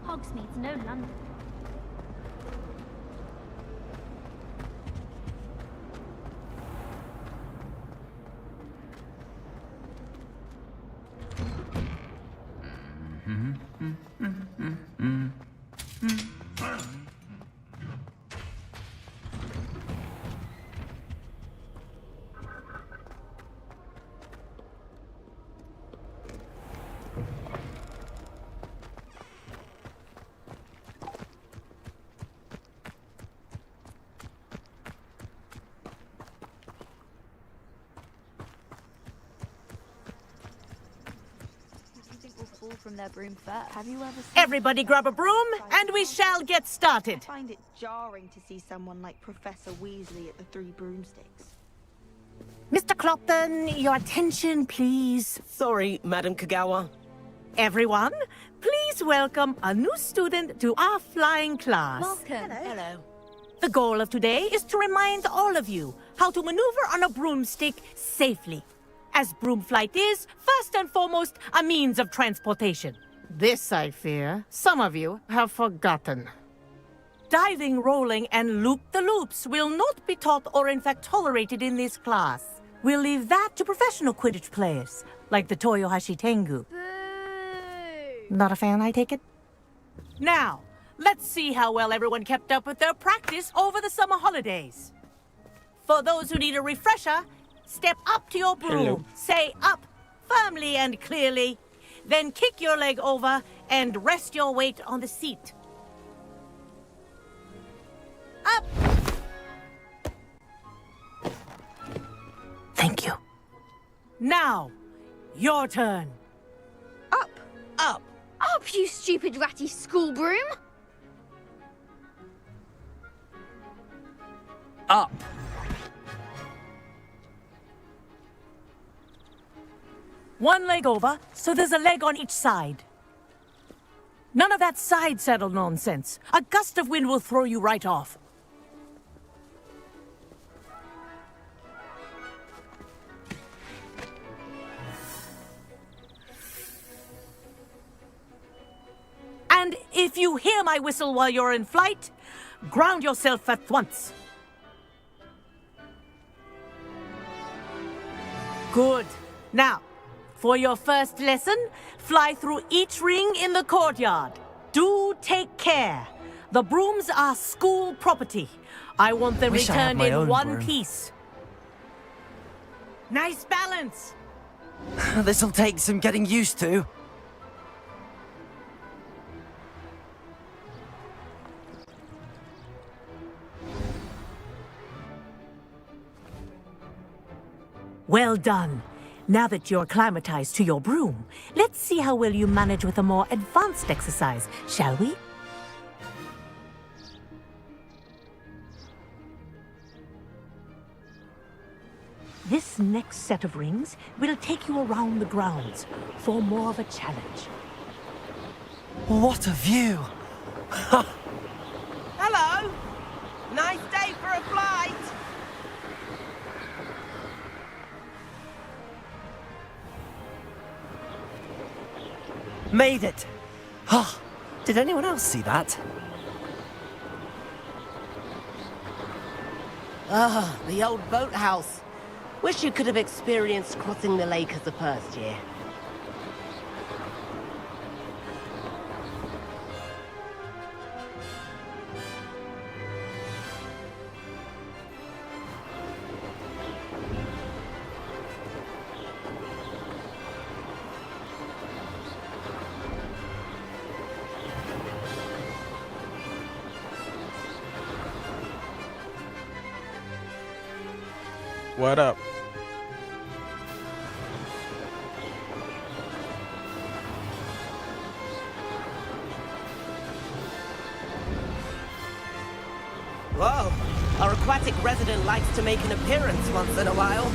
Hogsmeade's no London. From their broom first. Have you ever seen Everybody grab a broom, and we shall get started. I find it jarring to see someone like Professor Weasley at the Three Broomsticks. Mr. Clopton, your attention, please. Sorry, Madam Kagawa. Everyone, please welcome a new student to our flying class. Welcome. Hello. The goal of today is to remind all of you how to maneuver on a broomstick safely. As broom flight is, first and foremost, a means of transportation. This, I fear, some of you have forgotten. Diving, rolling, and loop-the-loops will not be taught or in fact tolerated in this class. We'll leave that to professional Quidditch players, like the Toyohashi Tengu. Boo! Not a fan, I take it? Now, let's see how well everyone kept up with their practice over the summer holidays. For those who need a refresher, step up to your broom, Hello. say up firmly and clearly, then kick your leg over and rest your weight on the seat. Up! Thank you. Now, your turn. Up! Up. Up, you stupid ratty school broom! Up. One leg over, so there's a leg on each side. None of that side saddle nonsense. A gust of wind will throw you right off. And if you hear my whistle while you're in flight, ground yourself at once. Good. Now, for your first lesson, fly through each ring in the courtyard. Do take care. The brooms are school property. I want them Wish I had returned my in own one broom. piece. Nice balance. This'll take some getting used to. Well done. Now that you're acclimatized to your broom, let's see how well you manage with a more advanced exercise, shall we? This next set of rings will take you around the grounds for more of a challenge. What a view! Hello! Nice day for a flight! Made it! Oh, did anyone else see that? Ah, the old boathouse. Wish you could have experienced crossing the lake as the first year. What up? Whoa! Our aquatic resident likes to make an appearance once in a while.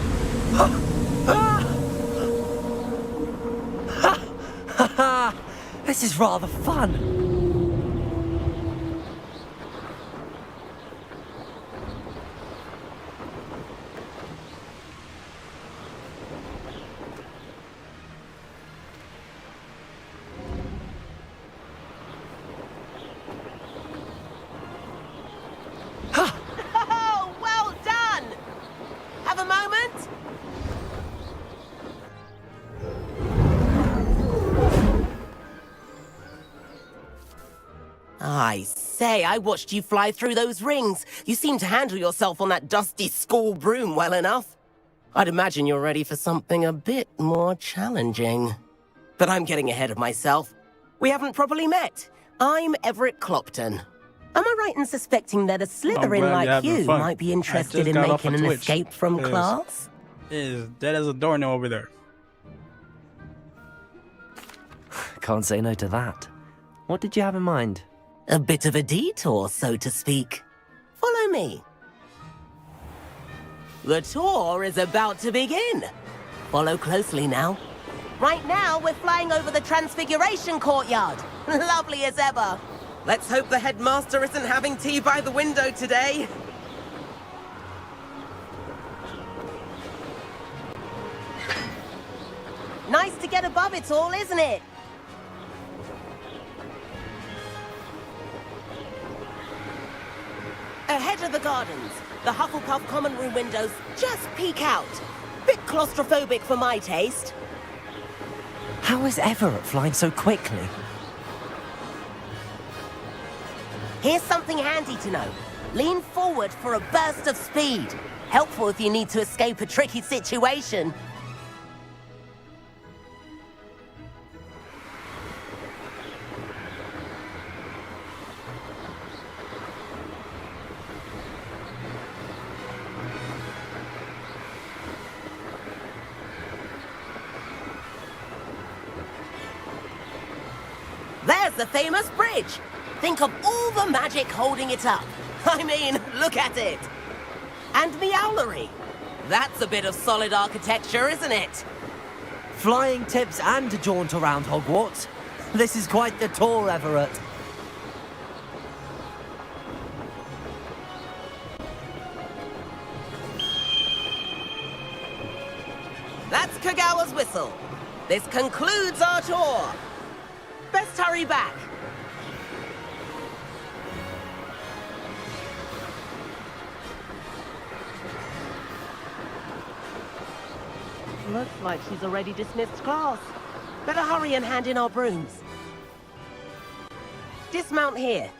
This is rather fun. Oh, well done! Have a moment? I say, I watched you fly through those rings. You seem to handle yourself on that dusty school broom well enough. I'd imagine you're ready for something a bit more challenging. But I'm getting ahead of myself. We haven't properly met. I'm Everett Clopton. Am I right in suspecting that a Slytherin like you might be interested in making an escape from class? Is dead as a doornail over there. Can't say no to that. What did you have in mind? A bit of a detour, so to speak. Follow me. The tour is about to begin. Follow closely now. Right now, we're flying over the Transfiguration Courtyard. Lovely as ever. Let's hope the headmaster isn't having tea by the window today. Nice to get above it all, isn't it? Ahead of the gardens, the Hufflepuff common room windows just peek out. Bit claustrophobic for my taste. How is Everett flying so quickly? Here's something handy to know. Lean forward for a burst of speed. Helpful if you need to escape a tricky situation. There's the famous bridge. Think of all the magic holding it up. I mean, look at it. And Meowlery. That's a bit of solid architecture, isn't it? Flying tips and a jaunt around Hogwarts. This is quite the tour, Everett. That's Kagawa's whistle. This concludes our tour. Best hurry back. Looks like she's already dismissed class. Better hurry and hand in our brooms. Dismount here.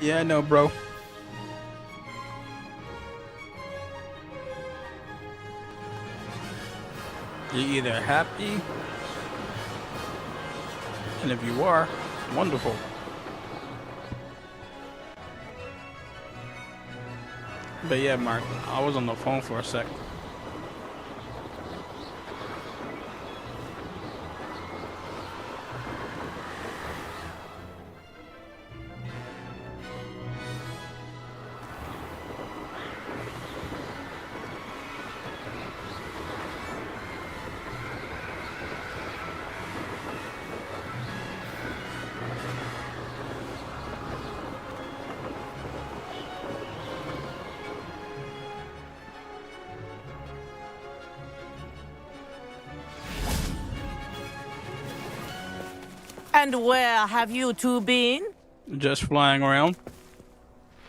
Yeah, I know, bro. You're either happy, and if you are, wonderful. But yeah, Mark, I was on the phone for a sec. And where have you two been? Just flying around.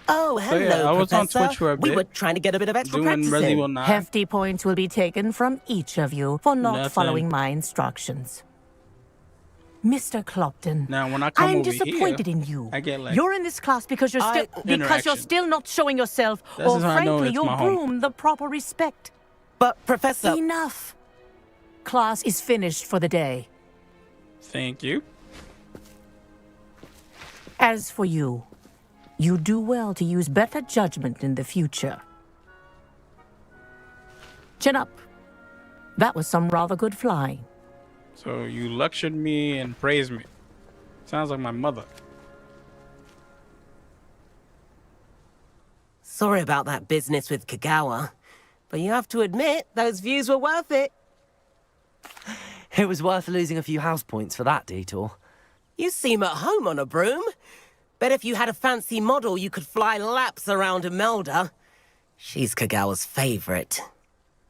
Oh, hello, yeah, I was on Professor. Twitch for a We bit. were trying to get a bit of extra Doing practice Resident in. Evil 9. Hefty points will be taken from each of you for not Nothing. following my instructions. Mr. Clopton, Now, when I come I'm over disappointed here, in you. I get like You're in this class because you're I- still Interaction. not showing yourself, This or is how I know frankly, it's your my home. broom, the proper respect. But, Professor... Enough. Class is finished for the day. Thank you. As for you, you do well to use better judgment in the future. Chin up. That was some rather good flying. So you lectured me and praised me. Sounds like my mother. Sorry about that business with Kagawa, but you have to admit, those views were worth it. It was worth losing a few house points for that detour. You seem at home on a broom. Bet if you had a fancy model, you could fly laps around Imelda. She's Kagawa's favorite.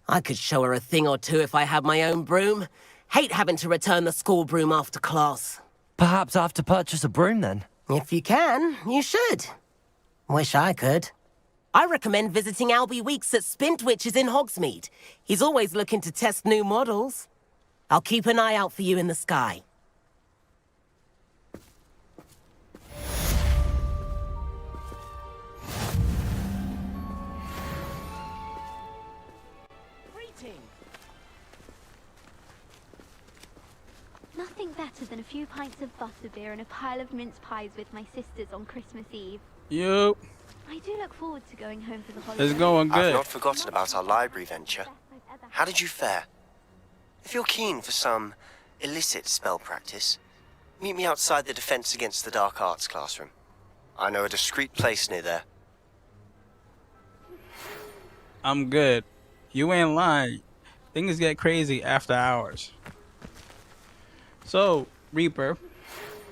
I could show her a thing or two if I had my own broom. Hate having to return the school broom after class. Perhaps I have to purchase a broom then. If you can, you should. Wish I could. I recommend visiting Albie Weeks at Spintwitches in Hogsmeade. He's always looking to test new models. I'll keep an eye out for you in the sky. Nothing better than a few pints of butterbeer and a pile of mince pies with my sisters on Christmas Eve. Yup. I do look forward to going home for the holidays. It's going I've good. not forgotten about our library venture. How did you fare? If you're keen for some illicit spell practice, meet me outside the Defense Against the Dark Arts classroom. I know a discreet place near there. I'm good. You ain't lying. Things get crazy after hours. So, Reaper,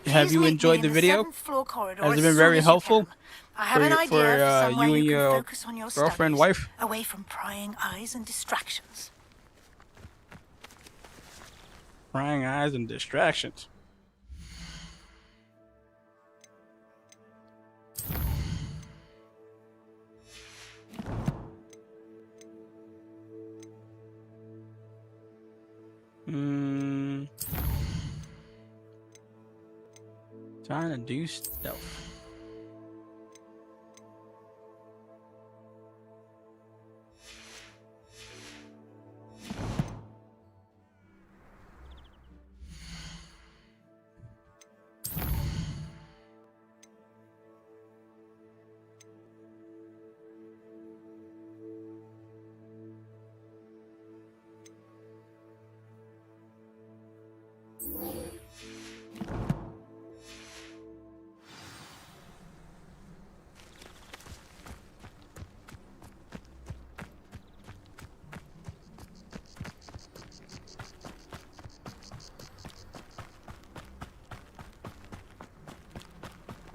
have you enjoyed the video? Has it been very helpful I have an idea for somewhere you and you can your focus on your girlfriend, studies, wife? away from prying eyes and distractions. Prying eyes and distractions. Trying to do stealth.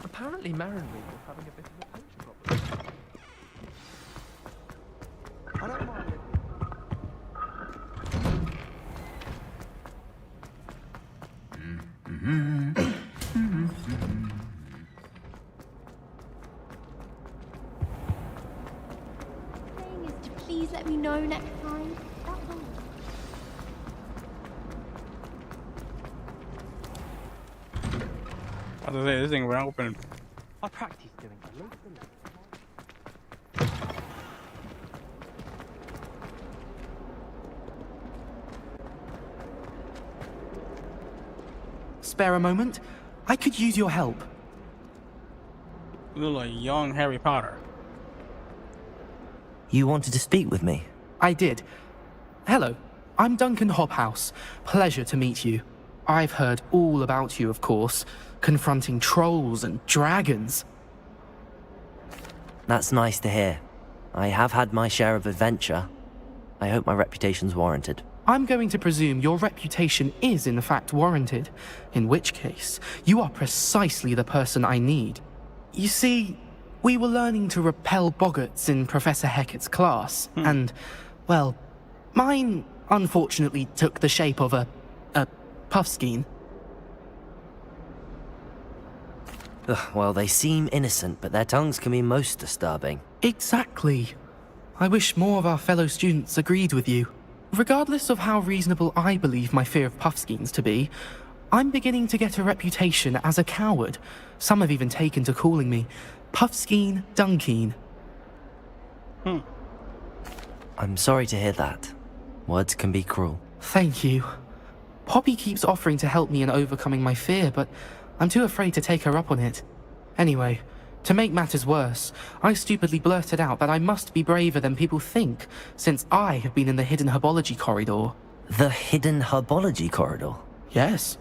Apparently Marin was having a bit of a potion problem. I don't mind it. Saying is to please let me know next time. That's all. I was gonna say, this thing went open. I practiced doing that. Spare a moment? I could use your help. You look like young Harry Potter. You wanted to speak with me? I did. Hello, I'm Duncan Hobhouse. Pleasure to meet you. I've heard all about you, of course, confronting trolls and dragons. That's nice to hear. I have had my share of adventure. I hope my reputation's warranted. I'm going to presume your reputation is in fact warranted, in which case, you are precisely the person I need. You see, we were learning to repel boggarts in Professor Hecat's class, and, well, mine unfortunately took the shape of a puffskein. Ugh, well, they seem innocent, but their tongues can be most disturbing. Exactly. I wish more of our fellow students agreed with you. Regardless of how reasonable I believe my fear of puffskeins to be, I'm beginning to get a reputation as a coward. Some have even taken to calling me Puffskeen Dunkeen. I'm sorry to hear that. Words can be cruel. Thank you. Poppy keeps offering to help me in overcoming my fear, but I'm too afraid to take her up on it. Anyway, to make matters worse, I stupidly blurted out that I must be braver than people think, since I have been in the hidden herbology corridor. The hidden herbology corridor? Yes.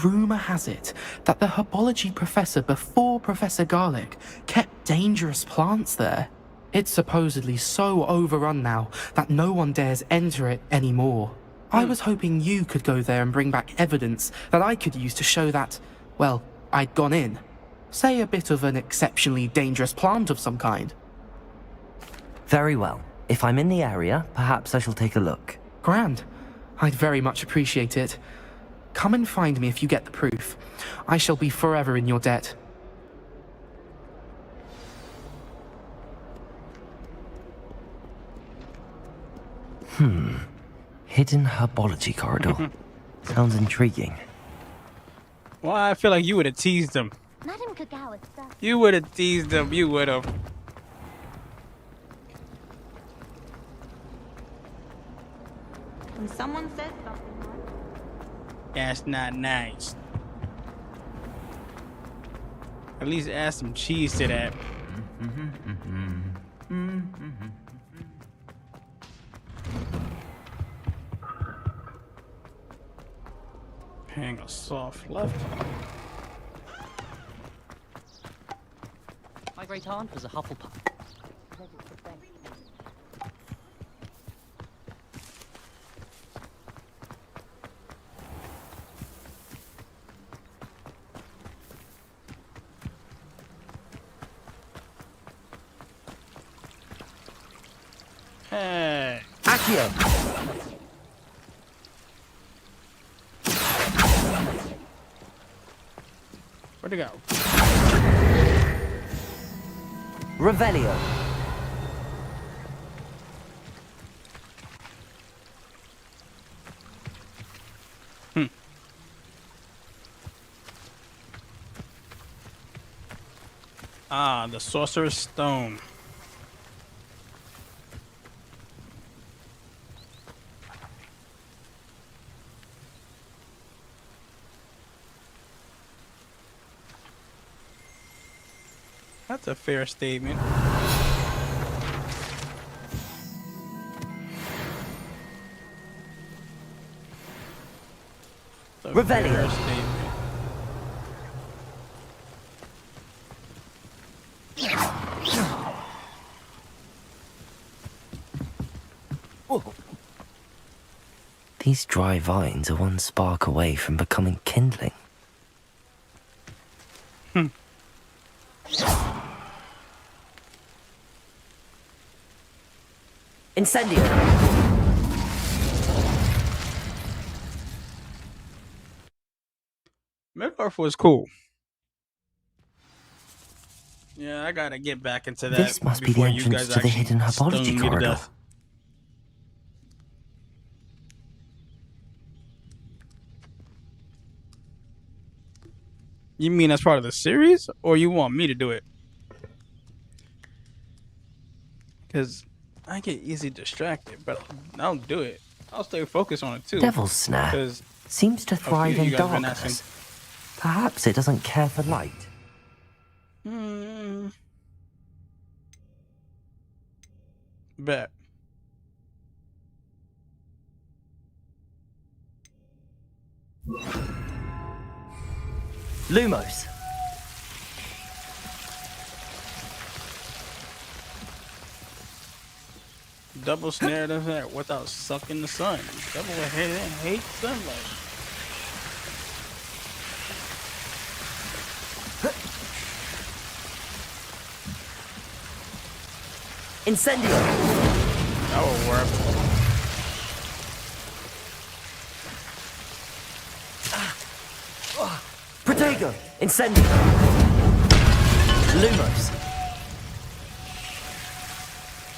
Rumour has it that the herbology professor before Professor Garlic kept dangerous plants there. It's supposedly so overrun now that no one dares enter it anymore. I was hoping you could go there and bring back evidence that I could use to show that, well, I'd gone in. Say a bit of an exceptionally dangerous plant of some kind. Very well. If I'm in the area, perhaps I shall take a look. Grand. I'd very much appreciate it. Come and find me if you get the proof. I shall be forever in your debt. Hidden herbology corridor. Sounds intriguing. Well, I feel like you would have teased him. Madame Kagawa stuff. You would have teased him. You would have. When someone says something like, That's not nice. At least add some cheese to that. Hang a soft left. My great aunt was a Hufflepuff. Hey. Accio! Where'd it go? Revelio. Ah, the Sorcerer's Stone. That's a fair statement. That's a Revelio. fair statement. These dry vines are one spark away from becoming kindling. Incendio! Middle-earth was cool. Yeah, I gotta get back into that. This must be the before you entrance guys to the actually hidden stone herbology me to corridor. death. You mean as part of the series, or you want me to do it? Because I get easily distracted, but I'll do it. I'll stay focused on it too. Devil's Snare Because seems to thrive you in guys been darkness. Perhaps it doesn't care for light. Bet. Lumos. Double snare doesn't hurt without sucking the sun. Double head hates sunlight. Incendio. That will work. Protego. Incendio. Lumos.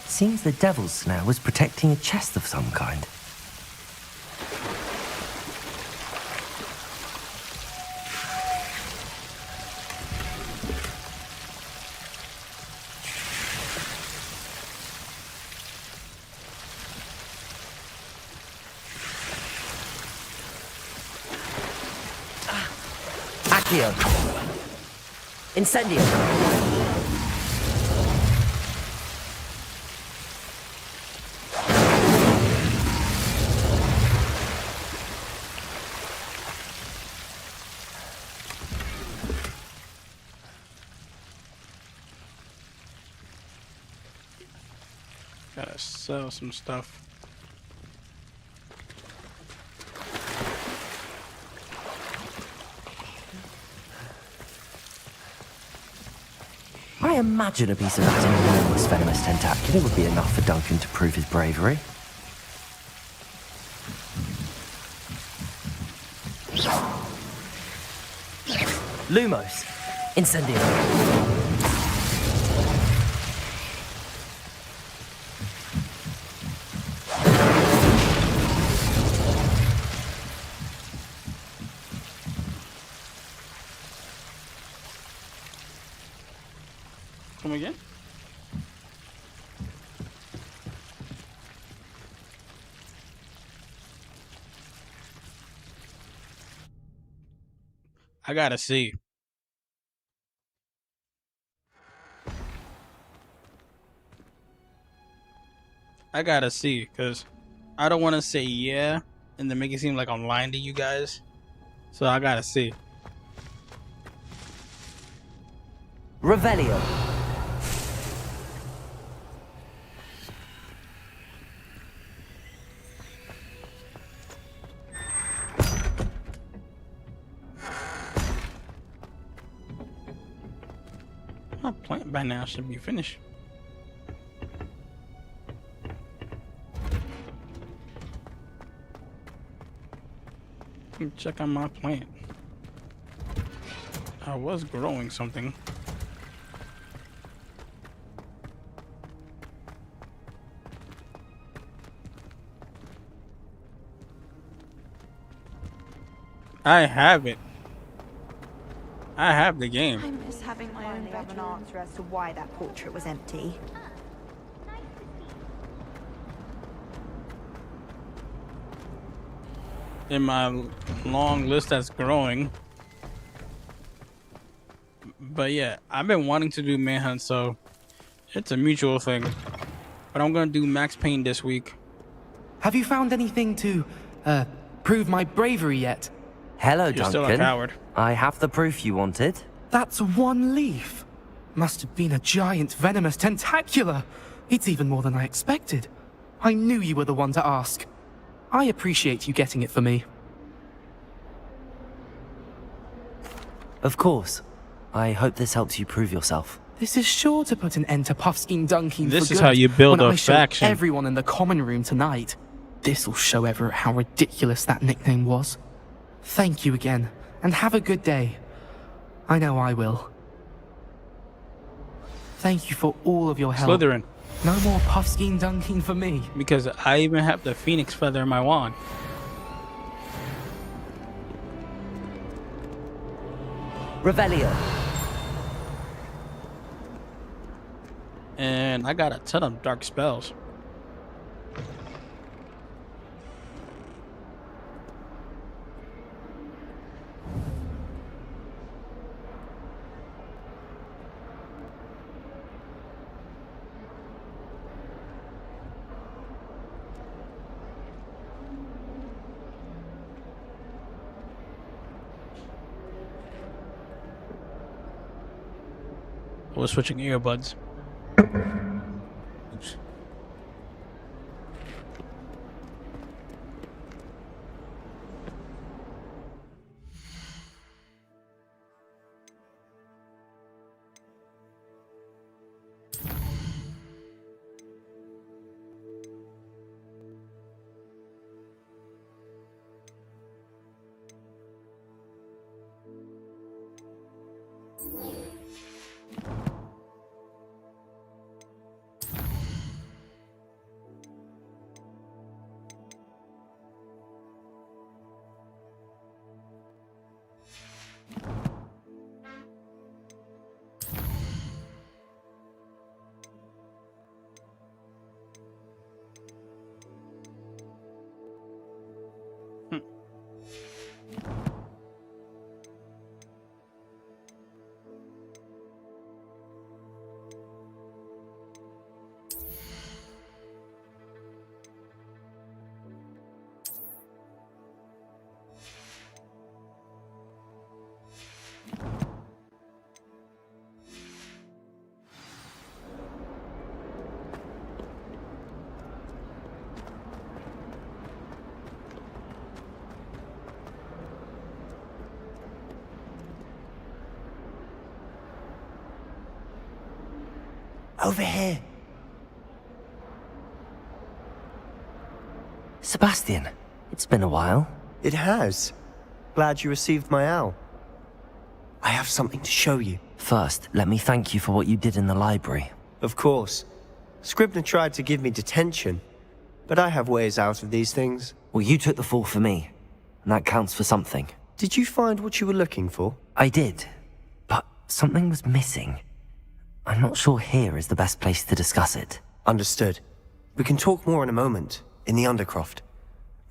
Seems the Devil's Snare was protecting a chest of some kind. Accio. Incendio. Gotta sell some stuff. I imagine a piece of that enormous venomous tentacular would be enough for Duncan to prove his bravery. Lumos. Incendio. Come again? I gotta see. I gotta see, because I don't want to say yeah and then make it seem like I'm lying to you guys. So I gotta see. Revelio. My plant by now should be finished. Let me check on my plant. I was growing something. I have it. I have the game. I miss having my own have an answer as to why that portrait was empty. In my long list that's growing. But yeah, I've been wanting to do manhunt, so it's a mutual thing. But I'm gonna do Max Payne this week. Have you found anything to, prove my bravery yet? Hello, You're Duncan. still a coward. I have the proof you wanted. That's one leaf. Must have been a giant venomous tentacular. It's even more than I expected. I knew you were the one to ask. I appreciate you getting it for me. Of course. I hope this helps you prove yourself. This is sure to put an end to Puffskein Dunkin This for is good how you build when a I show faction. everyone in the common room tonight. This'll show Everett how ridiculous that nickname was. Thank you again, and have a good day. I know I will. Thank you for all of your help. Slytherin. No more Puffskein Dunkin for me. Because I even have the phoenix feather in my wand. Revelio. And I got a ton of dark spells. I was switching earbuds. Oops. Over here. Sebastian, it's been a while. It has. Glad you received my owl. I have something to show you. First, let me thank you for what you did in the library. Of course. Scribner tried to give me detention, but I have ways out of these things. Well, you took the fall for me, and that counts for something. Did you find what you were looking for? I did, but something was missing. I'm not sure here is the best place to discuss it. Understood. We can talk more in a moment, in the Undercroft.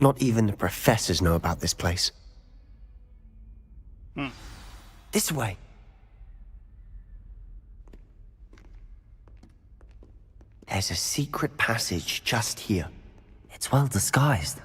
Not even the professors know about this place. This way. There's a secret passage just here. It's well disguised.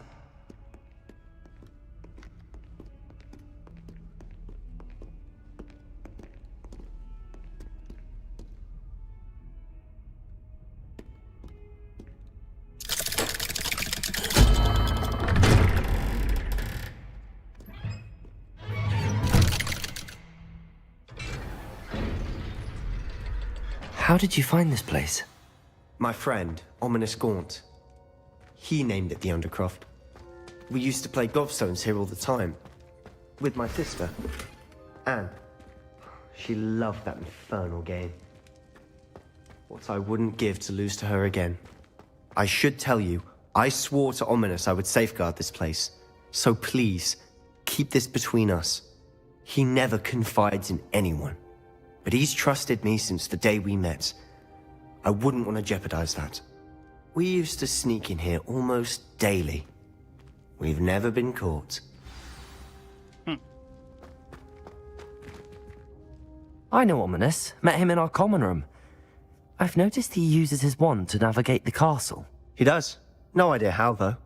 How did you find this place? My friend, Ominous Gaunt. He named it the Undercroft. We used to play gobstones here all the time. With my sister, Anne. She loved that infernal game. What I wouldn't give to lose to her again. I should tell you, I swore to Ominous I would safeguard this place. So please, keep this between us. He never confides in anyone. But he's trusted me since the day we met. I wouldn't want to jeopardize that. We used to sneak in here almost daily. We've never been caught. I know Ominous. Met him in our common room. I've noticed he uses his wand to navigate the castle. He does. No idea how, though.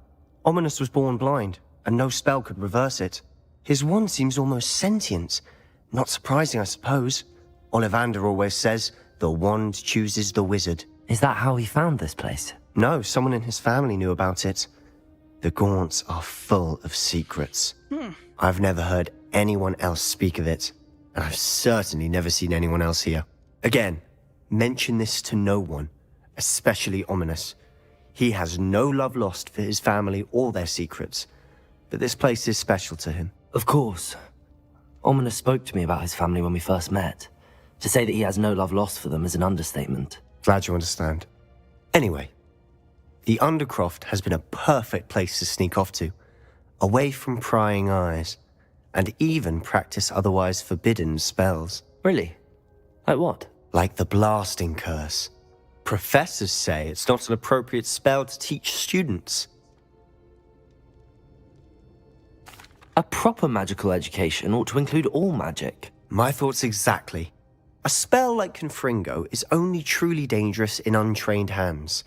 Ominous was born blind, and no spell could reverse it. His wand seems almost sentient. Not surprising, I suppose. Ollivander always says, the wand chooses the wizard. Is that how he found this place? No, someone in his family knew about it. The Gaunts are full of secrets. I've never heard anyone else speak of it, and I've certainly never seen anyone else here. Again, mention this to no one, especially Ominous. He has no love lost for his family or their secrets, but this place is special to him. Of course. Ominous spoke to me about his family when we first met. To say that he has no love lost for them is an understatement. Glad you understand. Anyway, the Undercroft has been a perfect place to sneak off to, away from prying eyes, and even practice otherwise forbidden spells. Really? Like what? Like the blasting curse. Professors say it's not an appropriate spell to teach students. A proper magical education ought to include all magic. My thoughts exactly. A spell like Confringo is only truly dangerous in untrained hands.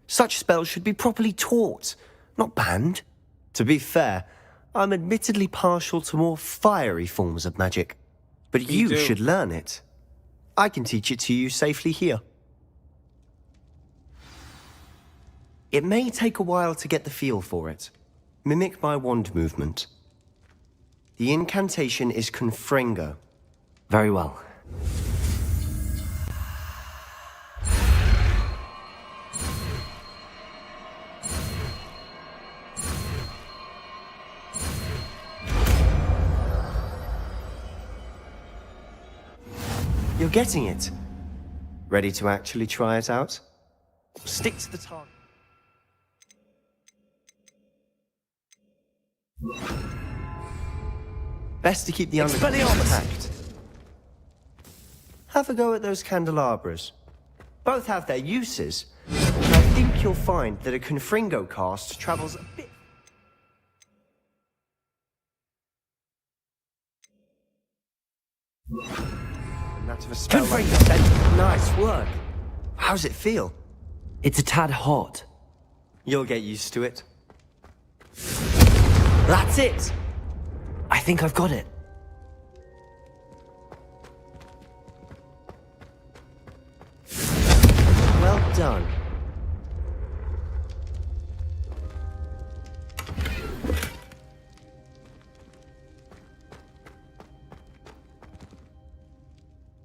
Such spells should be properly taught, not banned. To be fair, I'm admittedly partial to more fiery forms of magic. But you should learn it. I can teach it to you safely here. It may take a while to get the feel for it. Mimic my wand movement. The incantation is Confringo. Very well. You're getting it. Ready to actually try it out? Stick to the target. Best to keep the underground intact. Have a go at those candelabras. Both have their uses, but I think you'll find that a Confringo cast travels a bit... And that of a spell like that. Nice work. How's it feel? It's a tad hot. You'll get used to it. That's it! I think I've got it. Well done.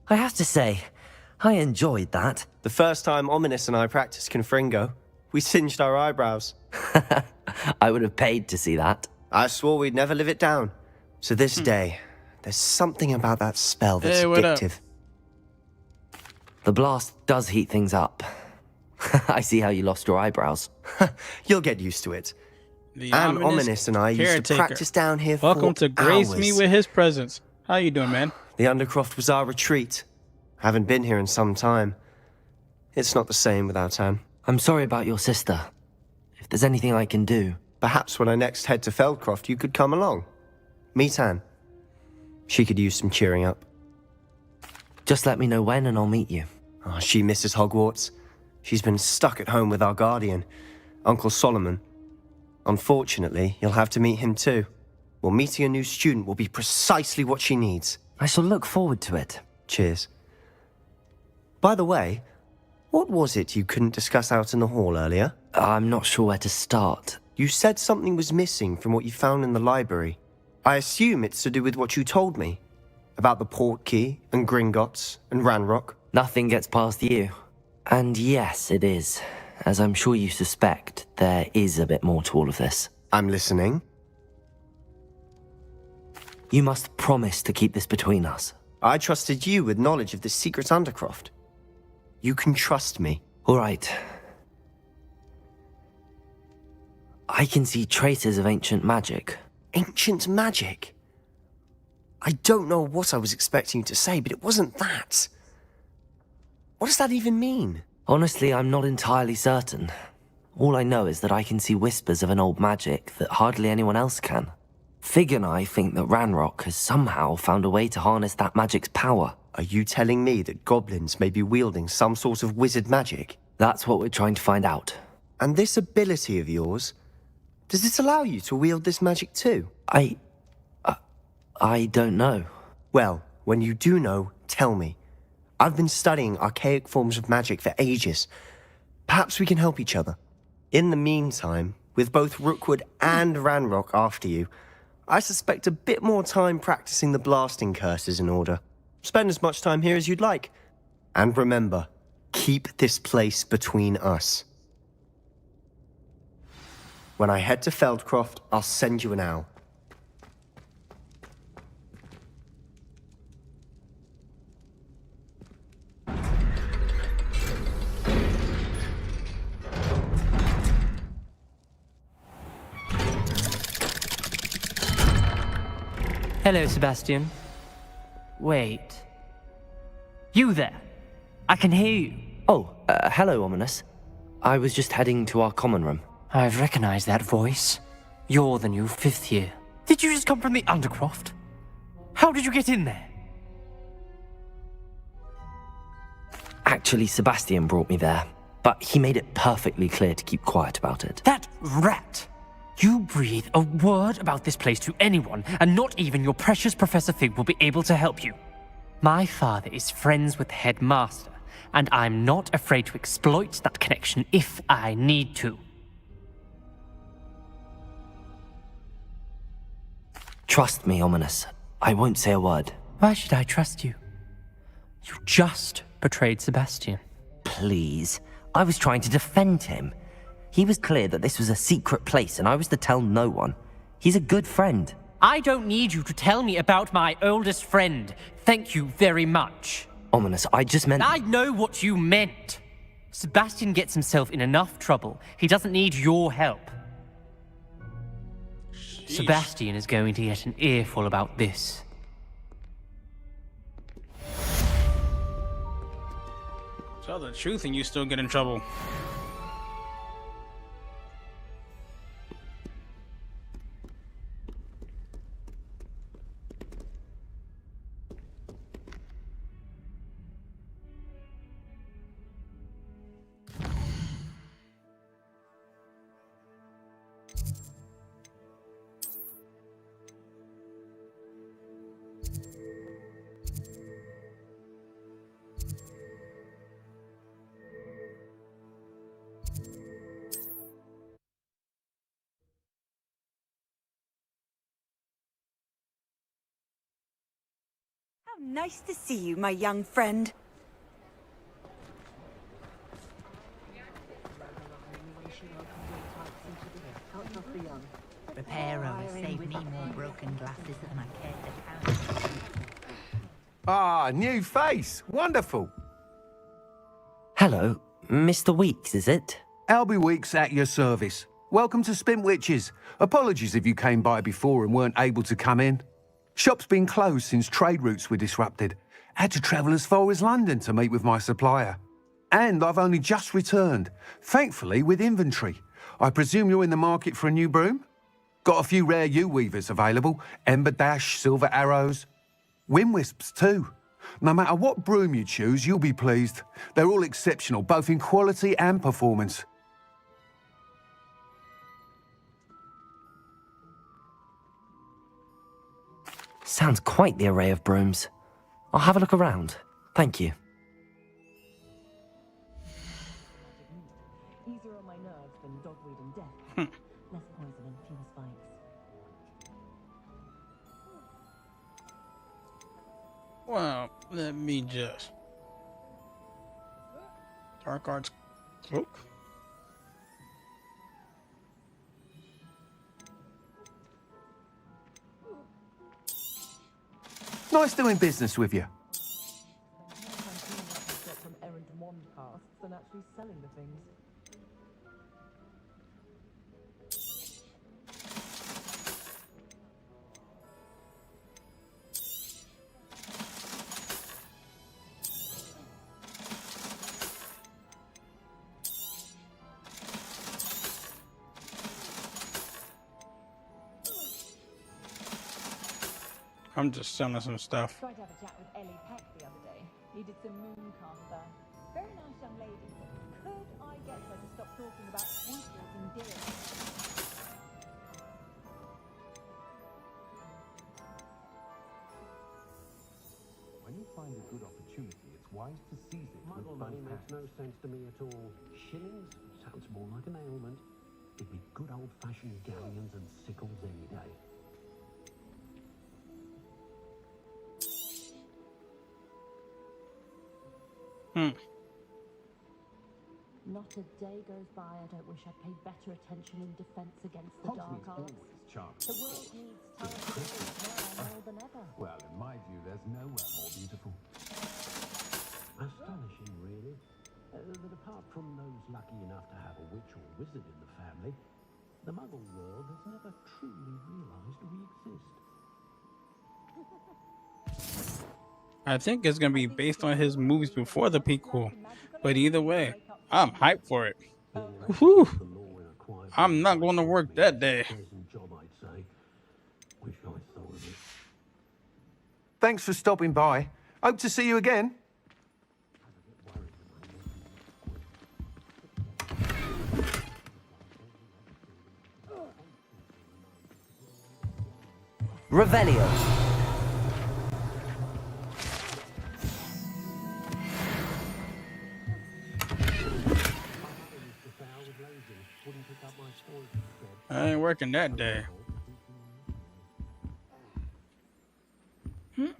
I have to say, I enjoyed that. The first time Ominous and I practiced Confringo, we singed our eyebrows. I would have paid to see that. I swore we'd never live it down. So this day, there's something about that spell that's Hey, what up? addictive. The blast does heat things up. I see how you lost your eyebrows. You'll get used to it. The And Ominous and I used to caretaker. practice down here for Welcome to grace me hours. with his presence. How you doing, man? The Undercroft was our retreat. Haven't been here in some time. It's not the same without Anne. I'm sorry about your sister. If there's anything I can do... Perhaps when I next head to Feldcroft, you could come along. Meet Anne. She could use some cheering up. Just let me know when and I'll meet you. Oh, she misses Hogwarts. She's been stuck at home with our guardian, Uncle Solomon. Unfortunately, you'll have to meet him too. Well, meeting a new student will be precisely what she needs. I shall look forward to it. Cheers. By the way, what was it you couldn't discuss out in the hall earlier? I'm not sure where to start. You said something was missing from what you found in the library. I assume it's to do with what you told me. About the port key, and Gringotts, and Ranrock. Nothing gets past you. And yes, it is. As I'm sure you suspect, there is a bit more to all of this. I'm listening. You must promise to keep this between us. I trusted you with knowledge of the secret Undercroft. You can trust me. All right. I can see traces of ancient magic. Ancient magic? I don't know what I was expecting you to say, but it wasn't that. What does that even mean? Honestly, I'm not entirely certain. All I know is that I can see whispers of an old magic that hardly anyone else can. Fig and I think that Ranrock has somehow found a way to harness that magic's power. Are you telling me that goblins may be wielding some sort of wizard magic? That's what we're trying to find out. And this ability of yours, does it allow you to wield this magic too? I don't know. Well, when you do know, tell me. I've been studying archaic forms of magic for ages. Perhaps we can help each other. In the meantime, with both Rookwood and Ranrock after you, I suspect a bit more time practicing the blasting curse is in order. Spend as much time here as you'd like. And remember, keep this place between us. When I head to Feldcroft, I'll send you an owl. Hello, Sebastian. Wait. You there? I can hear you. Oh, hello, Ominous. I was just heading to our common room. I've recognized that voice. You're the new 5th year. Did you just come from the Undercroft? How did you get in there? Actually, Sebastian brought me there, but he made it perfectly clear to keep quiet about it. That rat! You breathe a word about this place to anyone, and not even your precious Professor Fig will be able to help you. My father is friends with the headmaster, and I'm not afraid to exploit that connection if I need to. Trust me, Ominous. I won't say a word. Why should I trust you? You just betrayed Sebastian. Please. I was trying to defend him. He was clear that this was a secret place and I was to tell no one. He's a good friend. I don't need you to tell me about my oldest friend. Thank you very much. Ominous, I just meant... I know what you meant. Sebastian gets himself in enough trouble. He doesn't need your help. Sheesh. Sebastian is going to get an earful about this. Tell the truth and you still get in trouble. How nice to see you, my young friend. Reparo has saved me more broken glasses than I cared to count. Ah, new face. Wonderful. Hello, Mr. Weeks, is it? Albie Weeks at your service. Welcome to Spintwitches. Apologies if you came by before and weren't able to come in. Shop's been closed since trade routes were disrupted. Had to travel as far as London to meet with my supplier. And I've only just returned, thankfully with inventory. I presume you're in the market for a new broom? Got a few rare yew-weavers available. Ember Dash, Silver Arrows. Wind Wisps too. No matter what broom you choose, you'll be pleased. They're all exceptional, both in quality and performance. Sounds quite the array of brooms. I'll have a look around. Thank you. Easier on my nerves than dogweed and death. Less poison and fewer spikes. Well, let me just... Dark Arts Cloak? Nice doing business with you. From errant wand casts than actually selling the things. I'm just selling some stuff. Tried to have a chat with Ellie Peck the other day. Needed some moon calm. Very nice young lady. Could I get her to stop talking about swoopers and deer? When you find a good opportunity, it's wise to seize it. Muggle money makes no sense to me at all. Shillings sounds more like an ailment. It'd be good old-fashioned galleons and sickles any day. Not a day goes by I don't wish I'd paid better attention in defense against the dark arts. The world needs talent now more than ever. Well, in my view, there's nowhere more beautiful. Astonishing, really, that apart from those lucky enough to have a witch or wizard in the family, the Muggle world has never truly realized we exist. I think it's gonna be based on his movies before the prequel, but either way, I'm hyped for it. Whew. I'm not going to work that day. Thanks for stopping by. Hope to see you again. Revelio. I ain't working that day. I do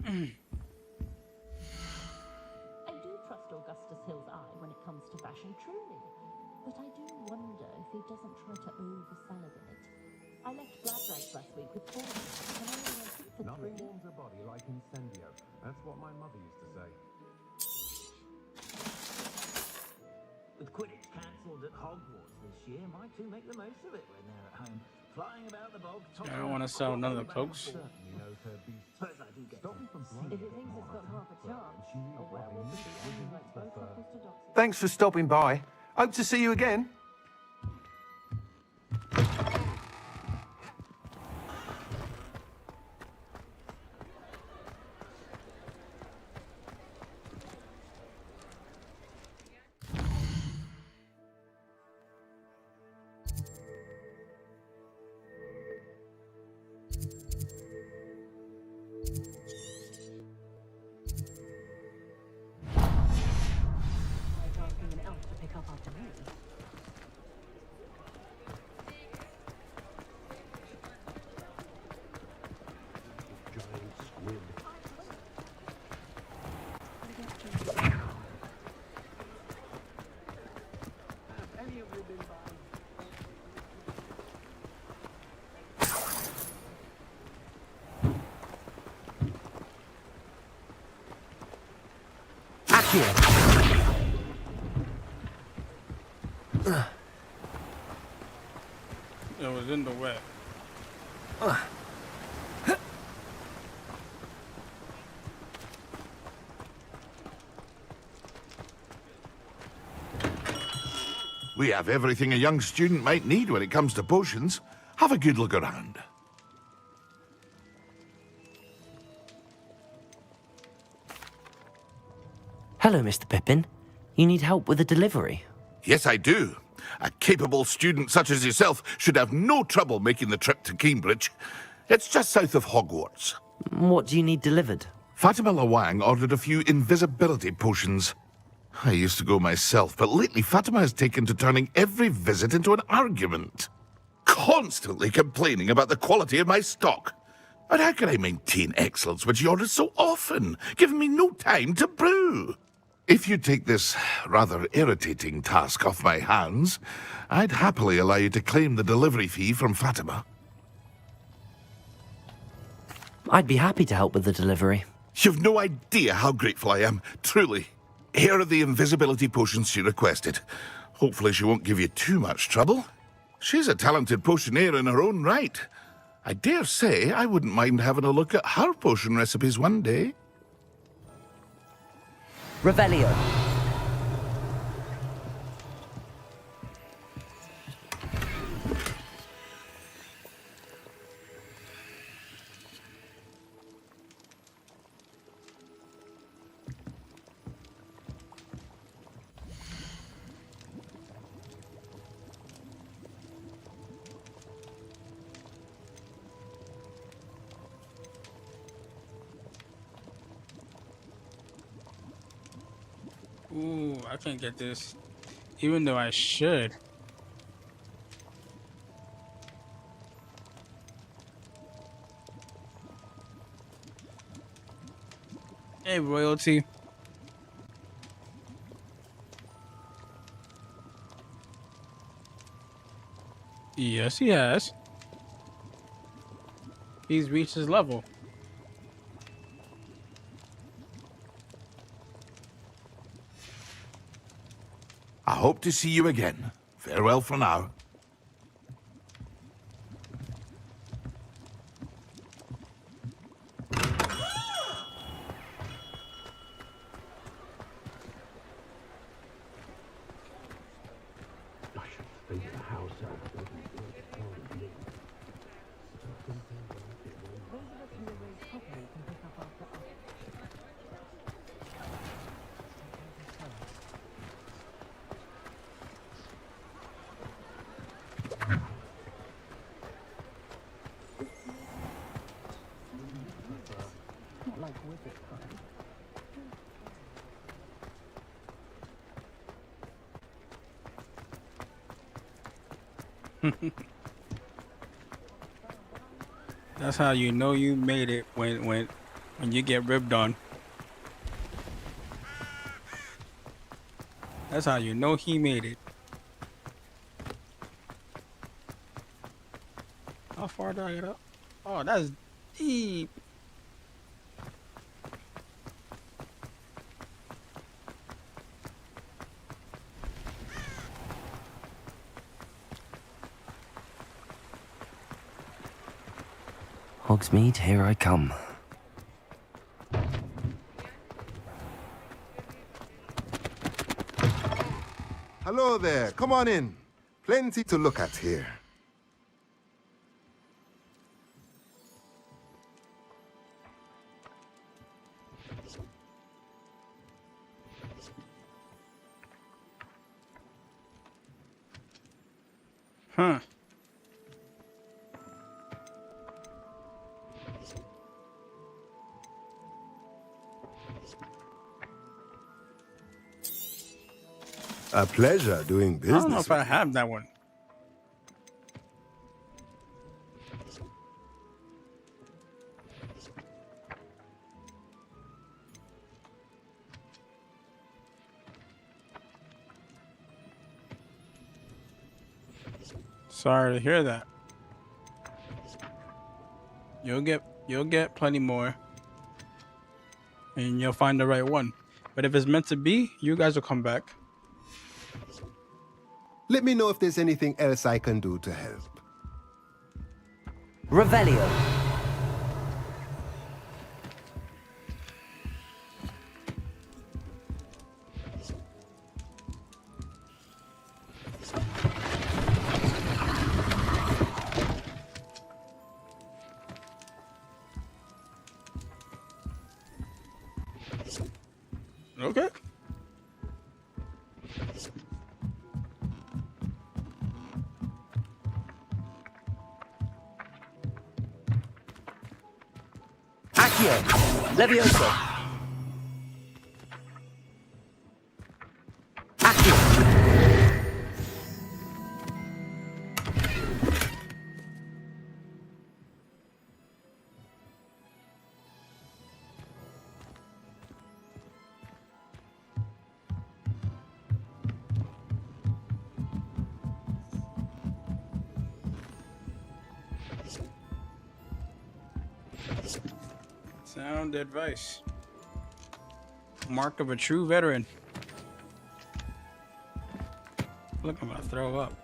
trust Augustus Hill's eye when it comes to fashion, truly. But I do wonder if he doesn't try to oversell it in it. I left Black Rags last week with 4, and I only went in for 3. Nothing warms a body like incendio. That's what my mother used to say. With Quidditch cancelled at Hogwarts this year, my two make the most of it when they're at home. Flying about the bog. I don't want to sell none of the cloaks. Suppose I do get If it thinks it's got half a chance, a werewolf would be aiming like both apples to dogs. Thanks for stopping by. Hope to see you again. here. It was in the way. We have everything a young student might need when it comes to potions. Have a good look around. Hello, Mr. Pippin. You need help with a delivery? Yes, I do. A capable student such as yourself should have no trouble making the trip to Cambridge. It's just south of Hogwarts. What do you need delivered? Fatima Lawang ordered a few invisibility potions. I used to go myself, but lately Fatima has taken to turning every visit into an argument. Constantly complaining about the quality of my stock. But how can I maintain excellence when she orders so often, giving me no time to brew? If you take this rather irritating task off my hands, I'd happily allow you to claim the delivery fee from Fatima. I'd be happy to help with the delivery. You've no idea how grateful I am, truly. Here are the invisibility potions she requested. Hopefully she won't give you too much trouble. She's a talented potioneer in her own right. I dare say I wouldn't mind having a look at her potion recipes one day. Revelio. Ooh, I can't get this. Even though I should. Hey, royalty. Yes, he has. He's reached his level. I hope to see you again. Farewell for now. Not like wizard kind. That's how you know you made it when you get ribbed on. That's how you know he made it. How far do I get up? Oh, that's deep. Hogsmeade, here I come. Hello there, come on in. Plenty to look at here. Huh. A pleasure doing I business. don't know if I have that one. Sorry to hear that. You'll get plenty more. And you'll find the right one. But if it's meant to be, you guys will come back. Let me know if there's anything else I can do to help. Revelio. Okay. Accio. Levioso. Accio. Sound advice. Mark of a true veteran. Look, I'm gonna throw up.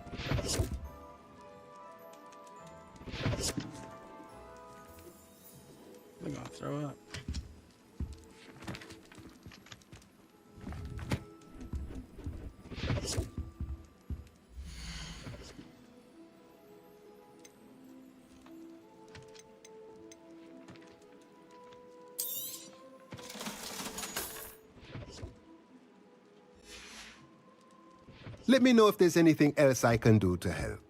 I'm gonna throw up. Let me know if there's anything else I can do to help.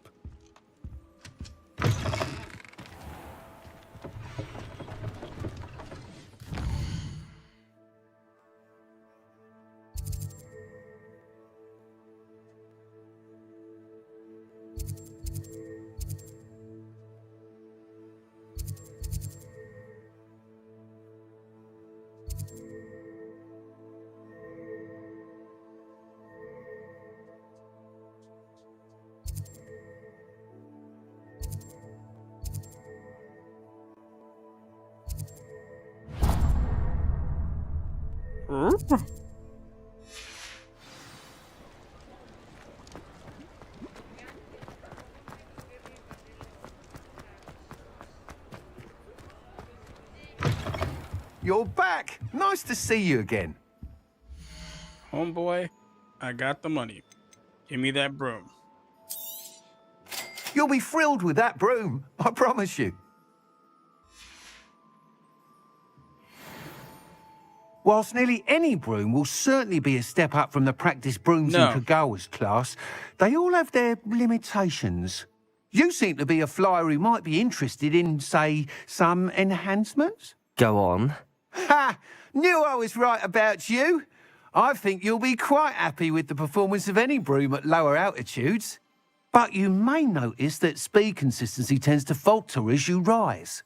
You're back. Nice to see you again. Homeboy, I got the money. Give me that broom. You'll be thrilled with that broom, I promise you. Whilst nearly any broom will certainly be a step up from the practice brooms in Kagawa's class, they all have their limitations. You seem to be a flyer who might be interested in, say, some enhancements? Go on. Ha! Knew I was right about you. I think you'll be quite happy with the performance of any broom at lower altitudes. But you may notice that speed consistency tends to falter as you rise.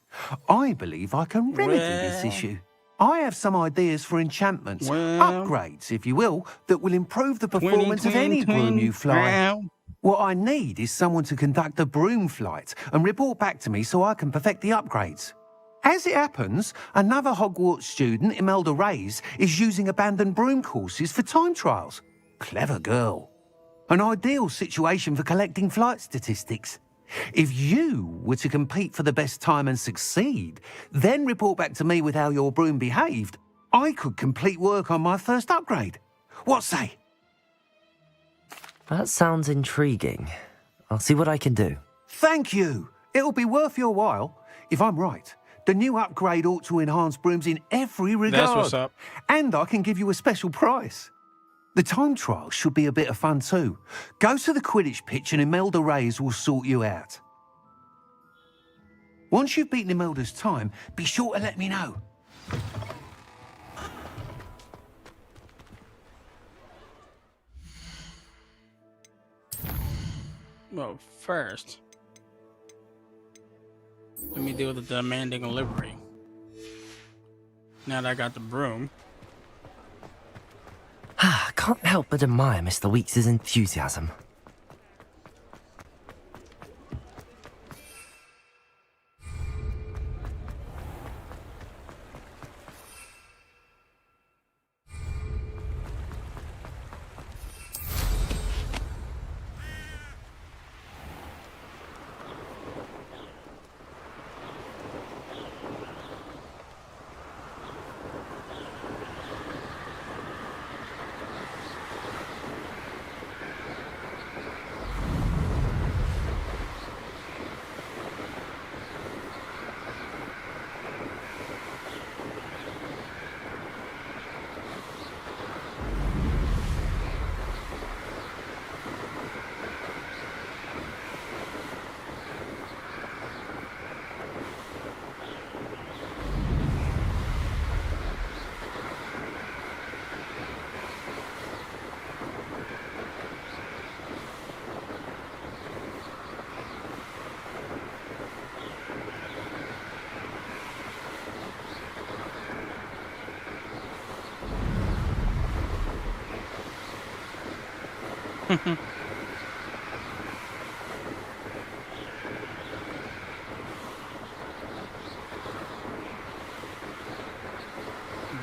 I believe I can remedy this issue. I have some ideas for enchantments, upgrades, if you will, that will improve the performance of any broom you fly. What I need is someone to conduct a broom flight and report back to me so I can perfect the upgrades. As it happens, another Hogwarts student, Imelda Reyes, is using abandoned broom courses for time trials. Clever girl. An ideal situation for collecting flight statistics. If you were to compete for the best time and succeed, then report back to me with how your broom behaved, I could complete work on my first upgrade. What say? That sounds intriguing. I'll see what I can do. Thank you. It'll be worth your while. If I'm right, the new upgrade ought to enhance brooms in every regard. That's what's up. And I can give you a special price. The time trial should be a bit of fun too. Go to the Quidditch pitch and Imelda Reyes will sort you out. Once you've beaten Imelda's time, be sure to let me know. Well, first, let me deal with the demanding livery. Now that I got the broom. I can't help but admire Mr. Weeks' enthusiasm.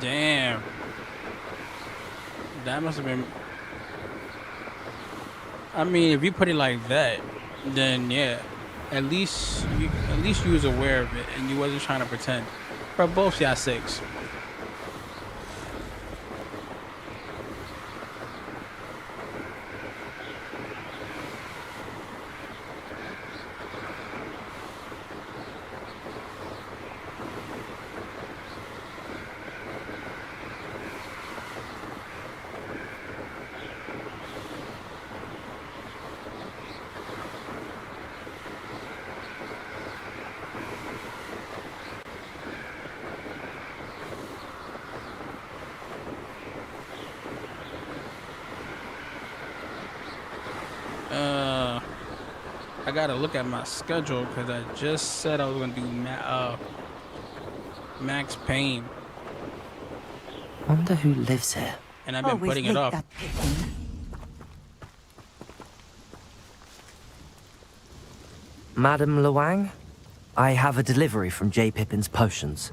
Damn. That must have been... I mean, if you put it like that, then yeah. At least you was aware of it and you wasn't trying to pretend. For both y'all sakes. I gotta look at my schedule because I just said I was gonna do Max Payne. Wonder who lives here. And I've been putting it off. Madam Luang, I have a delivery from J. Pippin's Potions.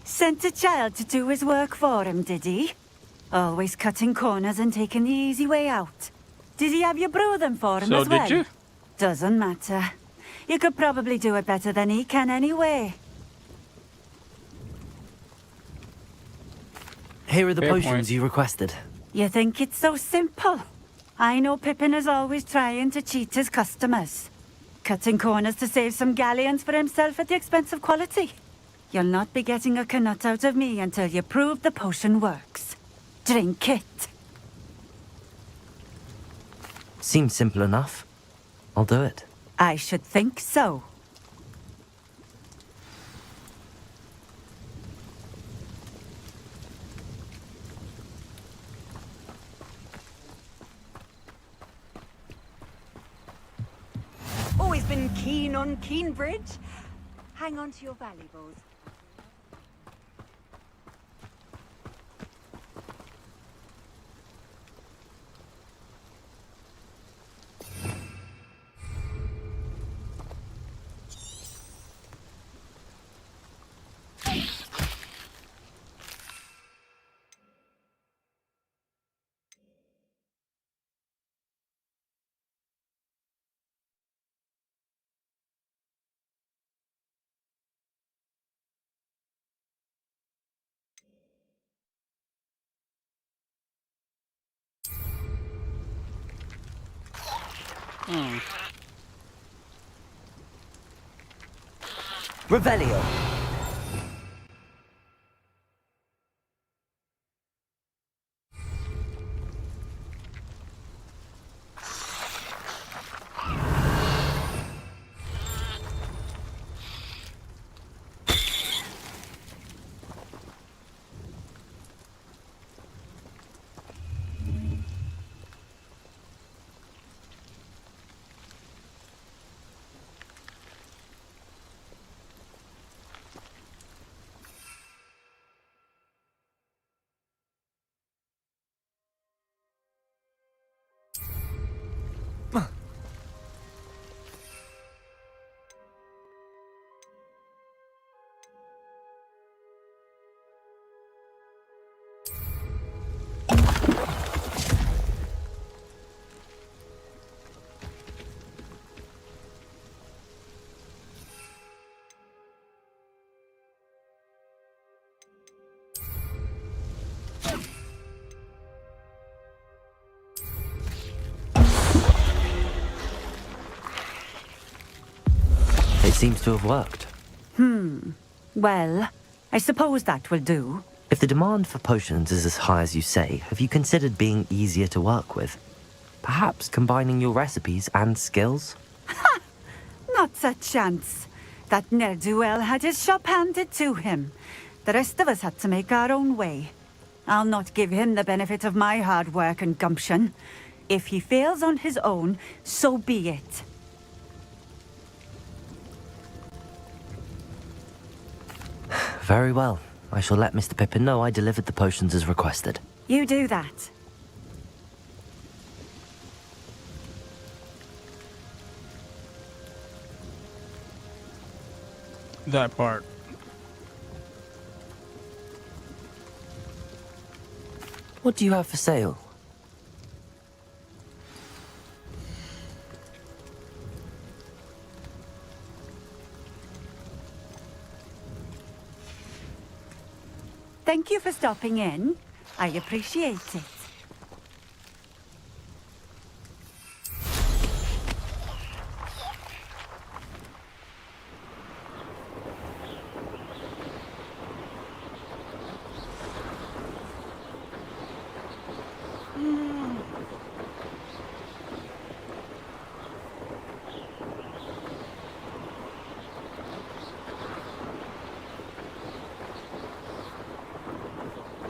Sent a child to do his work for him, did he? Always cutting corners and taking the easy way out. Did he have you brew them for him as well? So did you? Doesn't matter. You could probably do it better than he can anyway. Here are the potions you requested. You think it's so simple? I know Pippin is always trying to cheat his customers. Cutting corners to save some galleons for himself at the expense of quality. You'll not be getting a canut out of me until you prove the potion works. Drink it. Seems simple enough. I'll do it. I should think so. Always been keen on Keenbridge. Hang on to your valuables. Revelio. It seems to have worked. Well, I suppose that will do. If the demand for potions is as high as you say, have you considered being easier to work with? Perhaps combining your recipes and skills? Not a chance. That ne'er-do-well had his shop handed to him. The rest of us had to make our own way. I'll not give him the benefit of my hard work and gumption. If he fails on his own, so be it. Very well. I shall let Mr. Pippin know I delivered the potions as requested. You do that. That part. What do you have for sale? Thank you for stopping in. I appreciate it.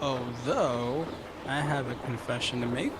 Although, I have a confession to make.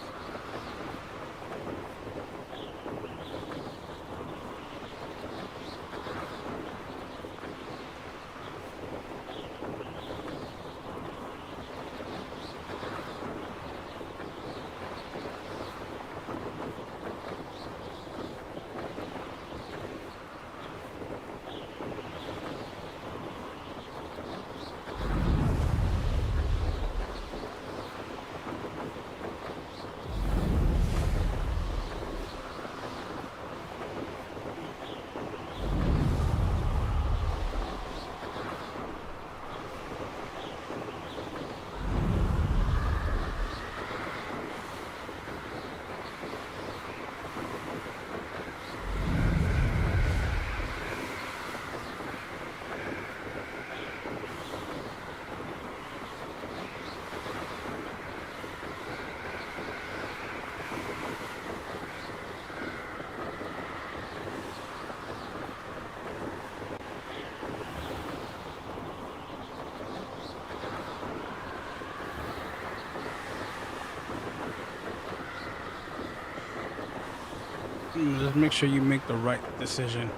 Just make sure you make the right decision.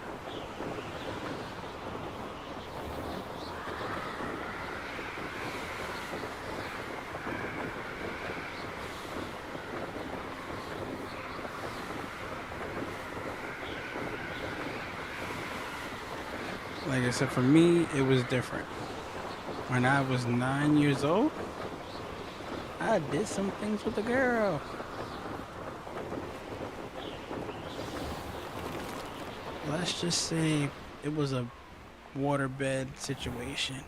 Like I said, for me, it was different. When I was 9 years old, I did some things with a girl. Let's just say it was a waterbed situation.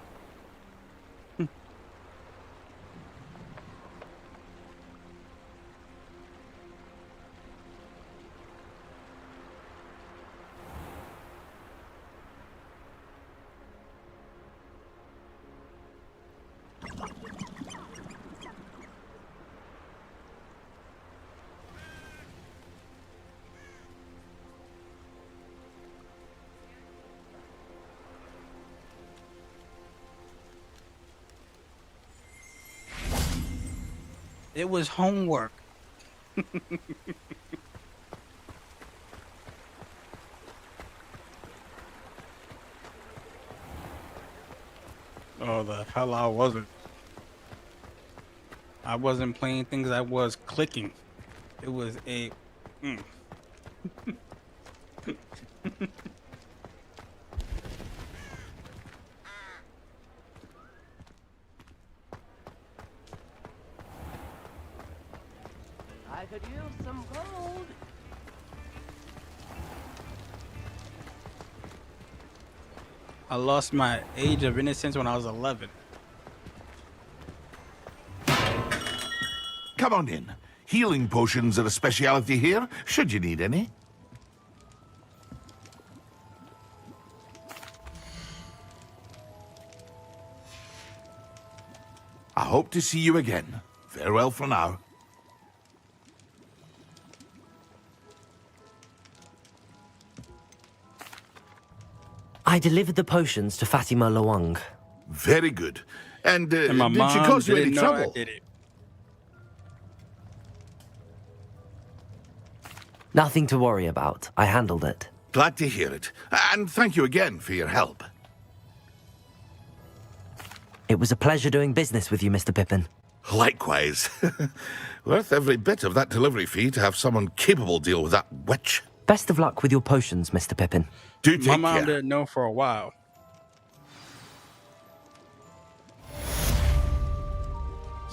It was homework. Oh, the hell I wasn't. I wasn't playing things, I was clicking. It was a... I could use some gold. I lost my age of innocence when I was 11. Come on in. Healing potions are a speciality here, should you need any. I hope to see you again. Farewell for now. I delivered the potions to Fatima Lawang. Very good. And, my did she mom cause you any didn't know trouble? I did it. Nothing to worry about. I handled it. Glad to hear it. And thank you again for your help. It was a pleasure doing business with you, Mr. Pippin. Likewise. Worth every bit of that delivery fee to have someone capable deal with that witch. Best of luck with your potions, Mr. Pippin. Do take My mom care. didn't know for a while.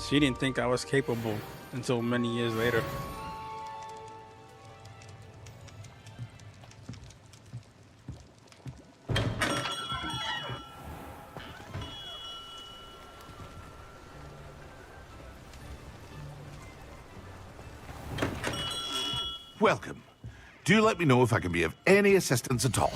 She didn't think I was capable until many years later. Welcome. Do let me know if I can be of any assistance at all.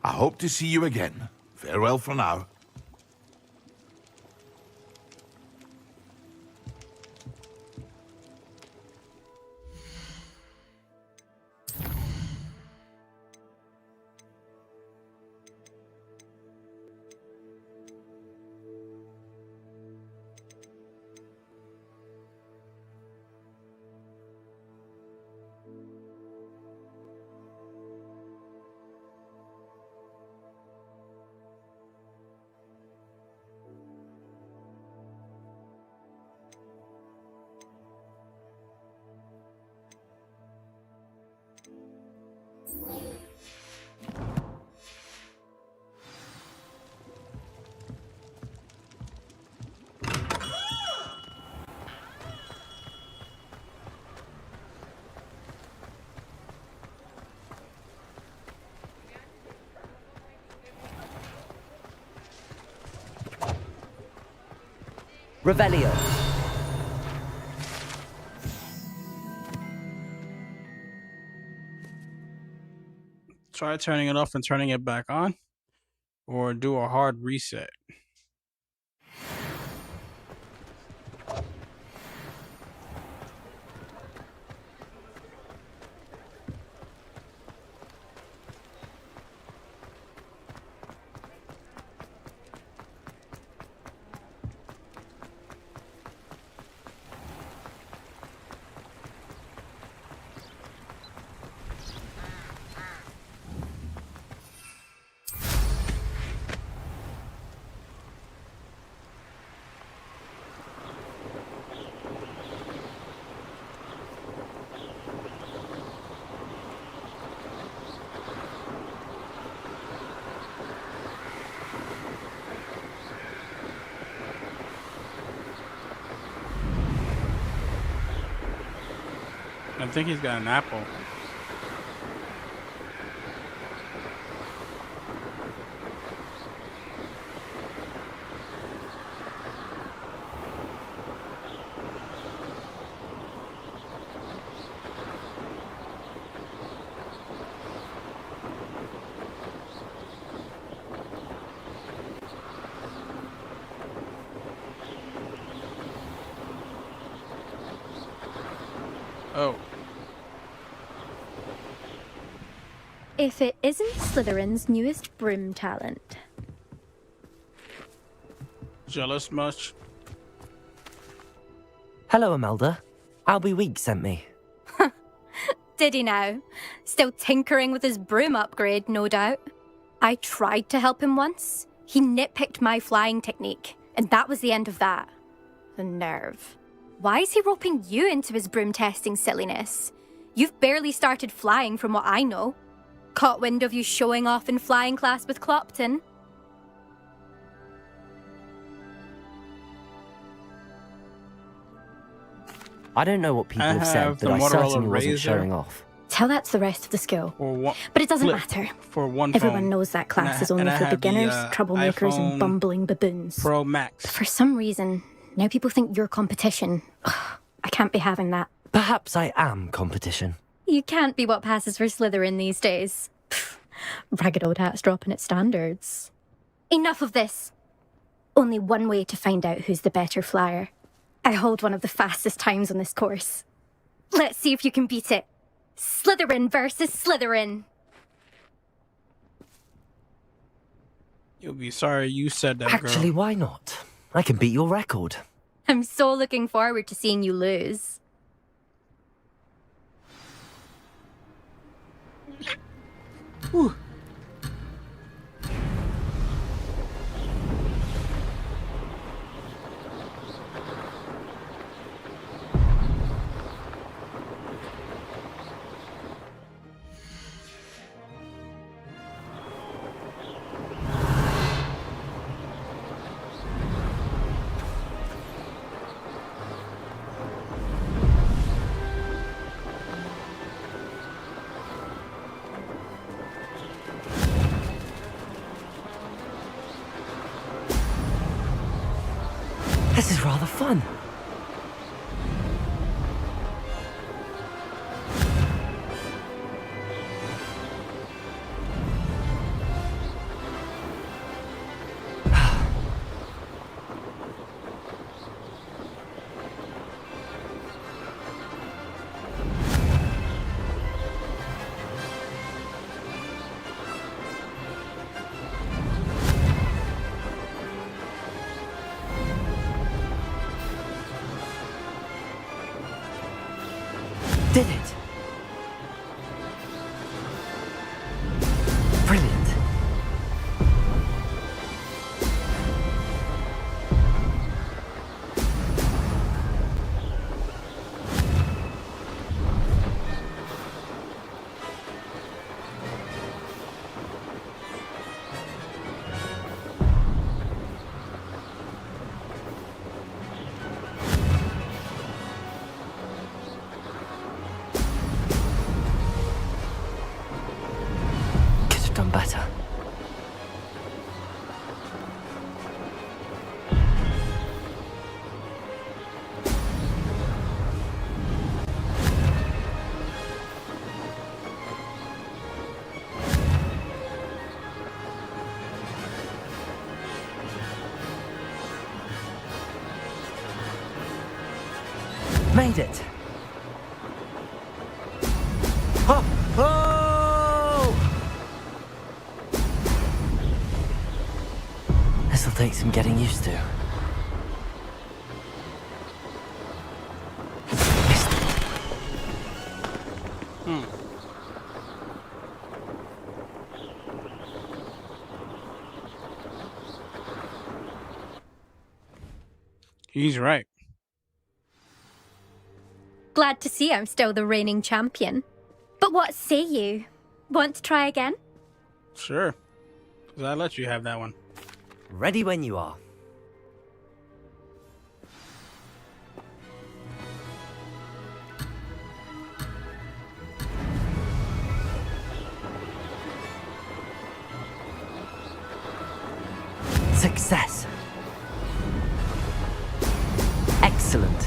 I hope to see you again. Farewell for now. Revelio. Try turning it off and turning it back on, or do a hard reset. I think he's got an apple. Oh. If it isn't Slytherin's newest broom talent. Jealous much? Hello, Imelda. Albie Week sent me. Did he now? Still tinkering with his broom upgrade, no doubt. I tried to help him once. He nitpicked my flying technique, and that was the end of that. The nerve. Why is he roping you into his broom testing silliness? You've barely started flying from what I know. Caught wind of you showing off in flying class with Clopton? I don't know what people have said, but I certainly wasn't showing off. Tell that's the rest of the skill. But it doesn't matter. For one Everyone phone. knows that class is only for beginners, troublemakers, iPhone and bumbling baboons. Pro Max. But for some reason, now people think you're competition. Ugh, I can't be having that. Perhaps I am competition. You can't be what passes for Slytherin these days. Pfft, ragged old hat's dropping its standards. Enough of this. Only one way to find out who's the better flyer. I hold one of the fastest times on this course. Let's see if you can beat it. Slytherin versus Slytherin. You'll be sorry you said that, girl. Actually, why not? I can beat your record. I'm so looking forward to seeing you lose. Whew. This is rather fun. Did it! Brilliant. Done better. Made it. Oh! Oh! This'll take some getting used to. He's right. Glad to see I'm still the reigning champion. But what say you? Want to try again? Sure. 'Cause I let you have that one. Ready when you are. Success. Excellent.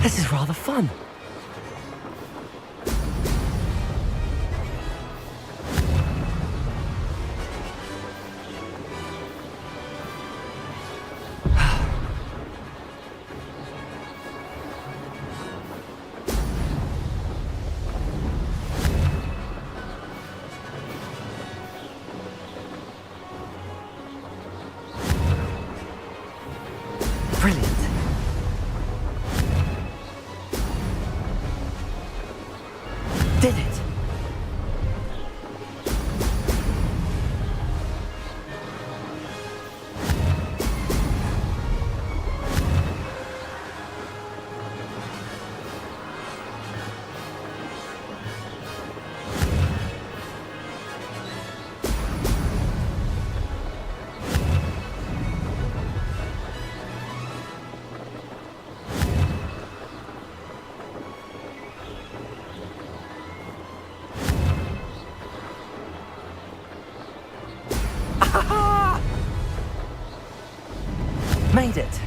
This is rather fun. Brilliant. Did it. Made it.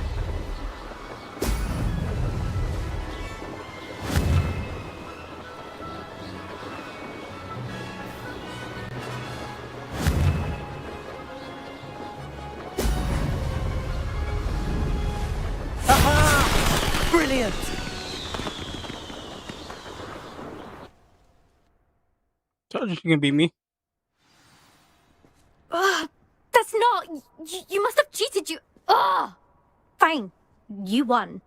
Aha! Brilliant. Told you she can beat me. That's not... You must have cheated, you... Ugh! Fine. You won.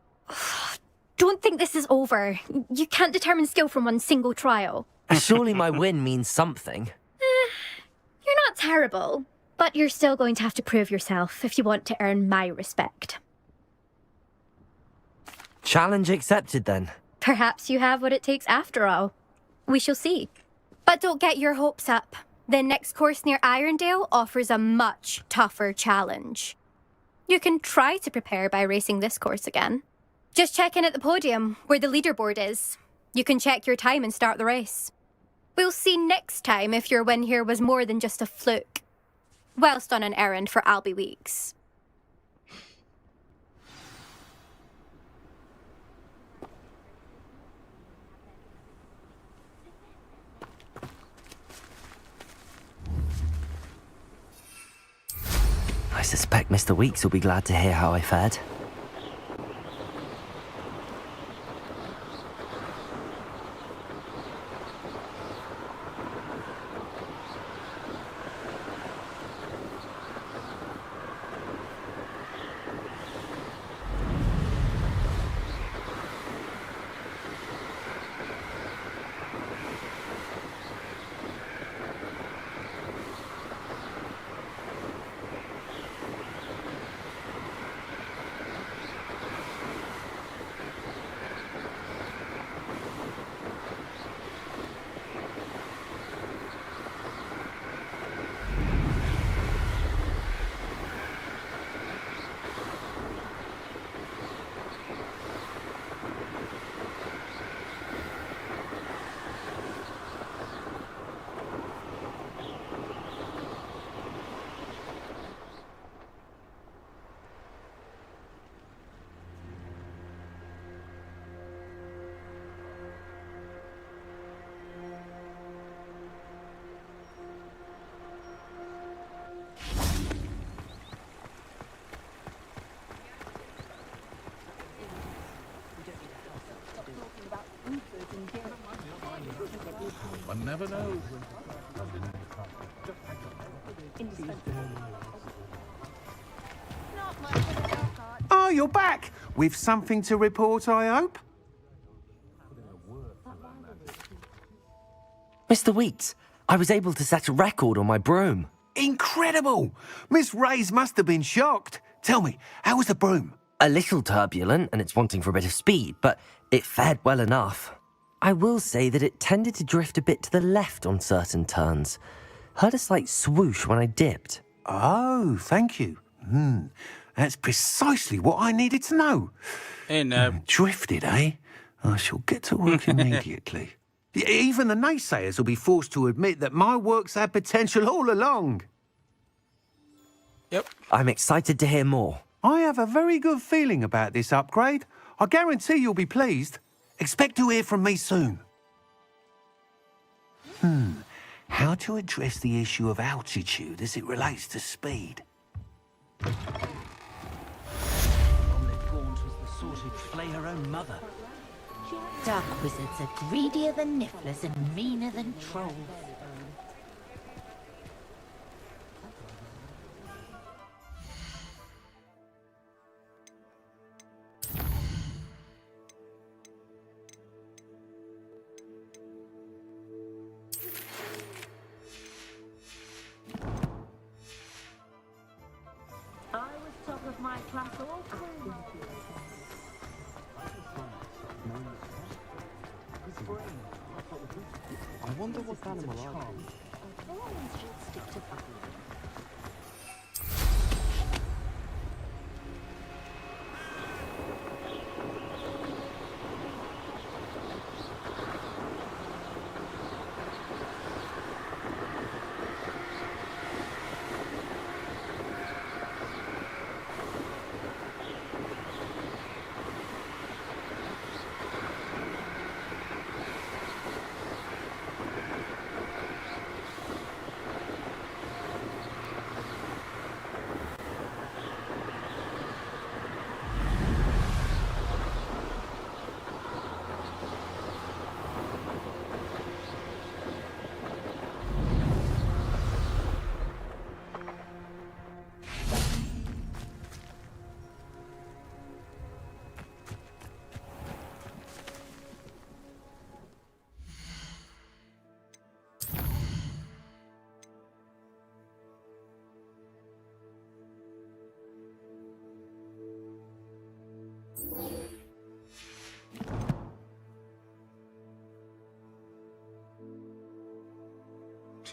Don't think this is over. You can't determine skill from one single trial. Surely my win means something. You're not terrible, but you're still going to have to prove yourself if you want to earn my respect. Challenge accepted then. Perhaps you have what it takes after all. We shall see. But don't get your hopes up. The next course near Irondale offers a much tougher challenge. You can try to prepare by racing this course again. Just check in at the podium, where the leaderboard is. You can check your time and start the race. We'll see next time if your win here was more than just a fluke. Whilst on an errand for Albie Weeks. I suspect Mr. Weeks will be glad to hear how I fared. One never knows. Oh, you're back! With something to report, I hope? Mr. Weeks, I was able to set a record on my broom. Incredible! Miss Reyes must have been shocked. Tell me, how was the broom? A little turbulent and it's wanting for a bit of speed, but it fared well enough. I will say that it tended to drift a bit to the left on certain turns. Heard a slight swoosh when I dipped. Oh, thank you. That's precisely what I needed to know. Drifted, eh? I shall get to work immediately. Even the naysayers will be forced to admit that my work's had potential all along. Yep. I'm excited to hear more. I have a very good feeling about this upgrade. I guarantee you'll be pleased. Expect to hear from me soon. How to address the issue of altitude as it relates to speed? Omelette Gaunt was the sort who'd flay her own mother. Dark wizards are greedier than nifflers and meaner than trolls. I was top of my class all through. I wonder what animal I am.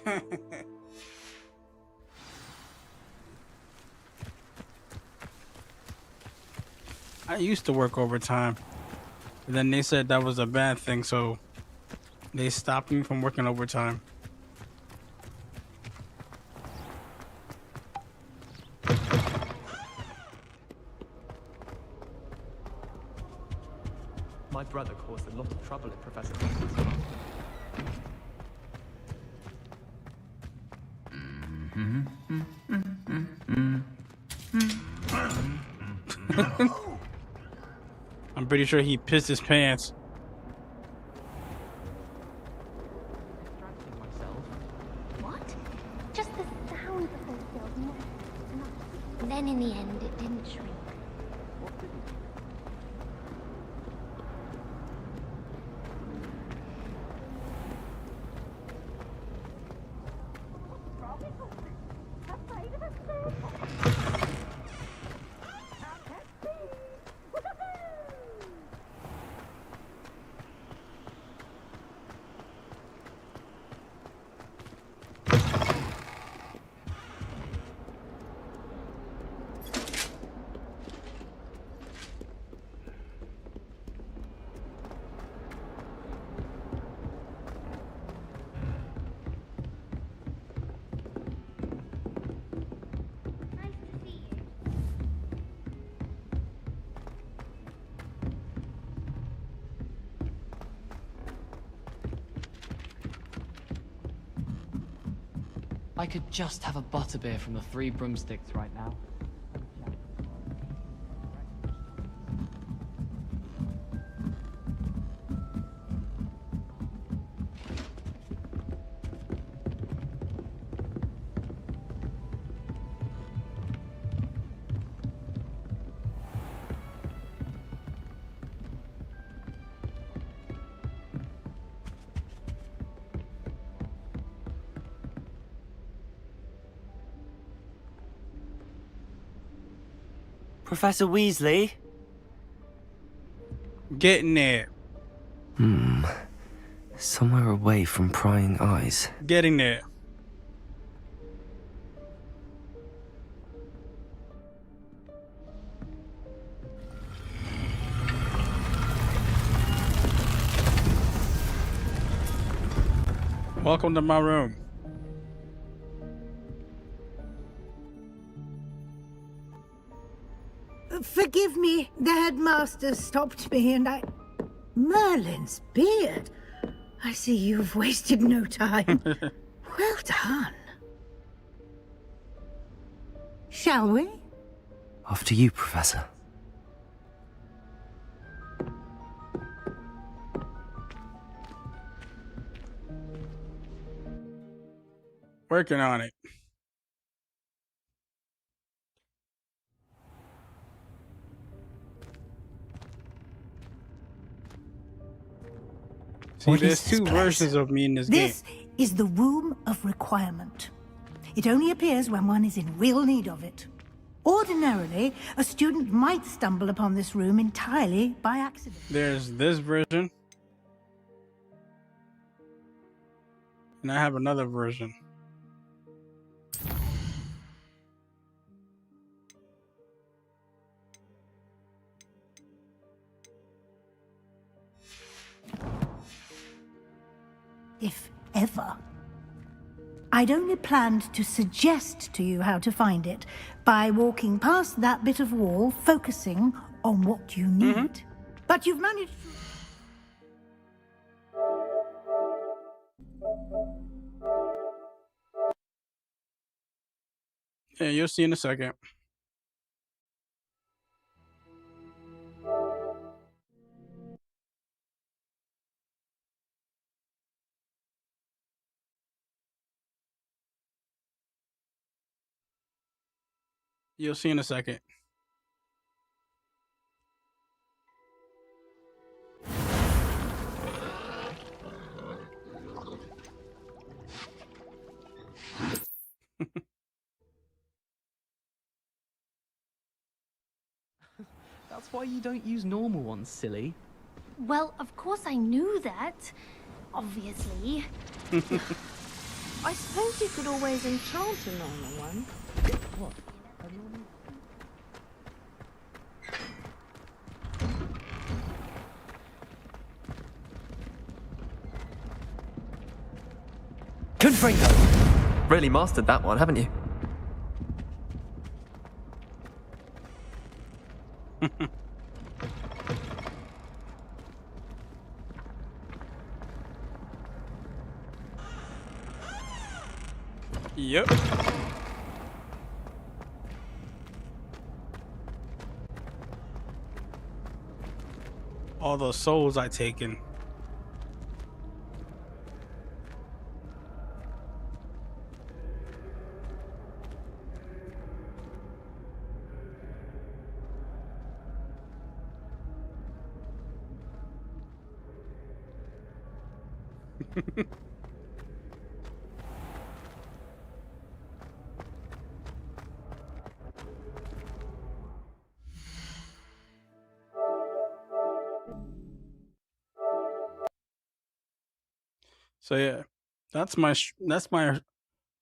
I used to work overtime. And then they said that was a bad thing, so they stopped me from working overtime. My brother caused a lot of trouble in Professor Weasley's class. I'm pretty sure he pissed his pants. What? Just the sound of those girls. And then in the end, it didn't shrink. I could just have a butterbeer from the Three Broomsticks right now. Professor Weasley? Getting there. Somewhere away from prying eyes. Getting there. Welcome to my room. Forgive me, the headmaster stopped me and I... Merlin's beard. I see you've wasted no time. Well done. Shall we? After you, Professor. Working on it. See, there's two versions of me in this game. This is the Room of Requirement. It only appears when one is in real need of it. Ordinarily, a student might stumble upon this room entirely by accident. There's this version. And I have another version. If ever. I'd only planned to suggest to you how to find it by walking past that bit of wall, focusing on what you need. But you've managed Yeah, you'll see in a second. You'll see in a second. That's why you don't use normal ones, silly. Well, of course I knew that. Obviously. I suppose you could always enchant a normal one. What? Confringo! Really mastered that one, haven't you? Yep. All those souls I taken. So yeah, that's my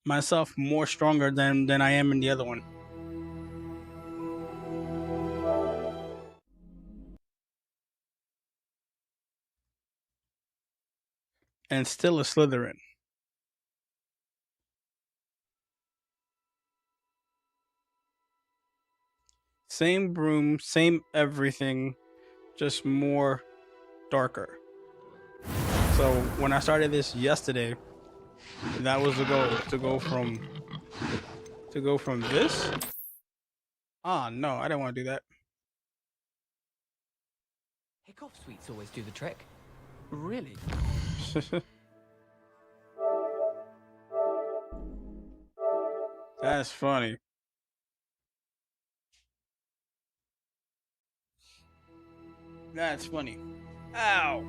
myself more stronger than I am in the other one. And still a Slytherin. Same broom, same everything, just more darker. So when I started this yesterday, that was the goal, to go from this. Ah, no, I didn't want to do that. Hickoff sweets always do the trick. Really? That's funny. That's funny. Ow.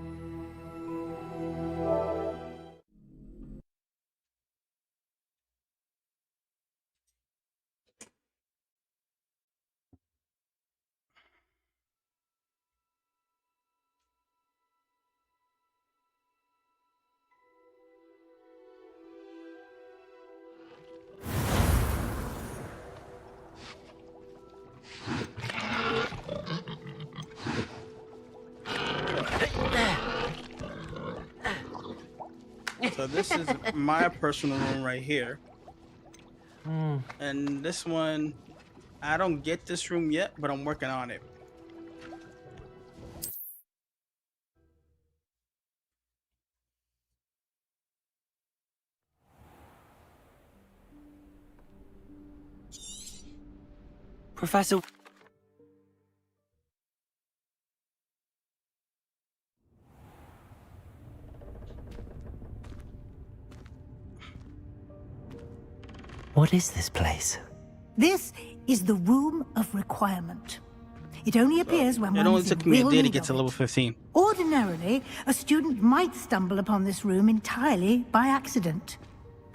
So this is my personal room right here. And this one, I don't get this room yet, but I'm working on it. Professor... What is this place? This is the Room of Requirement. It only appears when It one only is in took me a real day to need get of to it. level 15. Ordinarily, a student might stumble upon this room entirely by accident.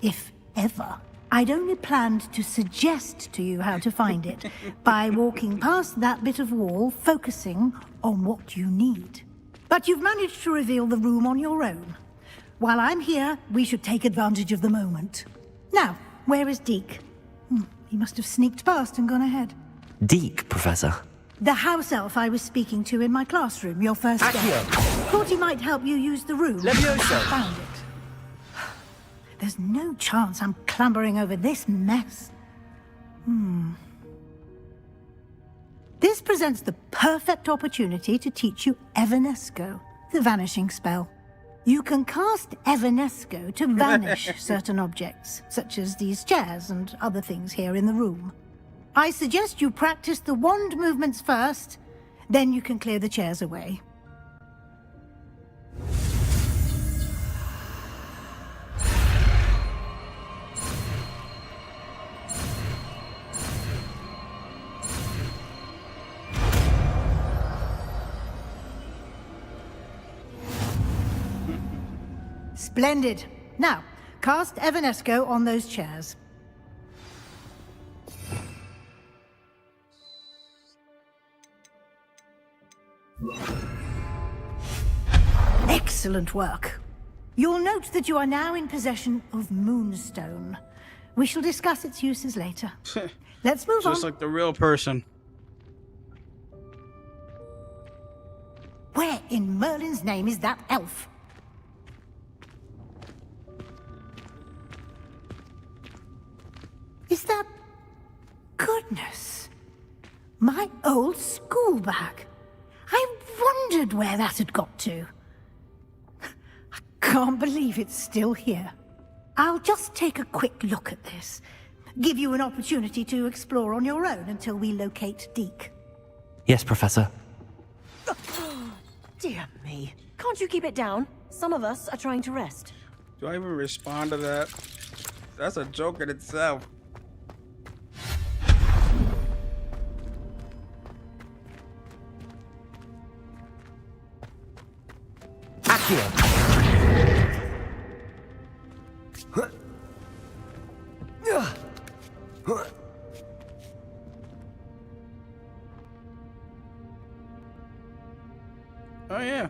If ever. I'd only planned to suggest to you how to find it by walking past that bit of wall, focusing on what you need. But you've managed to reveal the room on your own. While I'm here, we should take advantage of the moment. Now, where is Deke? He must have sneaked past and gone ahead. Deke, Professor. The house elf I was speaking to in my classroom, your first day. Thought he might help you use the room. Levioso. Found it. There's no chance I'm clambering over this mess. This presents the perfect opportunity to teach you Evanesco, the vanishing spell. You can cast Evanesco to vanish certain objects, such as these chairs and other things here in the room. I suggest you practice the wand movements first, then you can clear the chairs away. Splendid. Now, cast Evanesco on those chairs. Excellent work. You'll note that you are now in possession of Moonstone. We shall discuss its uses later. Let's move on. Just like the real person. Where in Merlin's name is that elf? Is that... Goodness. My old school bag. I wondered where that had got to. I can't believe it's still here. I'll just take a quick look at this. Give you an opportunity to explore on your own until we locate Deke. Yes, Professor. Dear me. Can't you keep it down? Some of us are trying to rest. Do I even respond to that? That's a joke in itself. Oh yeah.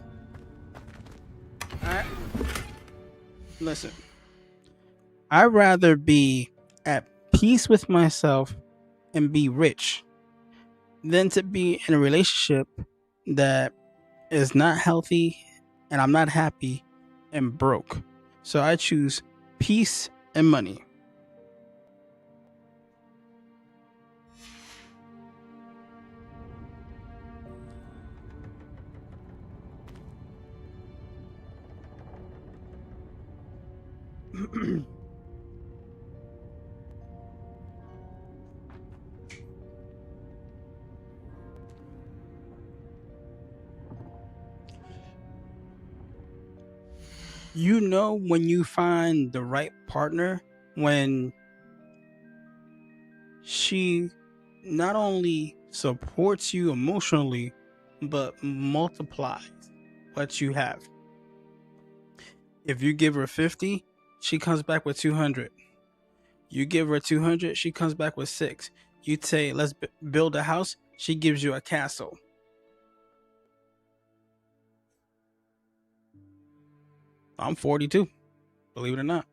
Listen. I'd rather be at peace with myself and be rich than to be in a relationship that is not healthy and I'm not happy and broke. So I choose peace and money. You know when you find the right partner when she not only supports you emotionally but multiplies what you have. If you give her 50, she comes back with 200. You give her 200, she comes back with 6. You say, let's build a house, she gives you a castle. I'm 42, believe it or not.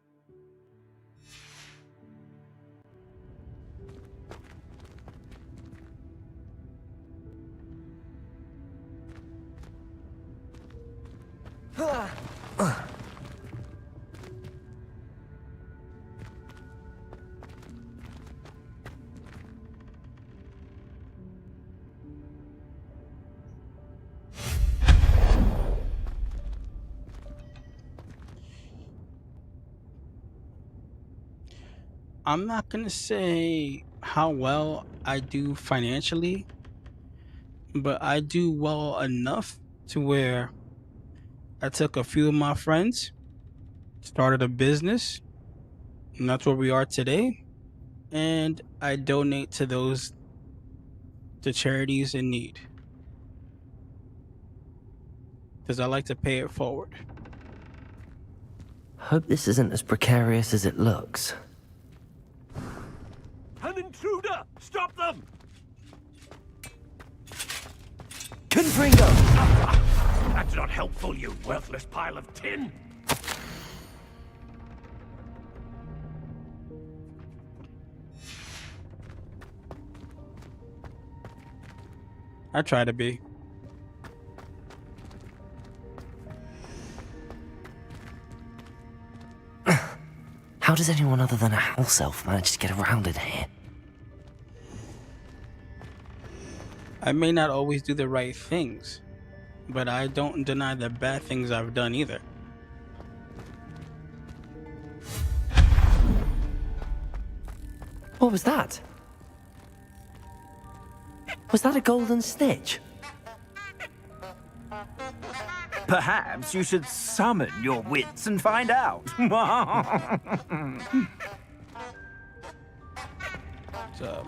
I'm not going to say how well I do financially, but I do well enough to where I took a few of my friends, started a business, and that's where we are today. And I donate to to charities in need. Because I like to pay it forward. Hope this isn't as precarious as it looks. An intruder! Stop them! Confringo! That's not helpful, you worthless pile of tin! I try to be. How does anyone other than a house elf manage to get around in here? I may not always do the right things, but I don't deny the bad things I've done either. What was that? Was that a golden stitch? Perhaps you should summon your wits and find out. So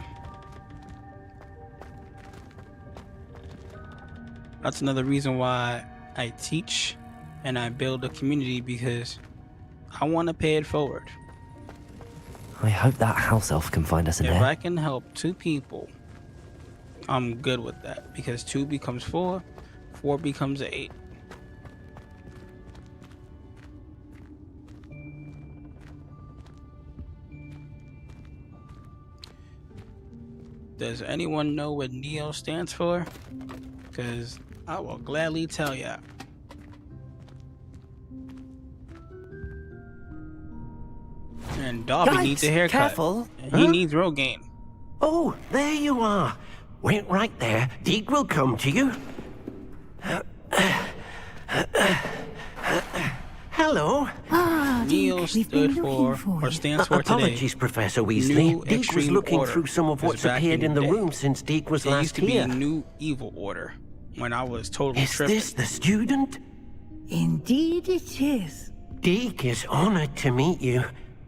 that's another reason why I teach and I build a community, because I want to pay it forward. I hope that house elf can find us in If there. I can help 2 people, I'm good with that, because 2 becomes 4, 4 becomes 8. Does anyone know what Neo stands for? Because I will gladly tell ya. And Dobby Yikes, needs a haircut. careful. And he needs Rogaine. Oh, there you are. Wait right there. Deke will come to you. Hello. Neo stood for, or stands for Apologies, today. Professor Weasley. Deke was Extreme looking Order. through some of Because what's back appeared in the day, room since Deke was it last used to here. be New Evil Order when I was totally Is tripping. this the student? Indeed it is. Deke is honored to meet you.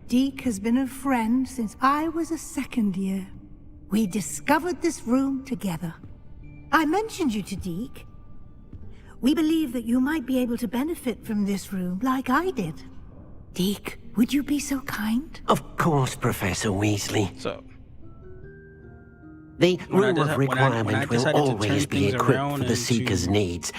Deke has been a friend since I was a second year. We discovered this room together. I mentioned you to Deke. We believe that you might be able to benefit from this room like I did. Deke, would you be so kind? Of course, Professor Weasley. So, the when I room desa- of when I requirement will decided to always turn be things equipped around for the and Seeker's to needs.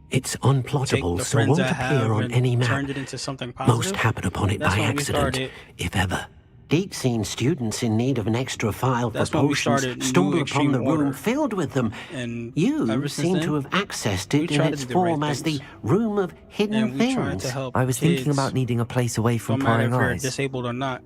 It's take unplottable, the so friends won't I have appear on and any map. turned it into something positive. Most happen upon it That's by when we accident, started- if ever. Deke's seen students in need of an extra file for That's when we potions started stumble New upon the Extreme room Order. filled with them. And You ever since seem then, to have accessed we it in tried to its do the right form as the things. room of hidden And we tried things. to help I was thinking kids, about needing a place away no from matter prying if you're eyes. disabled or not,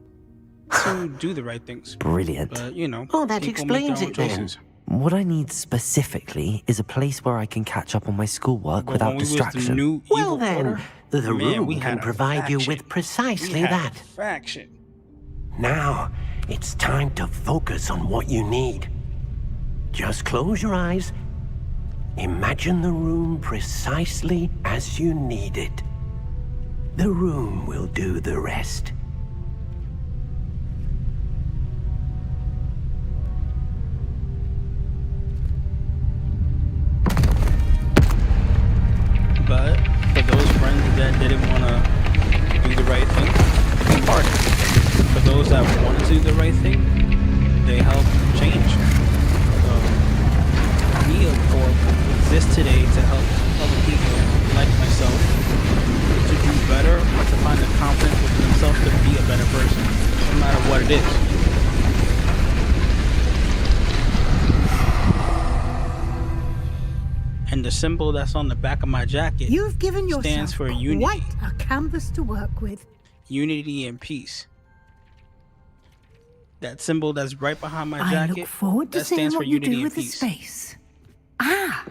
to do the right things. Brilliant. But, you know, Oh, that people make their explains own it then. choices. What I need specifically is a place where I can catch up on my schoolwork But without when we was the distraction. New Well Evil then, Order, the man, room we can had a provide you faction. with precisely We had that. a faction. Now, it's time to focus on what you need. Just close your eyes. Imagine the room precisely as you need it. The room will do the rest. But for those friends that didn't want to do the right thing, they parted. For those that wanted to do the right thing, they helped change. Neo Corp exists today to help other people like myself to do better or to find the confidence within themselves to be a better person, no matter what it is. And the symbol that's on the back of my jacket You've given stands yourself for unity. quite a canvas to work with. Unity and peace. That symbol that's right behind my I jacket, look forward to that seeing stands for what you unity do and with the peace. space. Ah,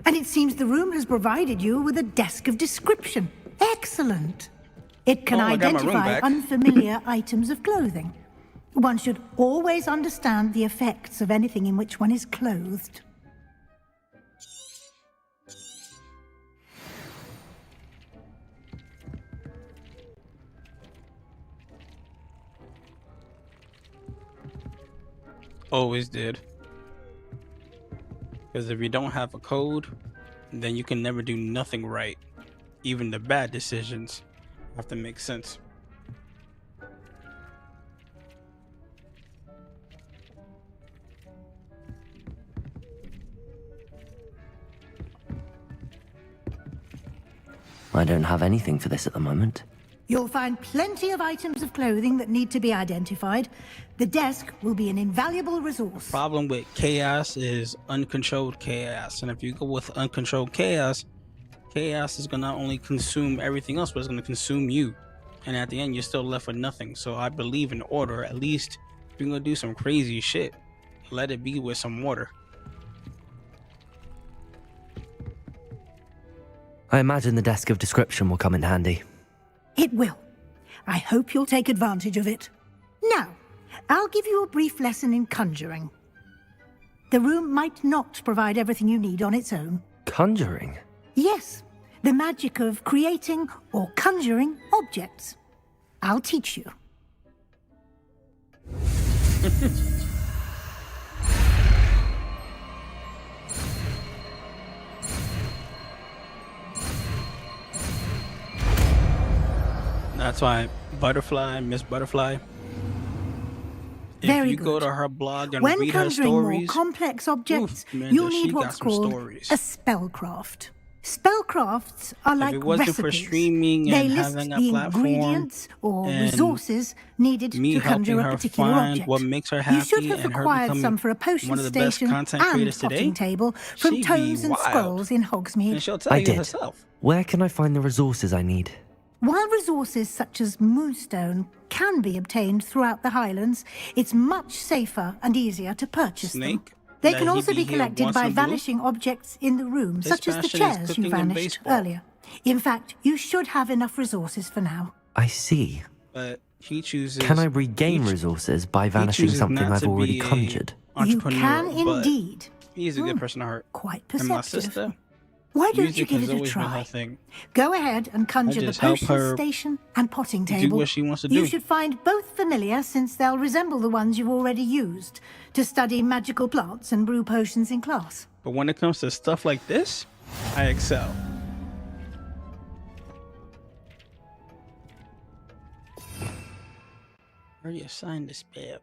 and it seems the room has provided you with a desk of description. Excellent. It can Oh, I got my room identify back. unfamiliar items of clothing. One should always understand the effects of anything in which one is clothed. Always did. Because if you don't have a code, then you can never do nothing right. Even the bad decisions have to make sense. I don't have anything for this at the moment. You'll find plenty of items of clothing that need to be identified. The desk will be an invaluable resource. Problem with chaos is uncontrolled chaos. And if you go with uncontrolled chaos, chaos is going to not only consume everything else, but it's going to consume you. And at the end, you're still left with nothing. So I believe in order. At least if you're going to do some crazy shit, let it be with some order. I imagine the desk of description will come in handy. It will. I hope you'll take advantage of it. Now, I'll give you a brief lesson in conjuring. The room might not provide everything you need on its own. Conjuring? Yes, the magic of creating or conjuring objects. I'll teach you. That's why Butterfly, Miss Butterfly, if Very you go good. to her blog and When read her conjuring more stories, complex objects, oof, man, you'll she need got what's some called stories. a spellcraft. Spellcrafts are like If it wasn't for recipes. streaming They and list having a the platform ingredients or and resources needed me to helping conjure a her particular find object. what makes her You should happy have and her acquired becoming some for a potion one of the best station content and creators potting today, table from she'd be tomes and wild. scrolls in Hogsmeade. And she'll tell I you did. herself. Where can I find the resources I need? While resources such as moonstone can be obtained throughout the Highlands, it's much safer and easier to purchase them. They that can he also be be here collected once by in a blue? vanishing objects in the room, His such as the passion is chairs you cooking and vanished baseball. earlier. In fact, you should have enough resources for now. I see. But he chooses. Can I regain resources by he vanishing chooses something not I've to already be a conjured? You entrepreneur, can but indeed. He's a good person to heart. Quite And my perceptive. sister. Why don't you music give has it a always been her try? thing. Go ahead and conjure the just help potion her station and potting do table. what she wants to You do. should find both familiar, since they'll resemble the ones you've already used to study magical plants and brew potions in class. But when it comes to stuff like this, I excel. Already assigned the spell.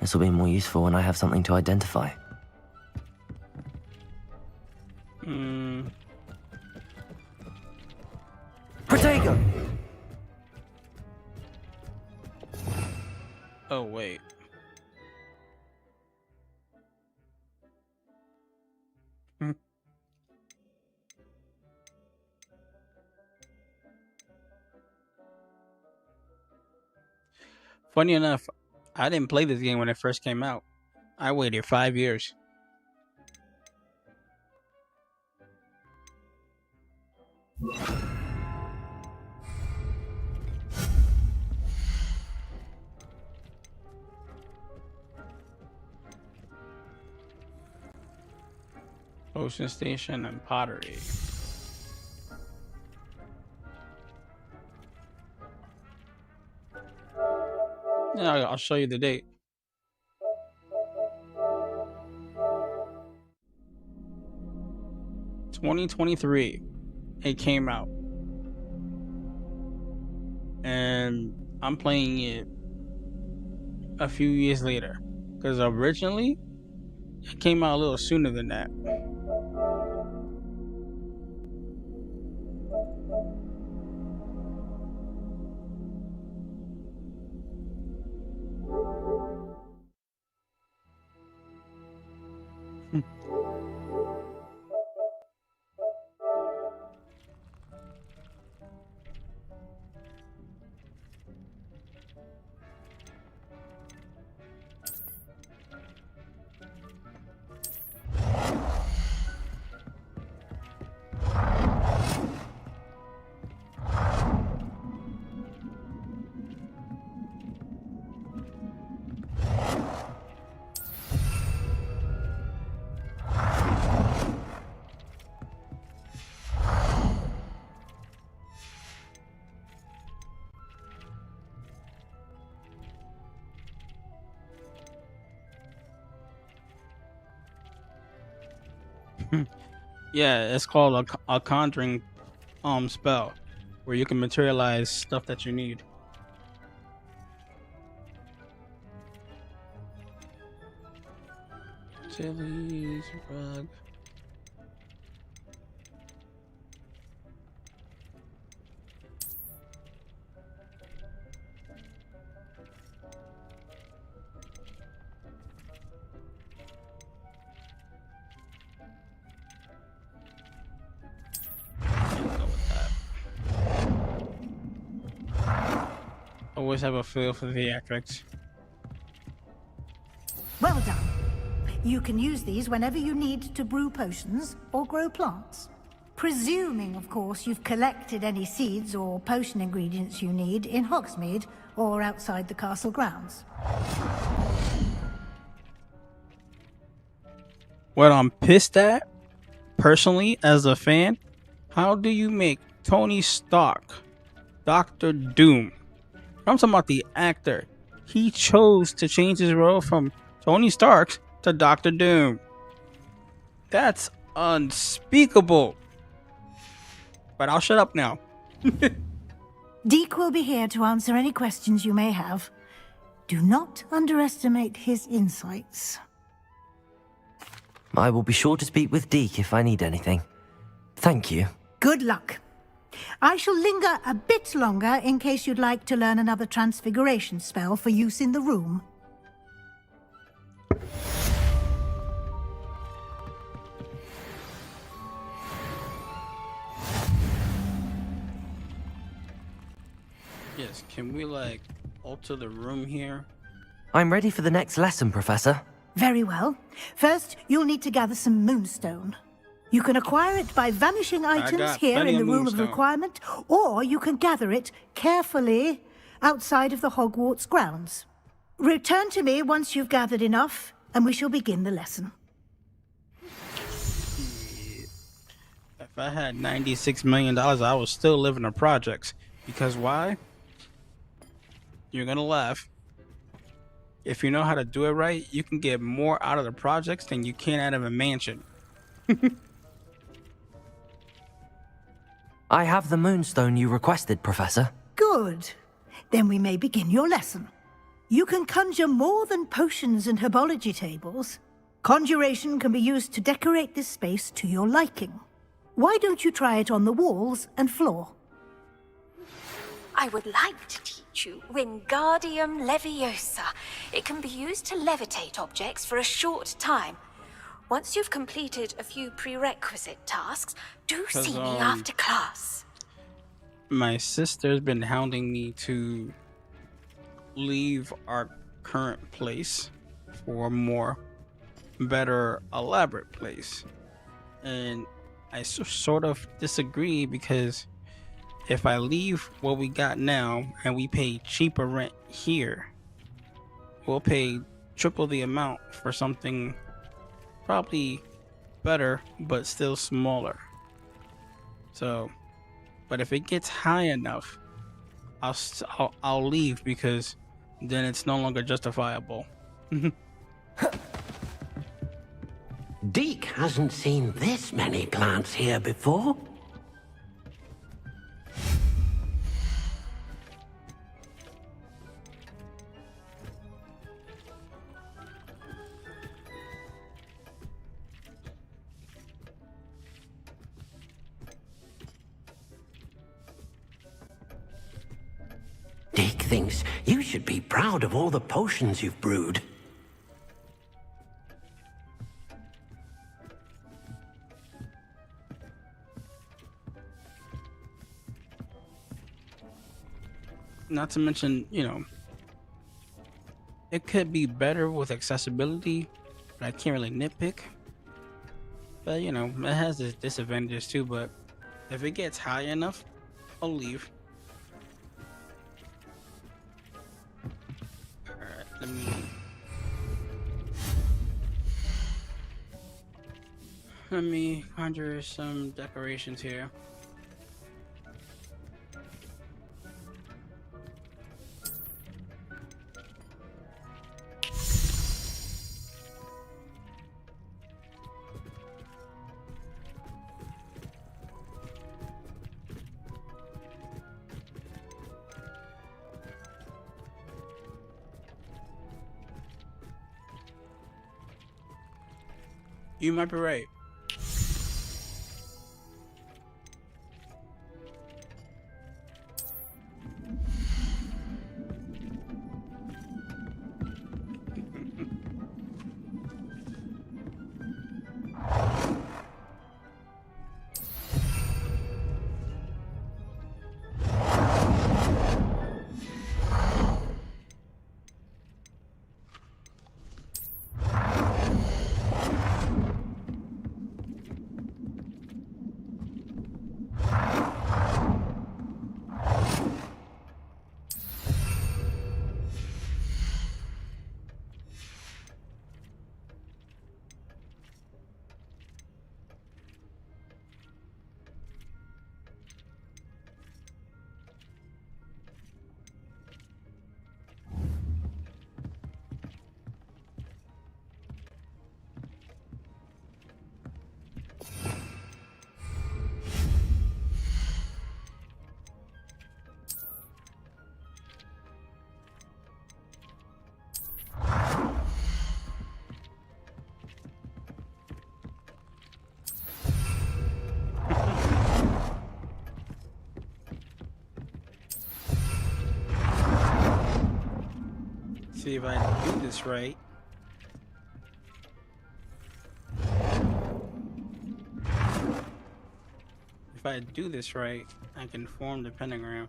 This will be more useful when I have something to identify. Protego! Oh, wait. Funny enough, I didn't play this game when it first came out. I waited 5 years. Ocean Station and Pottery. Yeah, I'll show you the date. (2023) it came out, and I'm playing it a few years later because originally it came out a little sooner than that. Yeah, it's called a conjuring spell where you can materialize stuff that you need. Chilies, rug. Always have a feel for theatrics. Well done. You can use these whenever you need to brew potions or grow plants. Presuming, of course, you've collected any seeds or potion ingredients you need in Hogsmeade or outside the castle grounds. What I'm pissed at, personally, as a fan, how do you make Tony Stark Dr. Doom? I'm talking about the actor. He chose to change his role from Tony Stark to Dr. Doom. That's unspeakable. But I'll shut up now. Deke will be here to answer any questions you may have. Do not underestimate his insights. I will be sure to speak with Deke if I need anything. Thank you. Good luck. I shall linger a bit longer in case you'd like to learn another transfiguration spell for use in the room. Yes, can we, like, alter the room here? I'm ready for the next lesson, Professor. Very well. First, you'll need to gather some moonstone. You can acquire it by vanishing items here in the room of requirement, or you can gather it carefully outside of the Hogwarts grounds. Return to me once you've gathered enough, and we shall begin the lesson. If I had $96 million, I would still live in the projects. Because why? You're gonna laugh. If you know how to do it right, you can get more out of the projects than you can out of a mansion. I have the moonstone you requested, Professor. Good. Then we may begin your lesson. You can conjure more than potions and herbology tables. Conjuration can be used to decorate this space to your liking. Why don't you try it on the walls and floor? I would like to teach you Wingardium Leviosa. It can be used to levitate objects for a short time. Once you've completed a few prerequisite tasks, do see me after class. My sister's been hounding me to leave our current place for a more better, elaborate place. And I sort of disagree because if I leave what we got now and we pay cheaper rent here, we'll pay triple the amount for something probably better but still smaller. So, but if it gets high enough, I'll leave because then it's no longer justifiable. Deke hasn't seen this many plants here before. Deke thinks you should be proud of all the potions you've brewed. Not to mention, you know, it could be better with accessibility, but I can't really nitpick. But, you know, it has its disadvantages too, but if it gets high enough, I'll leave. Alright, let me conjure some decorations here. You might be right. See if I do this right. If I do this right, I can form the pentagram.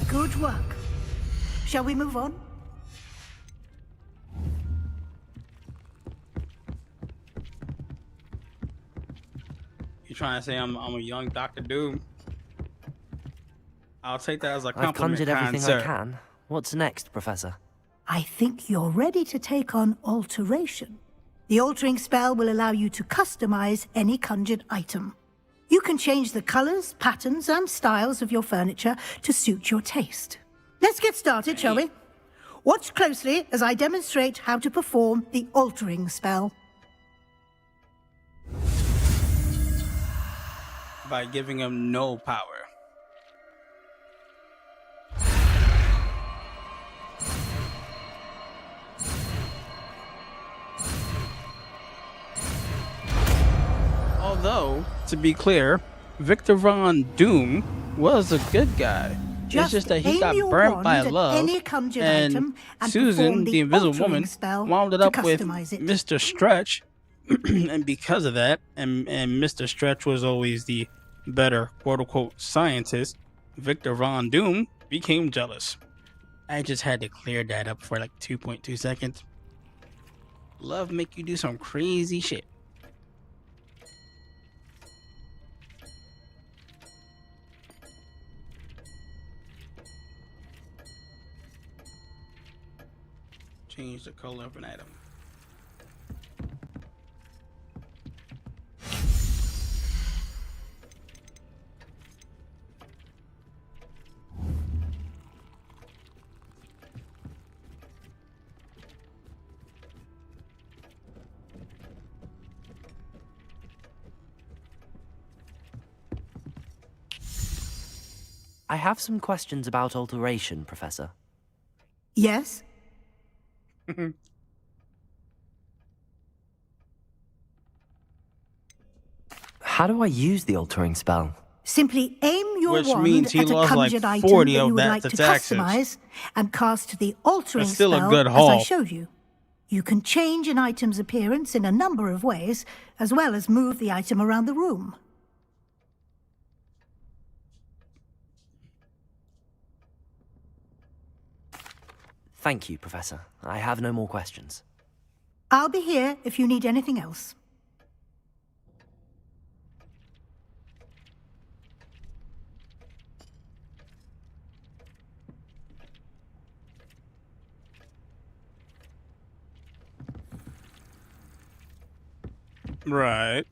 Good work. Shall we move on? You trying to say I'm a young Doctor Doom? I'll take that as a I've compliment, conjured everything kind I sir. can. What's next, Professor? I think you're ready to take on alteration. The altering spell will allow you to customize any conjured item. You can change the colors, patterns, and styles of your furniture to suit your taste. Let's get started, shall we? Watch closely as I demonstrate how to perform the altering spell. By giving him no power. Although, to be clear, Victor Von Doom was a good guy. It's just that he aim got your burnt by wand at love, any conjured and item and Susan, perform the the Invisible altering Woman, spell wound it to up with customize it. Mr. Stretch, and because of that, and Mr. Stretch was always the better quote-unquote scientist, Victor Von Doom became jealous. I just had to clear that up for like 2.2 seconds. Love make you do some crazy shit. Change the color of an item. I have some questions about alteration, Professor. Yes? How do I use the altering spell? Simply aim your Which wand means he at a lost like conjured item 40 that of you would that like to to taxes. customize and cast the altering That's still a spell good as I haul. showed you. You can change an item's appearance in a number of ways, as well as move the item around the room. Thank you, Professor. I have no more questions. I'll be here if you need anything else. Right.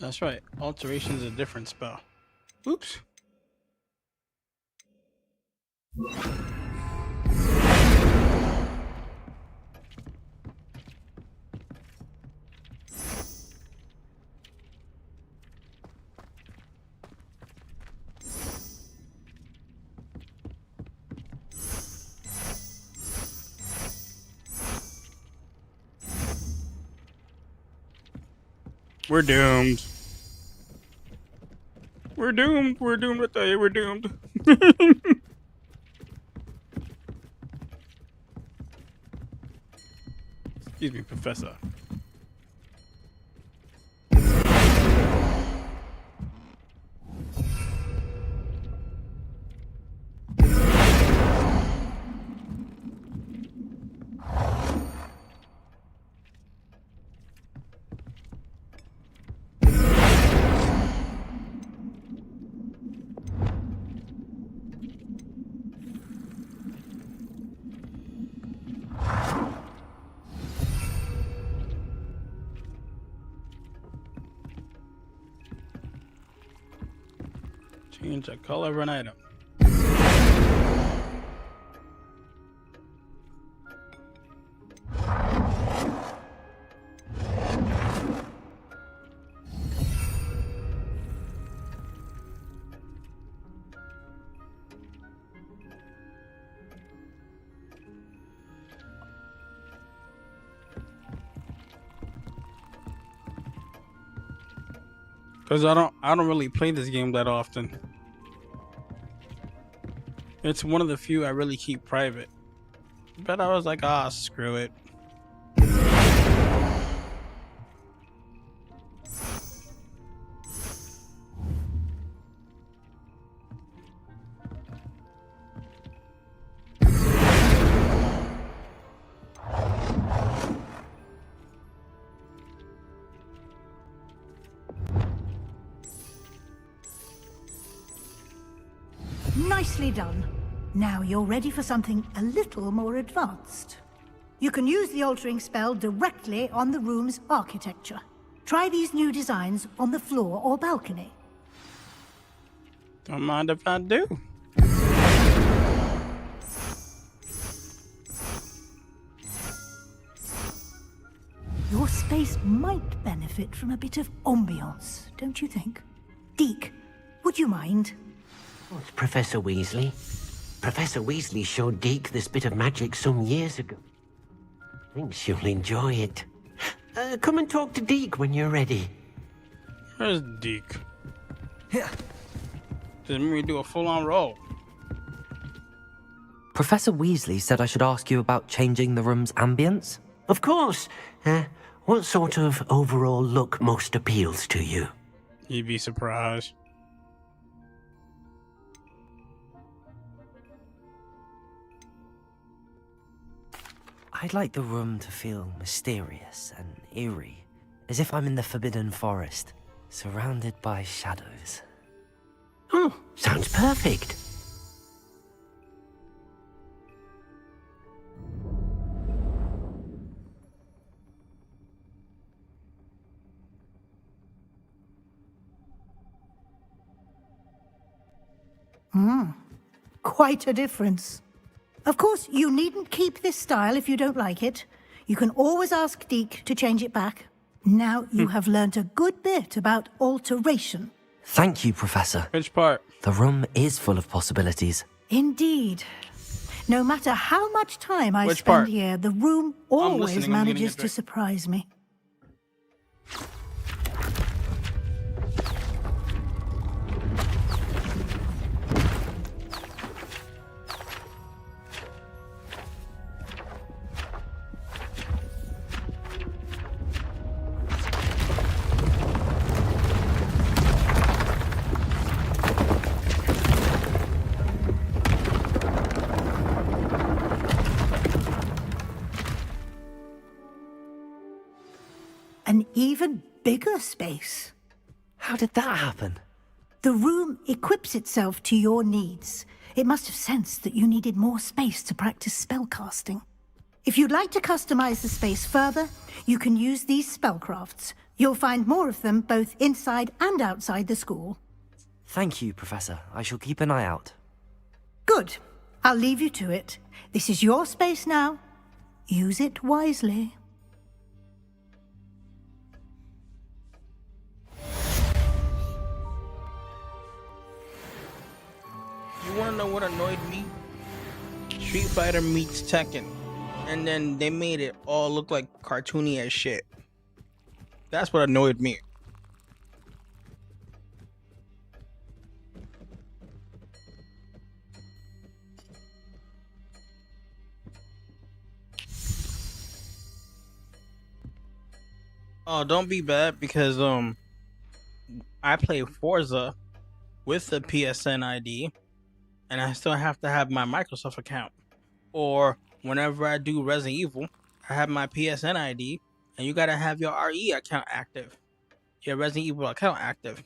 That's right. Alteration is a different spell. Oops. We're doomed. We're doomed. We're doomed. I tell you, we're doomed. Excuse me, Professor. Change the color of an item. Cause I don't really play this game that often. It's one of the few I really keep private. But I was like, screw it. Nicely done. Now you're ready for something a little more advanced. You can use the altering spell directly on the room's architecture. Try these new designs on the floor or balcony. Don't mind if I do. Your space might benefit from a bit of ambiance, don't you think? Deke, would you mind? It's Professor Weasley. Professor Weasley showed Deke this bit of magic some years ago. Thinks you'll enjoy it. Come and talk to Deke when you're ready. Where's Deke? Didn't we do a full-on roll? Professor Weasley said I should ask you about changing the room's ambience? Of course. What sort of overall look most appeals to you? You'd be surprised. I'd like the room to feel mysterious and eerie, as if I'm in the Forbidden Forest, surrounded by shadows. Oh, sounds perfect. Quite a difference. Of course, you needn't keep this style if you don't like it. You can always ask Deke to change it back. Now you have learnt a good bit about alteration. Thank you, Professor. Which part? The room is full of possibilities. Indeed. No matter how much time I Which spend part? here, the room always listening, I'm getting manages a to drink. surprise me. An even bigger space. How did that happen? The room equips itself to your needs. It must have sensed that you needed more space to practice spellcasting. If you'd like to customize the space further, you can use these spellcrafts. You'll find more of them both inside and outside the school. Thank you, Professor. I shall keep an eye out. Good. I'll leave you to it. This is your space now. Use it wisely. You wanna know what annoyed me? Street Fighter meets Tekken, and then they made it all look like cartoony as shit. That's what annoyed me. Oh, don't be bad because I play Forza with the PSN ID, and I still have to have my Microsoft account. Or whenever I do Resident Evil, I have my PSN ID, and you gotta have your RE account active, your Resident Evil account active.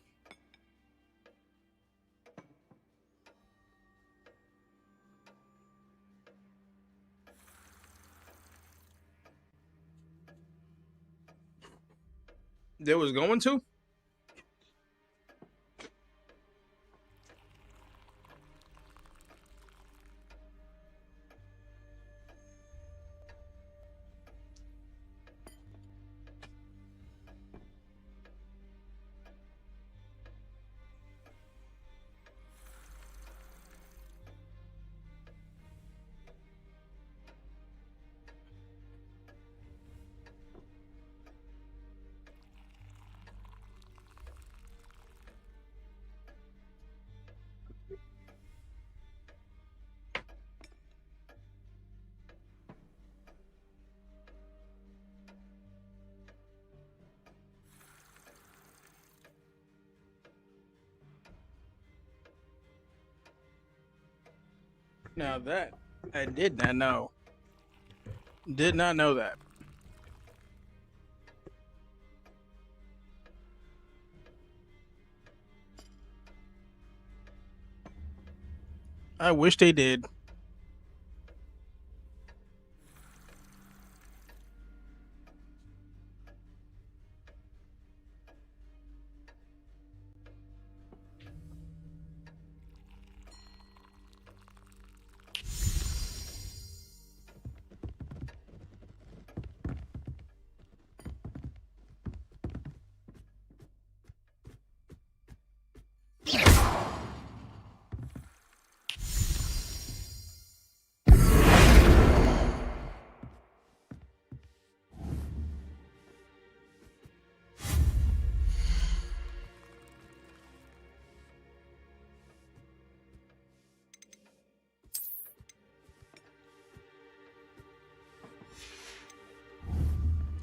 They was going to? Now that I did not know. Did not know that. I wish they did.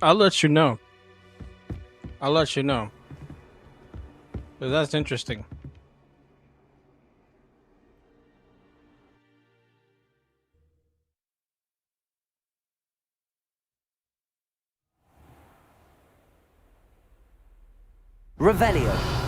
I'll let you know. I'll let you know. But that's interesting. Revelio.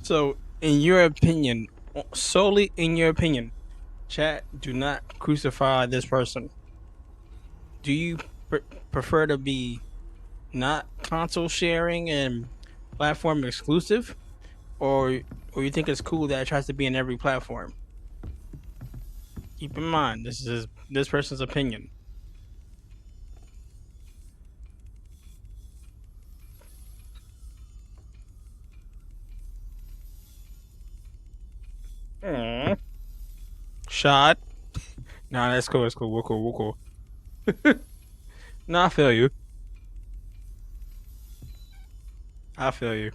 So, in your opinion, solely in your opinion, chat, do not crucify this person. Do you prefer to be not console sharing and platform exclusive, or you think it's cool that it tries to be in every platform? Keep in mind, this is this person's opinion. Shot. Nah, that's cool. That's cool. We're cool. We're cool. Nah, I feel you. I feel you.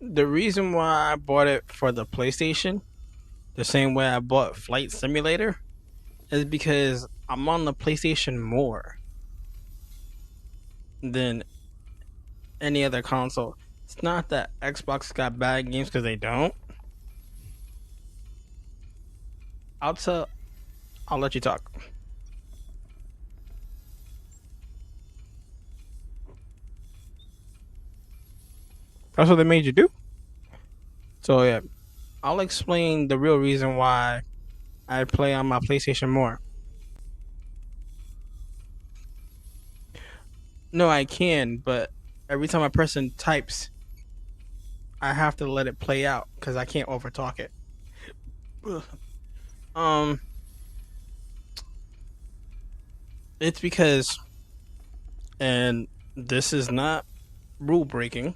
The reason why I bought it for the PlayStation, the same way I bought Flight Simulator is because I'm on the PlayStation more than any other console. It's not that Xbox got bad games, because they don't. I'll let you talk. That's what they made you do. So yeah, I'll explain the real reason why I play on my PlayStation more. No, I can, but every time a person types, I have to let it play out because I can't overtalk it. It's because, and this is not rule breaking,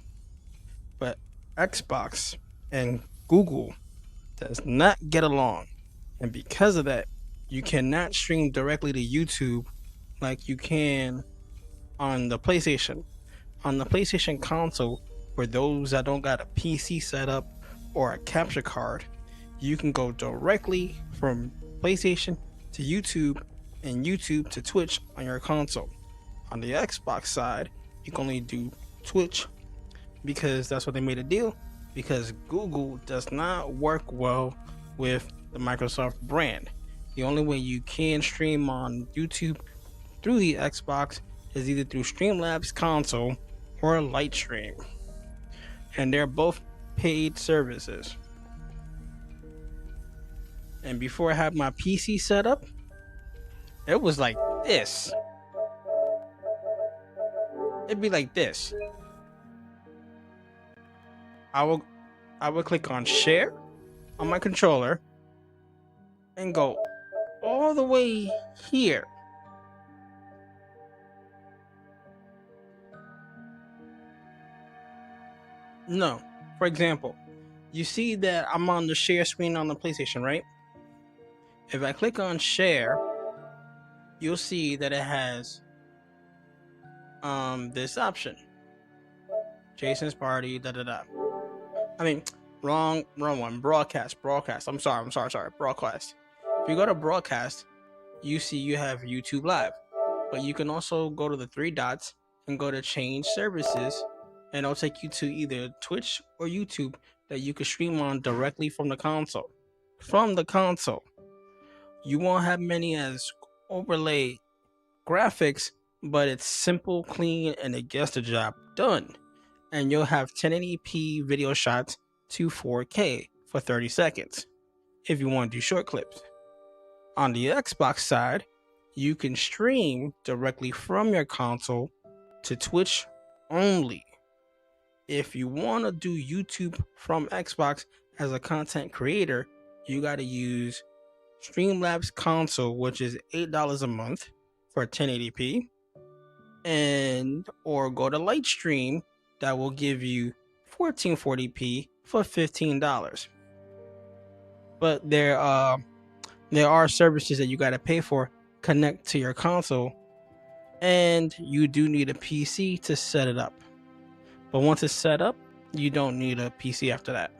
but Xbox and Google does not get along, and because of that, you cannot stream directly to YouTube like you can on the PlayStation. On the PlayStation console, for those that don't got a PC setup or a capture card, you can go directly from PlayStation to YouTube and YouTube to Twitch on your console. On the Xbox side, you can only do Twitch because that's what they made a deal, because Google does not work well with the Microsoft brand. The only way you can stream on YouTube through the Xbox is either through Streamlabs console or Lightstream, and they're both paid services. And before I had my PC set up, it was like this. It'd be like this. I would click on share on my controller and go all the way here. No, for example, you see that I'm on the share screen on the PlayStation, right? If I click on share, you'll see that it has this option. Jason's party, I mean, wrong one. Broadcast. I'm sorry. Broadcast. If you go to broadcast, you see you have YouTube Live, but you can also go to the three dots and go to change services, and it'll take you to either Twitch or YouTube that you can stream on directly from the console. From the console, you won't have many as overlay graphics, but it's simple, clean, and it gets the job done. And you'll have 1080p video shots to 4K for 30 seconds if you want to do short clips. On the Xbox side, you can stream directly from your console to Twitch only. If you want to do YouTube from Xbox as a content creator, you got to use Streamlabs console, which is $8 a month for 1080p, and or go to Lightstream, that will give you 1440p for $15. But there are services that you got to pay for, connect to your console, and you do need a PC to set it up. But once it's set up, you don't need a PC after that.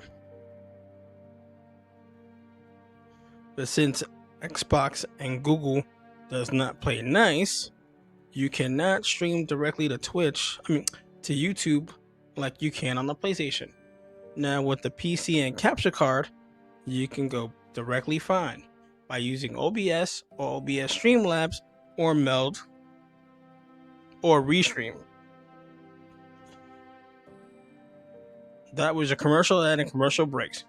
But since Xbox and Google does not play nice, you cannot stream directly to to YouTube like you can on the PlayStation. Now with the PC and capture card, you can go directly fine by using OBS or OBS Streamlabs or Meld or Restream. That was a commercial ad and commercial breaks.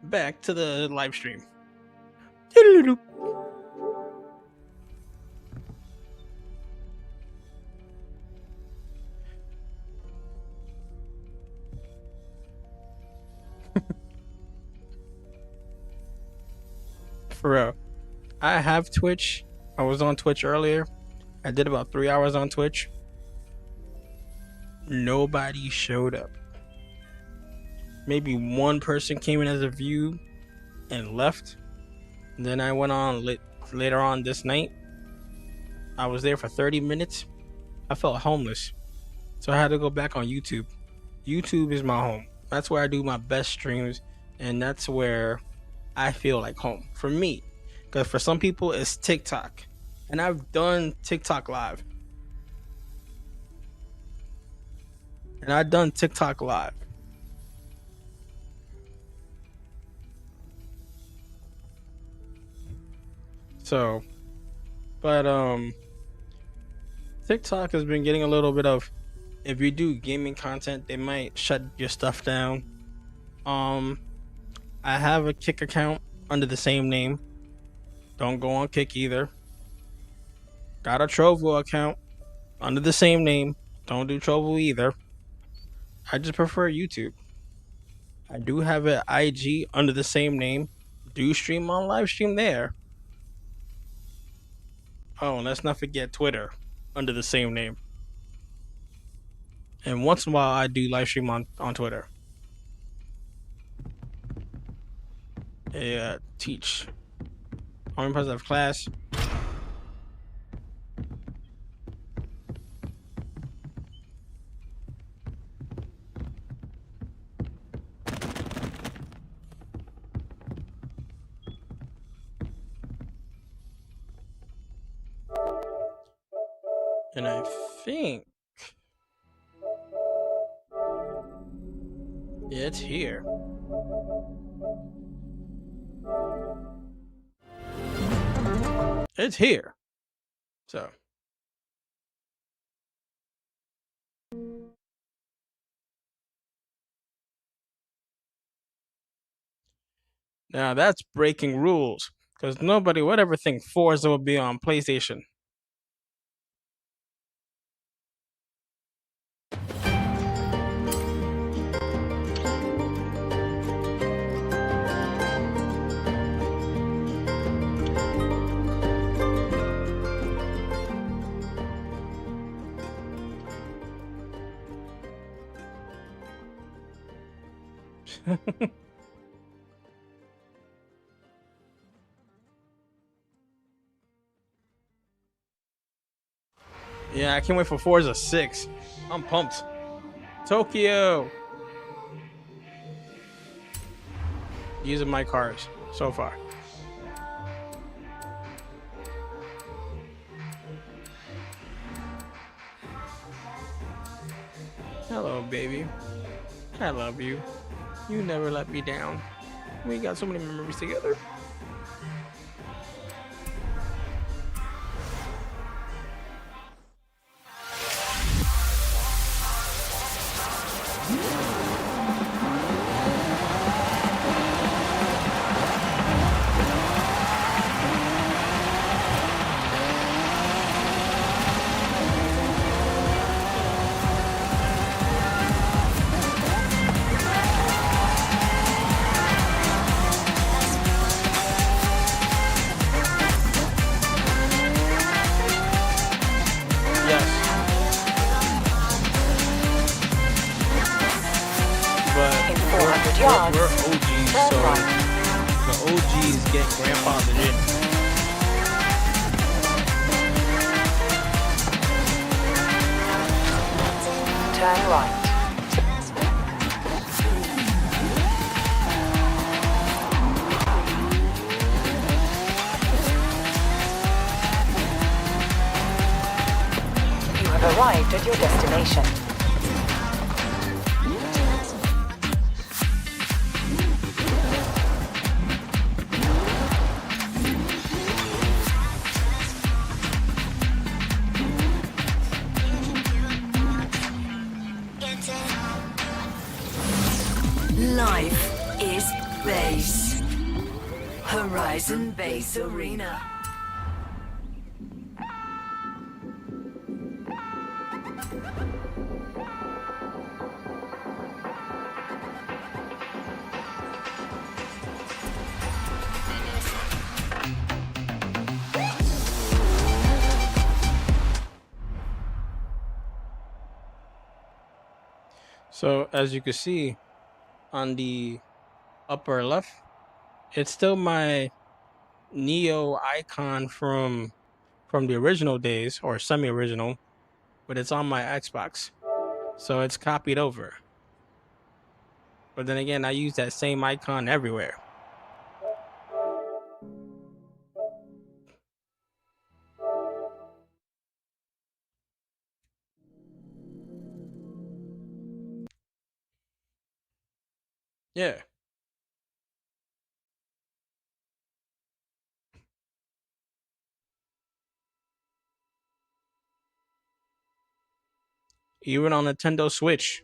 Back to the live stream. For real. I have Twitch. I was on Twitch earlier. I did about 3 hours on Twitch. Nobody showed up. Maybe one person came in as a view and left. Then I went on later on this night. I was there for 30 minutes. I felt homeless. So I had to go back on YouTube. YouTube is my home. That's where I do my best streams, and that's where I feel like home for me. Because for some people, it's TikTok. And I've done TikTok live. So, but TikTok has been getting a little bit of, if you do gaming content, they might shut your stuff down. I have a Kick account under the same name. Don't go on Kick either. Got a Trovo account under the same name. Don't do Trovo either. I just prefer YouTube. I do have an IG under the same name. Do stream on live stream there. Oh, and let's not forget Twitter under the same name. And once in a while, I do live stream on Twitter. Yeah, teach. How many parts of class? And I think it's here. It's here. So. Now that's breaking rules. Because nobody would ever think Forza would be on PlayStation. Yeah, I can't wait for Forza 6. I'm pumped. Tokyo. These are my cars so far. Hello, baby. I love you. You never let me down. We got so many memories together. We're OGs, so the OGs get grandfathered in. Turn right. You have arrived at your destination. Life is base. Horizon Base Arena. So as you can see on the upper left, it's still my Neo icon from the original days, or semi-original, but it's on my Xbox, so it's copied over. But then again, I use that same icon everywhere. Yeah. Even on Nintendo Switch.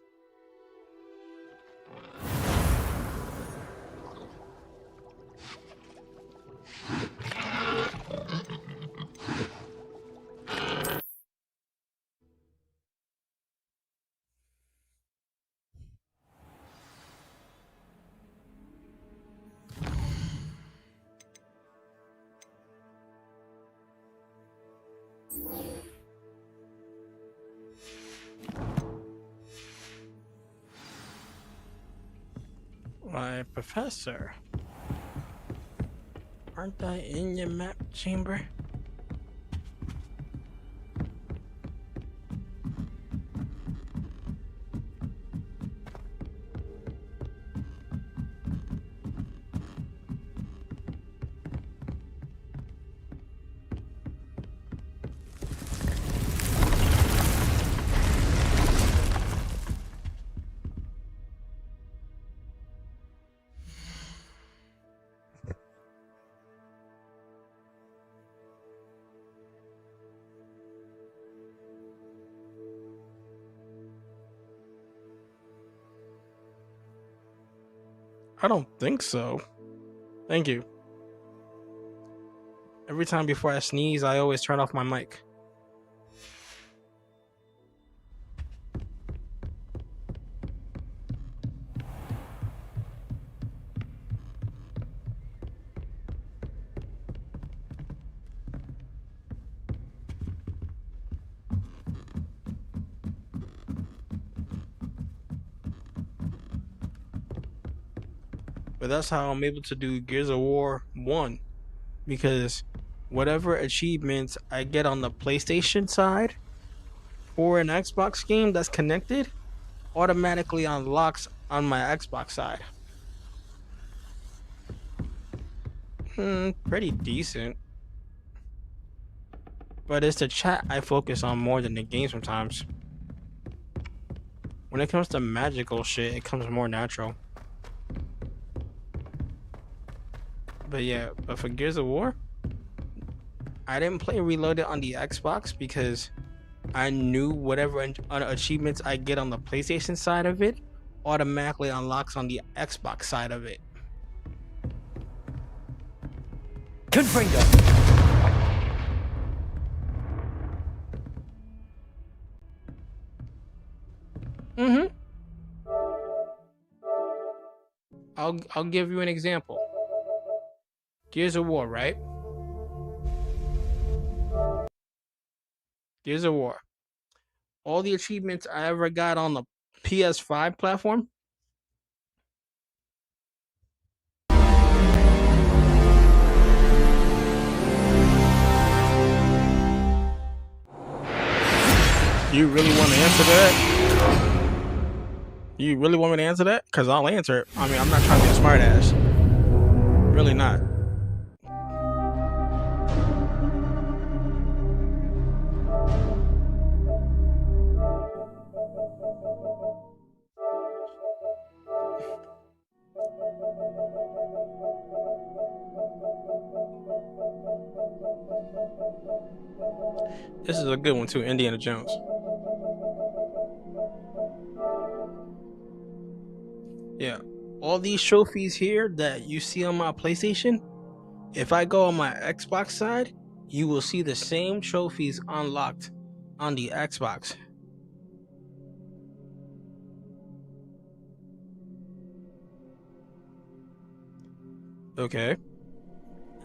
Why, Professor? Aren't I in your map chamber? I don't think so. Thank you. Every time before I sneeze, I always turn off my mic. But that's how I'm able to do Gears of War 1. Because whatever achievements I get on the PlayStation side for an Xbox game that's connected automatically unlocks on my Xbox side. Pretty decent. But it's the chat I focus on more than the game sometimes. When it comes to magical shit, it comes more natural. But yeah, but for Gears of War, I didn't play Reloaded on the Xbox because I knew whatever achievements I get on the PlayStation side of it automatically unlocks on the Xbox side of it. Confringo. I'll give you an example. Gears of War, right? Gears of War. All the achievements I ever got on the PS5 platform, you really want to answer that? You really want me to answer that? Because I'll answer it. I mean, I'm not trying to be a smart ass. Really not. This is a good one too, Indiana Jones. Yeah. All these trophies here that you see on my PlayStation, if I go on my Xbox side, you will see the same trophies unlocked on the Xbox. Okay.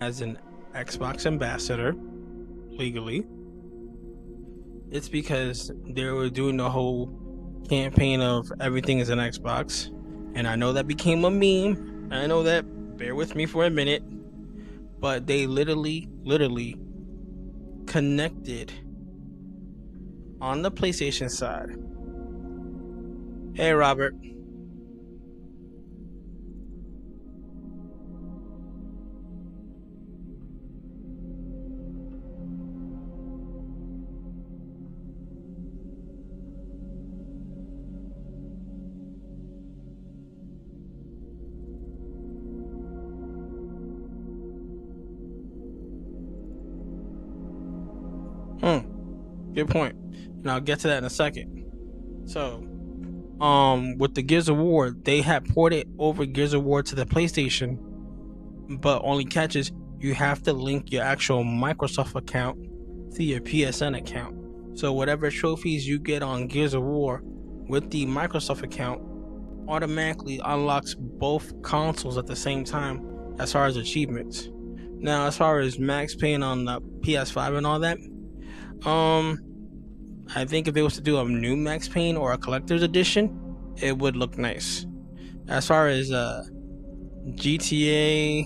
As an Xbox ambassador, legally, it's because they were doing the whole campaign of everything is an Xbox. And I know that became a meme. I know that. Bear with me for a minute. But they literally connected on the PlayStation side. Hey, Robert. Good point. And I'll get to that in a second. So, with the Gears of War, they had ported over Gears of War to the PlayStation, but only catches you have to link your actual Microsoft account to your PSN account. So whatever trophies you get on Gears of War with the Microsoft account automatically unlocks both consoles at the same time as far as achievements. Now, as far as max paying on the PS5 and all that, I think if it was to do a new Max Payne or a collector's edition, it would look nice. As far as GTA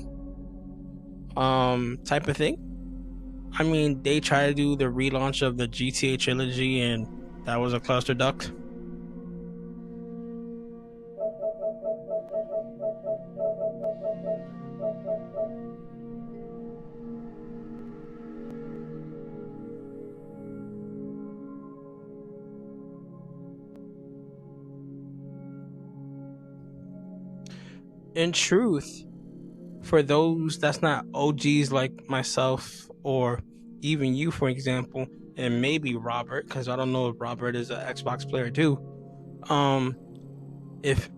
type of thing, I mean, they tried to do the relaunch of the GTA trilogy and that was a cluster duck. In truth, for those that's not OGs like myself or even you, for example, and maybe Robert, because I don't know if Robert is an Xbox player too. If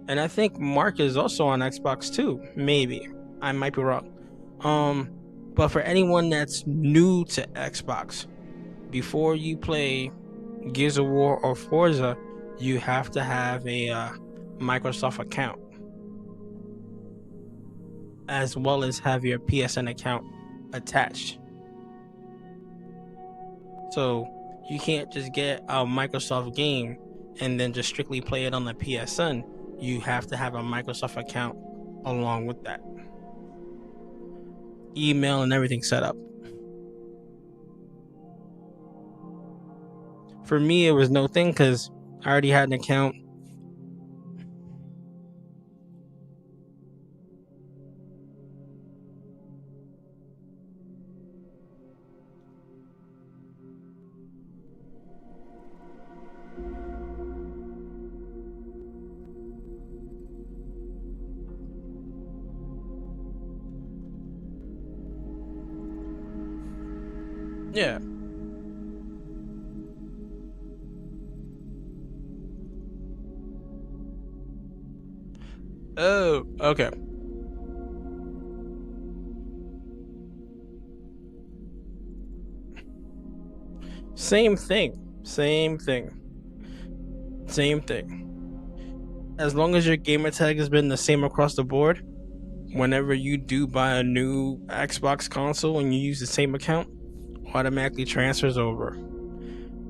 and I think Mark is also on Xbox too. Maybe I might be wrong. But for anyone that's new to Xbox, before you play Gears of War or Forza, you have to have a Microsoft account, as well as have your PSN account attached. So you can't just get a Microsoft game and then just strictly play it on the PSN. You have to have a Microsoft account along with that. Email and everything set up. For me, it was no thing because I already had an account. Yeah. Oh, okay. Same thing. Same thing. Same thing. As long as your gamer tag has been the same across the board, whenever you do buy a new Xbox console and you use the same account, automatically transfers over.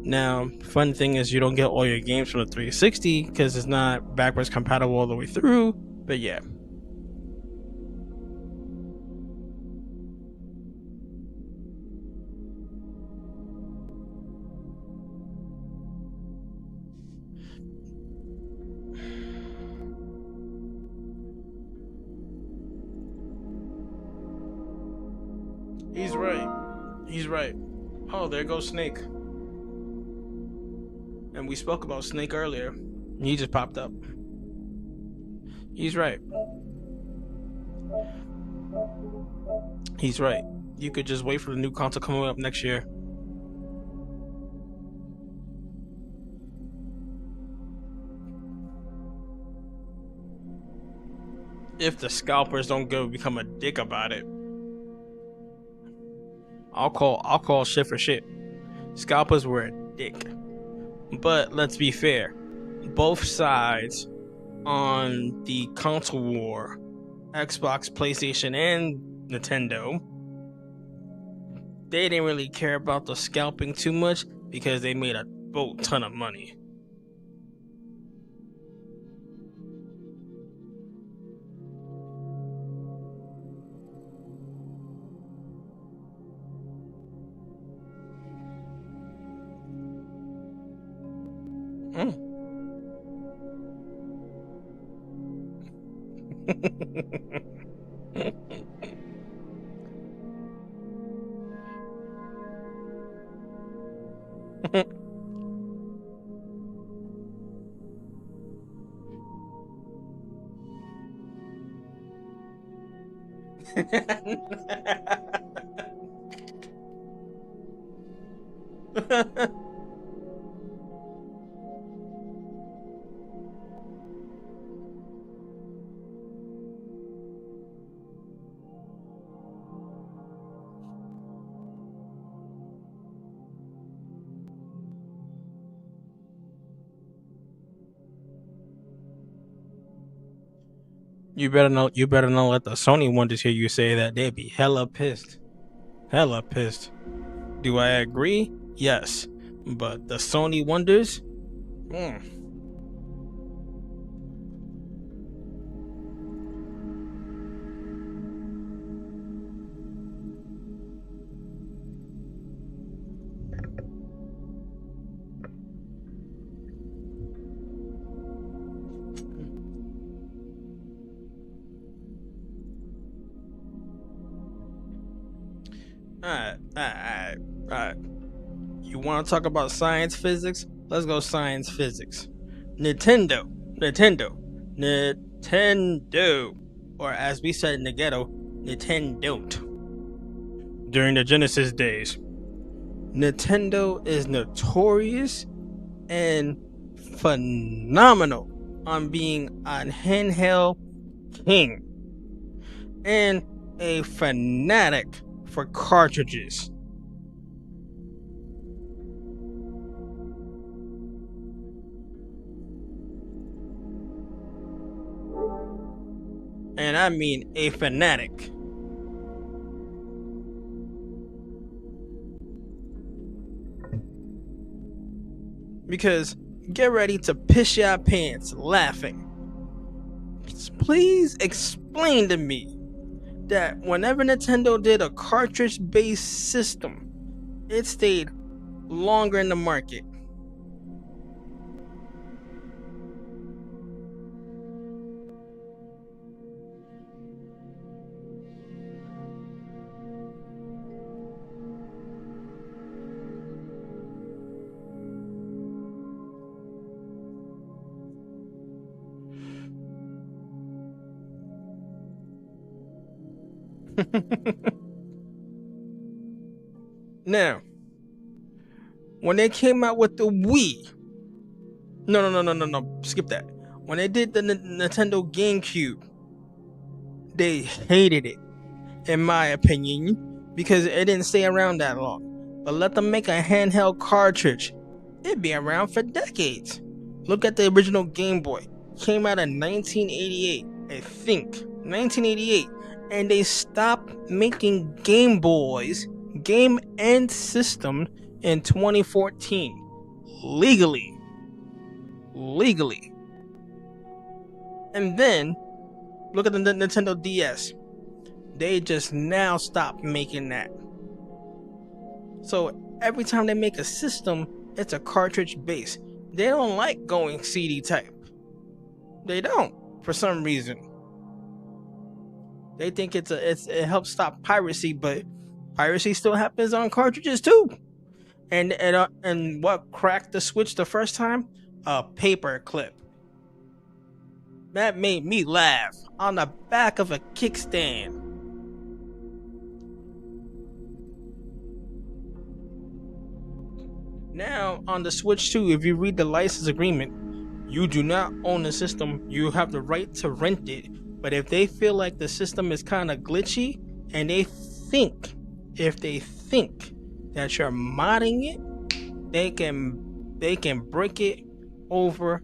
Now, fun thing is you don't get all your games from the 360 because it's not backwards compatible all the way through, but yeah. He's right. He's right. Oh, there goes Snake. And we spoke about Snake earlier. He just popped up. He's right. He's right. You could just wait for the new console coming up next year. If the scalpers don't go become a dick about it. I'll call shit for shit. Scalpers were a dick. But let's be fair. Both sides on the console war, Xbox, PlayStation, and Nintendo, they didn't really care about the scalping too much because they made a boat ton of money. You better not. You better not let the Sony wonders hear you say that. They'd be hella pissed. Hella pissed. Do I agree? Yes. But the Sony wonders? Mm. Alright. You want to talk about science physics? Let's go science physics. Nintendo. Or as we said in the ghetto, Nintendo. During the Genesis days, Nintendo is notorious and phenomenal on being a handheld king and a fanatic for cartridges. And I mean a fanatic. Because get ready to piss your pants laughing. Please explain to me that whenever Nintendo did a cartridge-based system, it stayed longer in the market. Now, when they came out with the Wii, no, skip that. When they did the Nintendo GameCube, they hated it, in my opinion, because it didn't stay around that long. But let them make a handheld cartridge, it'd be around for decades. Look at the original Game Boy. Came out in 1988, I think. 1988. And they stopped making Game Boys, game and system, in 2014. Legally. And then, look at the Nintendo DS. They just now stopped making that. So every time they make a system, it's a cartridge base. They don't like going CD type. They don't, for some reason. They think it helps stop piracy, but piracy still happens on cartridges too. And what cracked the Switch the first time? A paper clip. That made me laugh. On the back of a kickstand. Now, on the Switch 2, if you read the license agreement, you do not own the system. You have the right to rent it. But if they feel like the system is kind of glitchy, and if they think that you're modding it, they can break it over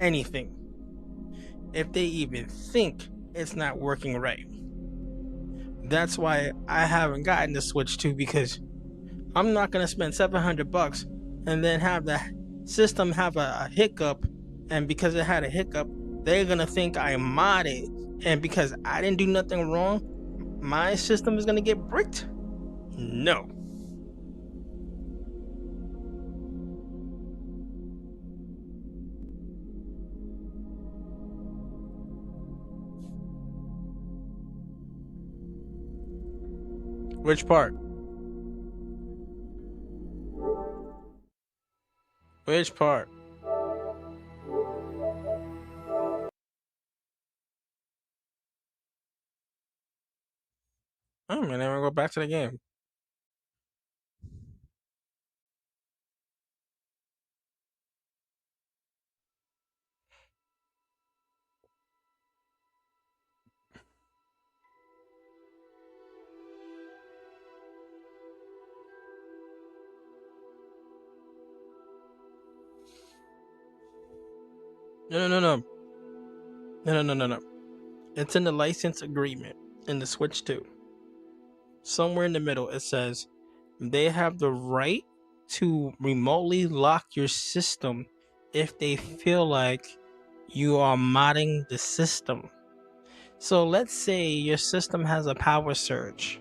anything. If they even think it's not working right. That's why I haven't gotten the Switch 2, because I'm not gonna spend $700 and then have the system have a hiccup, and because it had a hiccup, they're gonna think I modded, and because I didn't do nothing wrong, my system is gonna get bricked? No. Which part? Which part? Oh man, then we'll go back to the game. No. No. It's in the license agreement in the Switch 2. Somewhere in the middle, it says they have the right to remotely lock your system if they feel like you are modding the system. So let's say your system has a power surge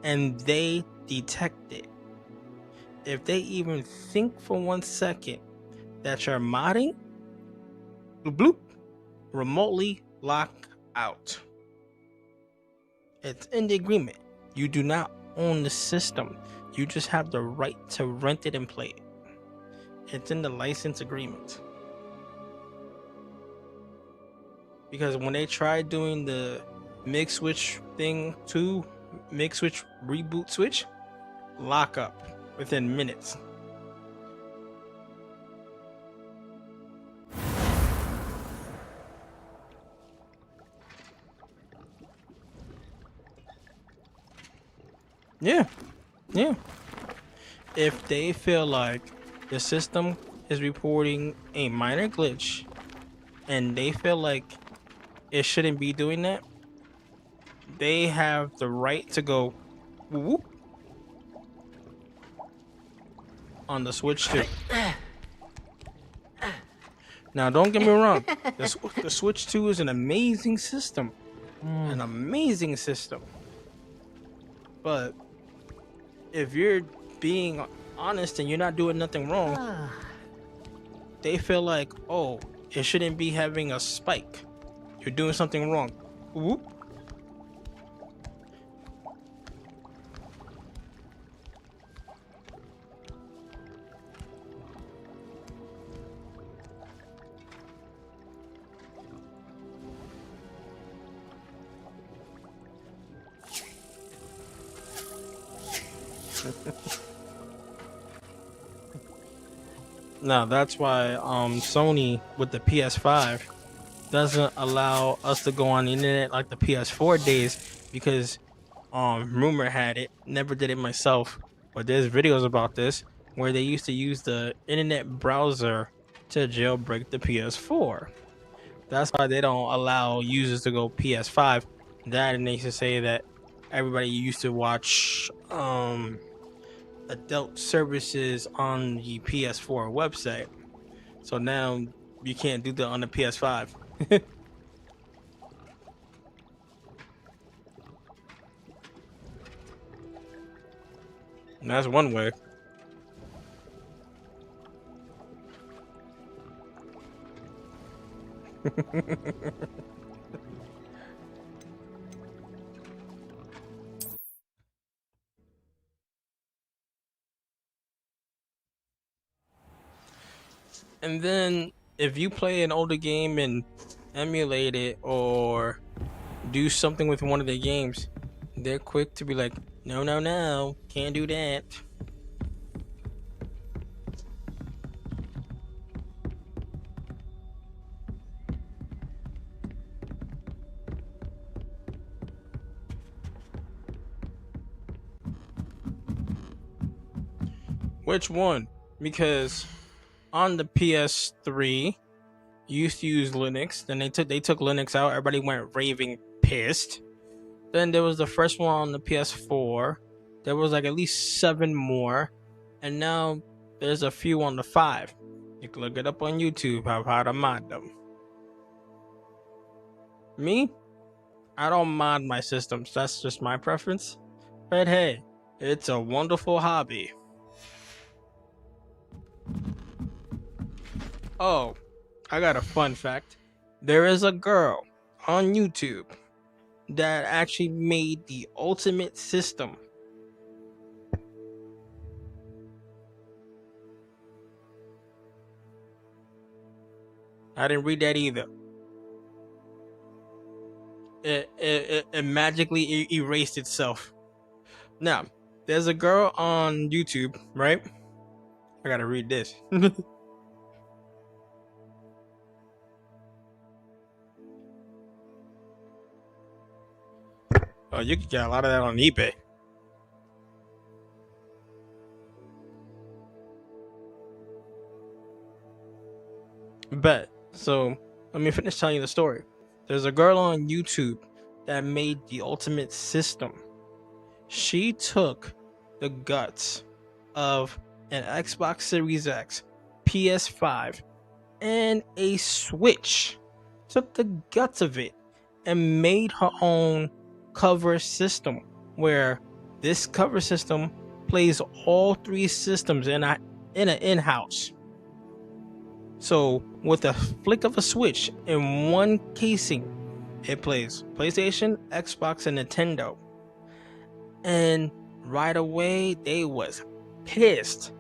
and they detect it. If they even think for 1 second that you're modding, bloop, remotely lock out. It's in the agreement. You do not own the system. You just have the right to rent it and play it. It's in the license agreement. Because when they tried doing the mix switch thing too, mix switch reboot switch, lock up within minutes. Yeah. If they feel like the system is reporting a minor glitch and they feel like it shouldn't be doing that, they have the right to go whoop on the Switch 2. Now, don't get me wrong. The Switch 2 is an amazing system. An amazing system. But if you're being honest and you're not doing nothing wrong, they feel like, oh, it shouldn't be having a spike. You're doing something wrong. Whoop. Now that's why Sony with the PS5 doesn't allow us to go on the internet like the PS4 days, because rumor had it, never did it myself, but there's videos about this where they used to use the internet browser to jailbreak the PS4. That's why they don't allow users to go PS5. That, and they used to say that everybody used to watch adult services on the PS4 website. So now you can't do that on the PS5. And that's one way. And then if you play an older game and emulate it or do something with one of the games, they're quick to be like, no, can't do that. Which one? Because on the PS3, you used to use Linux. Then they took Linux out. Everybody went raving pissed. Then there was the first one on the PS4. There was like at least 7 more, and now there's a few on the 5. You can look it up on YouTube how to mod them. Me, I don't mod my systems. That's just my preference. But hey, it's a wonderful hobby. Oh, I got a fun fact. There is a girl on YouTube that actually made the ultimate system. I didn't read that either. it magically erased itself. Now, there's a girl on YouTube, right? I gotta read this. Oh, you can get a lot of that on eBay. Bet. So, let me finish telling you the story. There's a girl on YouTube that made the ultimate system. She took the guts of an Xbox Series X, PS5, and a Switch. Took the guts of it and made her own cover system, where this cover system plays all three systems in an in-house. So with a flick of a switch in one casing, it plays PlayStation, Xbox, and Nintendo. And right away, they was pissed.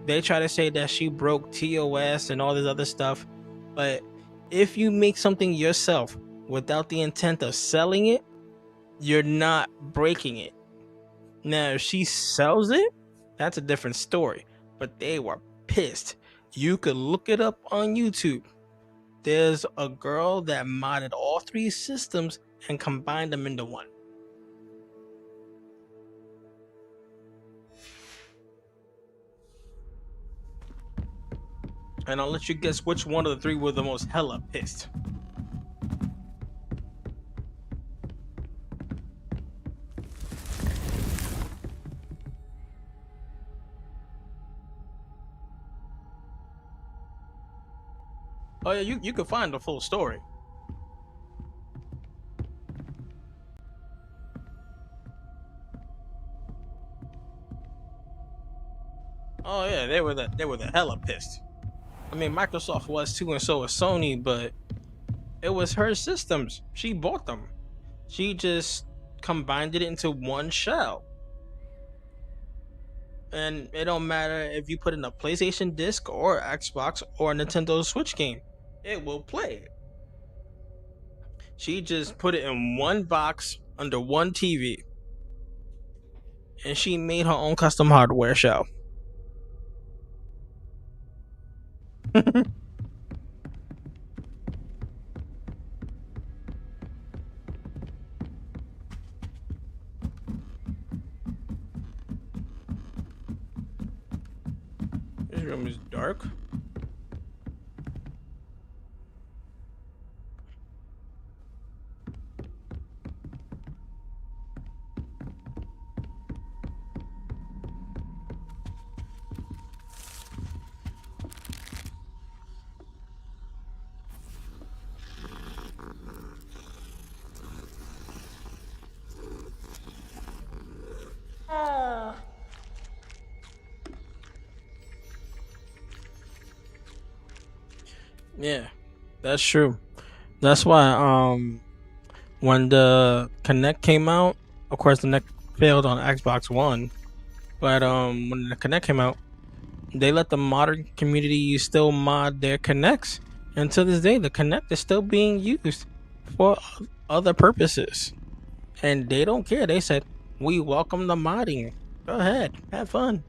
They try to say that she broke TOS and all this other stuff. But if you make something yourself without the intent of selling it, you're not breaking it. Now, if she sells it, that's a different story. But they were pissed. You could look it up on YouTube. There's a girl that modded all three systems and combined them into one. And I'll let you guess which one of the three were the most hella pissed. Oh yeah, you can find the full story. Oh yeah, they were the hella pissed. I mean, Microsoft was too, and so was Sony, but it was her systems. She bought them. She just combined it into one shell. And it don't matter if you put in a PlayStation disc or Xbox or a Nintendo Switch game, it will play. She just put it in one box under one TV. And she made her own custom hardware shell. This room is dark. Yeah, that's true. That's why when the Kinect came out, of course the Kinect failed on Xbox One, but when the Kinect came out, they let the modern community still mod their Kinects, and to this day the Kinect is still being used for other purposes, and they don't care. They said, we welcome the modding. Go ahead, have fun.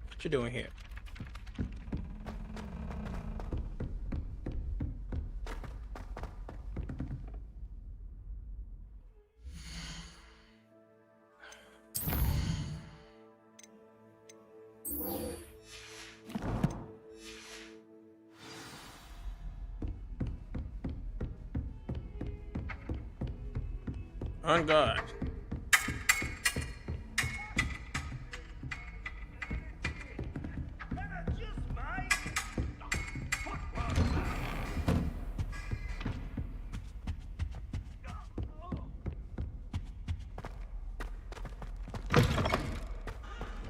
What you doing here? On guard.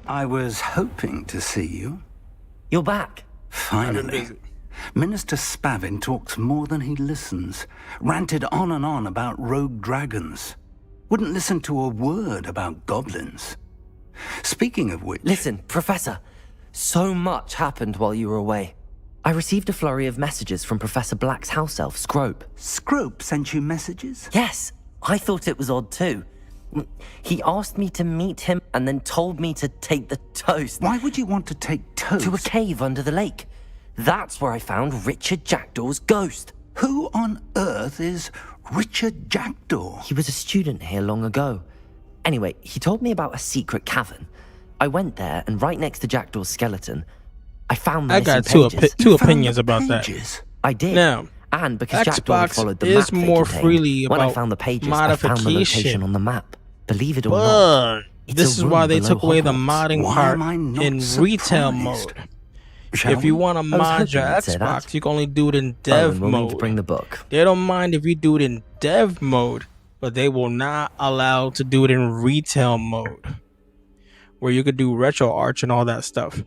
I was hoping to see you. You're back. Finally. Minister Spavin talks more than he listens. Ranted on and on about rogue dragons. Wouldn't listen to a word about goblins. Speaking of which... Listen, Professor. So much happened while you were away. I received a flurry of messages from Professor Black's house elf, Scrope. Scrope sent you messages? Yes. I thought it was odd too. He asked me to meet him and then told me to take the toast. Why would you want to take toast? To a cave under the lake. That's where I found Richard Jackdaw's ghost. Who on earth is Richard Jackdaw? He was a student here long ago. Anyway, he told me about a secret cavern. I went there, and right next to Jackdaw's skeleton, I found the I got pages. two opinions about that. I did. Now, and because Jackdaw had Xbox followed the is map they more contained, freely when I about found the pages, I found the location modification. on the map. Believe it or But not. this is why they took away the Hogwarts. modding part in retail mode. If you want to mod your Xbox, you can only do it in dev we'll need mode. to bring the book. They don't mind if you do it in dev mode, but they will not allow to do it in retail mode, where you could do retro arch and all that stuff.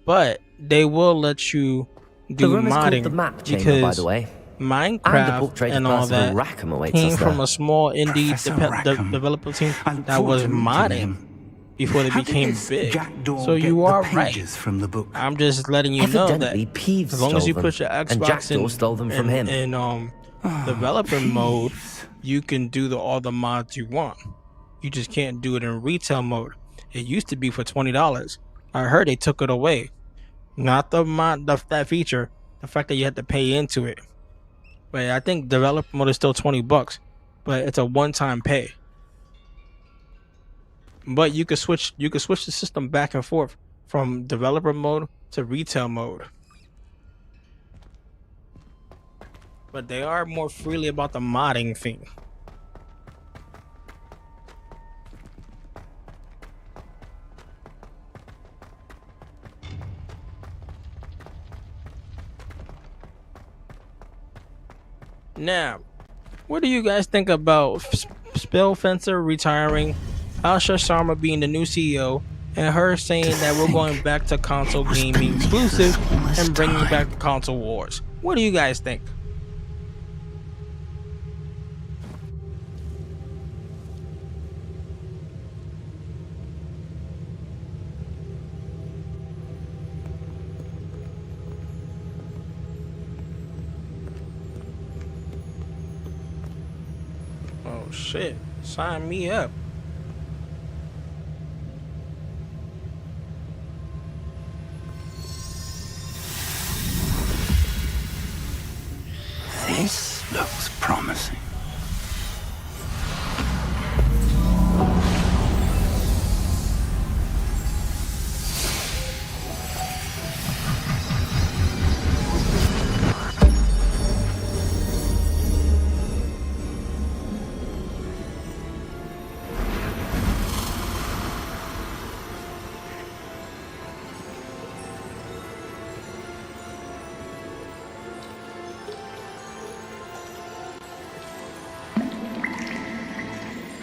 But they will let you do The room is called modding the map chamber, because by the way. And a Minecraft portrait of and all Percival that Rackham awaits came us from there. a small indie Professor Rackham. developer team that forward was to meeting modding him. before they How did became this big. Jackdaw So get you the are right. pages from the book? I'm just letting you know that Evidently, Peeves as long as you stole put them, your and Xbox Jackdaw in, stole them from him. in developer mode, you can do all the mods you want. You just can't do it in retail mode. It used to be for $20. I heard they took it away. Not the mod, that feature, the fact that you had to pay into it. But I think developer mode is still $20, but it's a one-time pay. But you could switch the system back and forth from developer mode to retail mode. But they are more freely about the modding thing. Now, what do you guys think about Spellfencer retiring, Asha Sharma being the new CEO, and her saying that we're going back to console gaming exclusive and bringing back the console wars? What do you guys think? Oh shit, sign me up. This looks promising.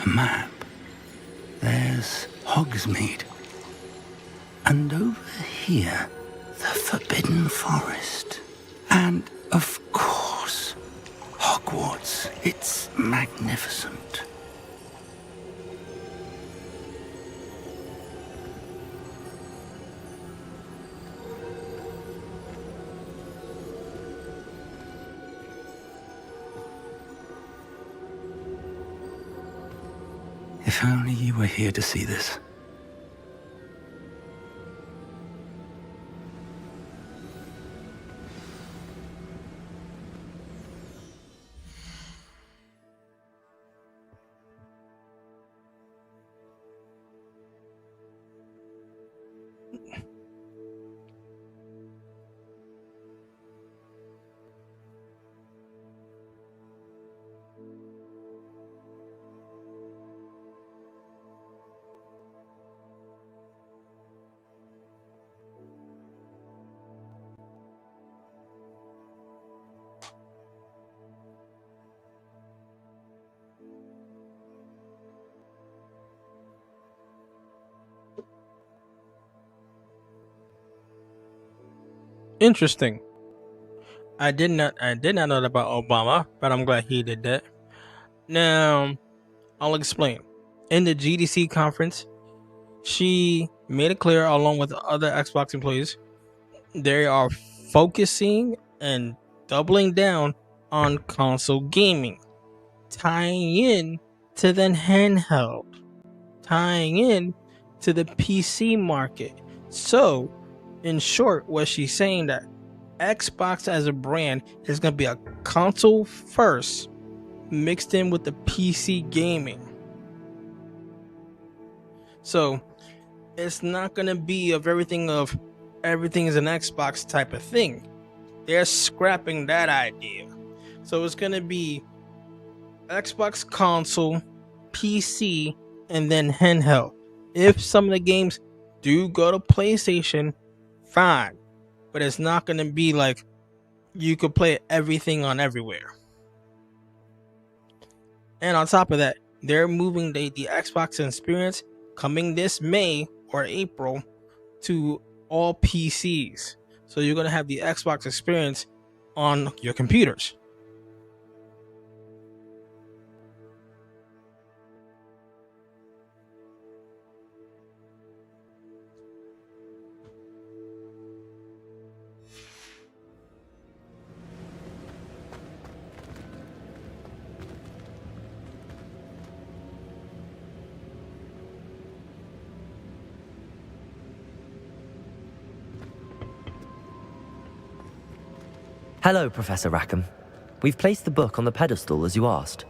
A map. There's Hogsmeade. And over here, the Forbidden Forest. And, of course, Hogwarts. It's magnificent. If only you were here to see this. Interesting. I did not know that about Obama, but I'm glad he did that. Now, I'll explain. In the GDC conference, she made it clear, along with other Xbox employees, they are focusing and doubling down on console gaming, tying in to the handheld, tying in to the PC market. So, in short, what she's saying that Xbox as a brand is going to be a console first mixed in with the PC gaming. So, it's not going to be everything is an Xbox type of thing. They're scrapping that idea. So it's going to be Xbox console, PC, and then handheld. If some of the games do go to PlayStation, fine. But it's not going to be like you could play everything on everywhere. And on top of that, they're moving the Xbox experience coming this May or April to all PCs. So you're going to have the Xbox experience on your computers. Hello, Professor Rackham. We've placed the book on the pedestal as you asked.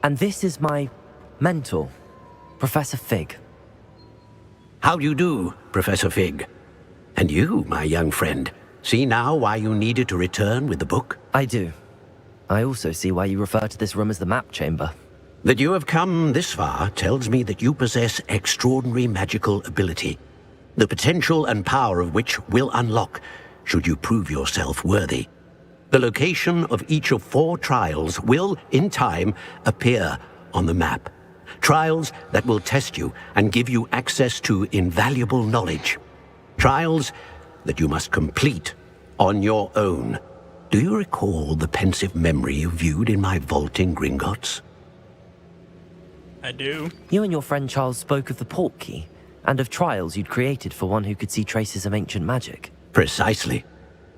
And this is my mentor, Professor Fig. How do you do, Professor Fig? And you, my young friend, see now why you needed to return with the book? I do. I also see why you refer to this room as the map chamber. That you have come this far tells me that you possess extraordinary magical ability, the potential and power of which will unlock should you prove yourself worthy. The location of each of 4 trials will, in time, appear on the map. Trials that will test you and give you access to invaluable knowledge. Trials that you must complete on your own. Do you recall the pensive memory you viewed in my vault in Gringotts? I do. You and your friend Charles spoke of the port key, and of trials you'd created for one who could see traces of ancient magic. Precisely.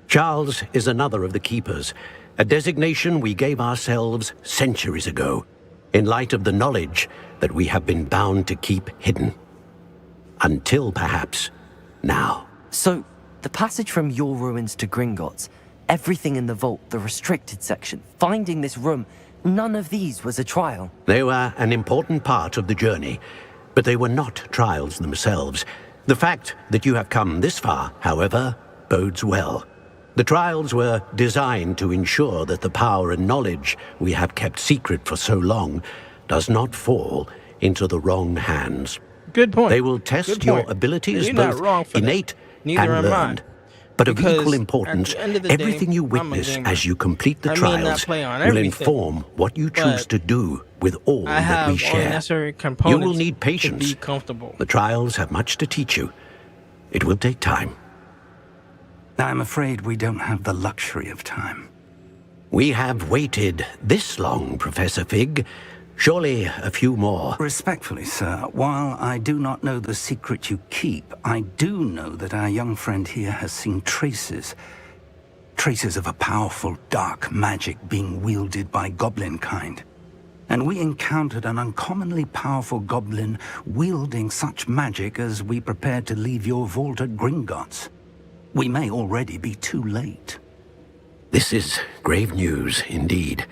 Charles is another of the Keepers, a designation we gave ourselves centuries ago, in light of the knowledge that we have been bound to keep hidden. Until, perhaps, now. So, the passage from your ruins to Gringotts, everything in the vault, the restricted section, finding this room, none of these was a trial. They were an important part of the journey, but they were not trials themselves. The fact that you have come this far, however, bodes well. The trials were designed to ensure that the power and knowledge we have kept secret for so long does not fall into the wrong hands. Good point. They will test your abilities, You're both not wrong for innate that. Neither and am learned. I. But of Because equal at importance, the end of the everything day, you I'm a witness gamer. as you complete the I may not trials play on will everything, inform what you choose but to do with all I that have we all the share. necessary You components will need to patience. be comfortable. The trials have much to teach you. It will take time. I'm afraid we don't have the luxury of time. We have waited this long, Professor Fig. Surely a few more. Respectfully, sir, while I do not know the secret you keep, I do know that our young friend here has seen traces of a powerful dark magic being wielded by goblin kind. And we encountered an uncommonly powerful goblin wielding such magic as we prepared to leave your vault at Gringotts. We may already be too late. This is grave news indeed.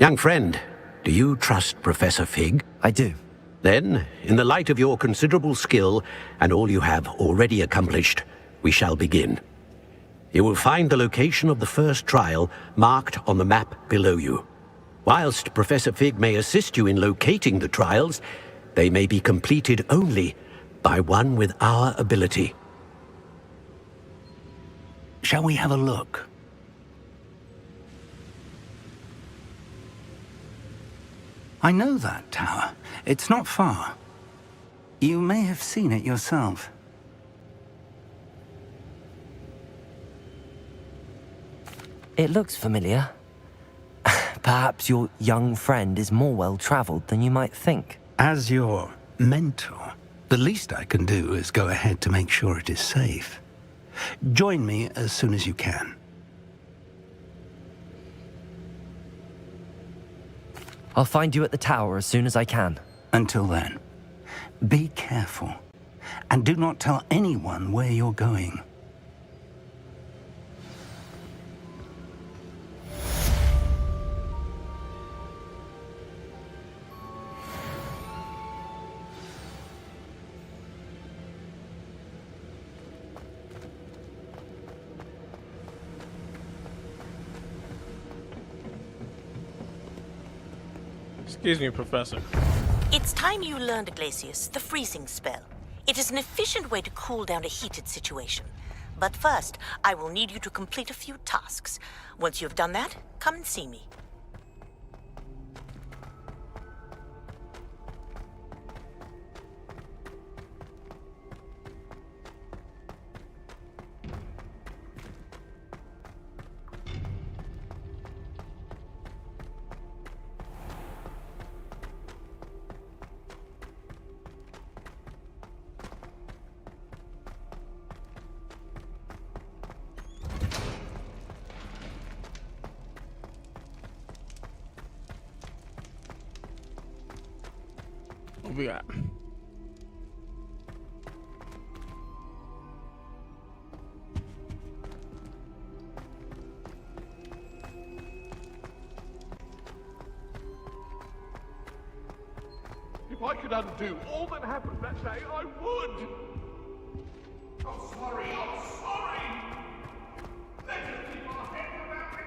Young friend, do you trust Professor Fig? I do. Then, in the light of your considerable skill and all you have already accomplished, we shall begin. You will find the location of the first trial marked on the map below you. Whilst Professor Fig may assist you in locating the trials, they may be completed only by one with our ability. Shall we have a look? I know that tower. It's not far. You may have seen it yourself. It looks familiar. Perhaps your young friend is more well-traveled than you might think. As your mentor, the least I can do is go ahead to make sure it is safe. Join me as soon as you can. I'll find you at the tower as soon as I can. Until then, be careful, and do not tell anyone where you're going. Excuse me, Professor. It's time you learned, Glacius, the freezing spell. It is an efficient way to cool down a heated situation. But first, I will need you to complete a few tasks. Once you've done that, come and see me. What we got? If I could undo all that happened that day, I would! I'm sorry, I'm sorry! Let's just keep our heads about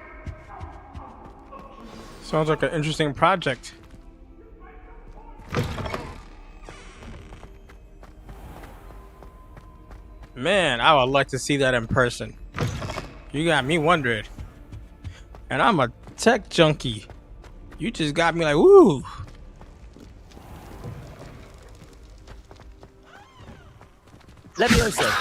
it! Sounds like an interesting project. Man, I would like to see that in person. You got me wondering. And I'm a tech junkie. You just got me like, woo! Leviosa.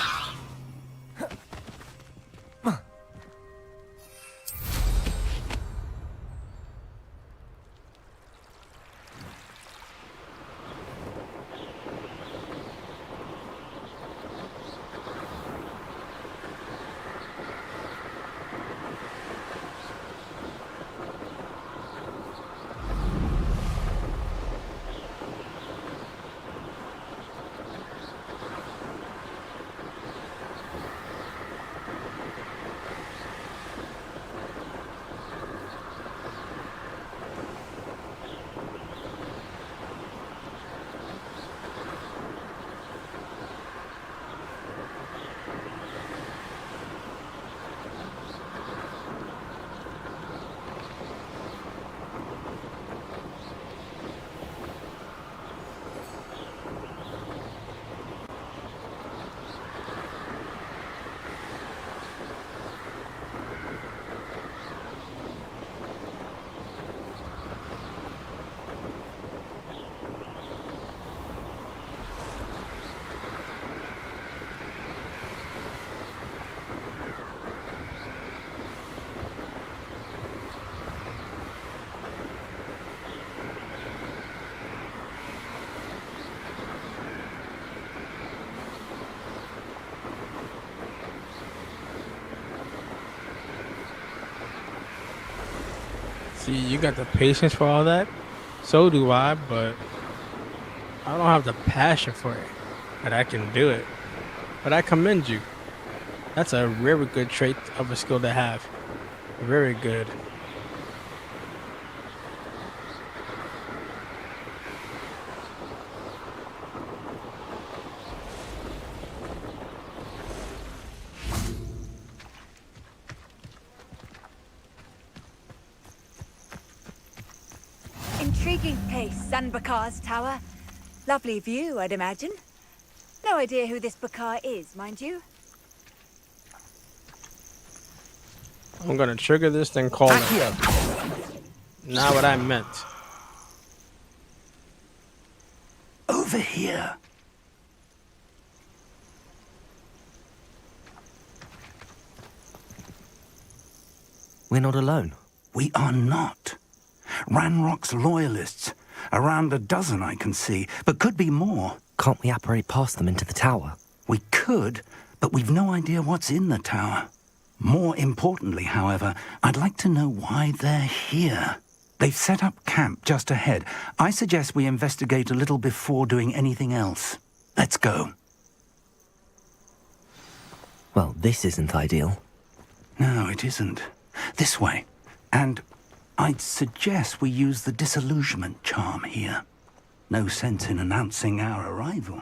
See, you got the patience for all that. So do I, but I don't have the passion for it. But I can do it. But I commend you. That's a very good trait of a skill to have. Very good. Intriguing place, Zanbakar's tower. Lovely view, I'd imagine. No idea who this Bakar is, mind you. I'm gonna trigger this, then call it. Not what I meant. Over here. We're not alone. We are not. Ranrock's loyalists. Around a dozen I can see, but could be more. Can't we apparate past them into the tower? We could, but we've no idea what's in the tower. More importantly, however, I'd like to know why they're here. They've set up camp just ahead. I suggest we investigate a little before doing anything else. Let's go. Well, this isn't ideal. No, it isn't. This way. And I'd suggest we use the disillusionment charm here. No sense in announcing our arrival.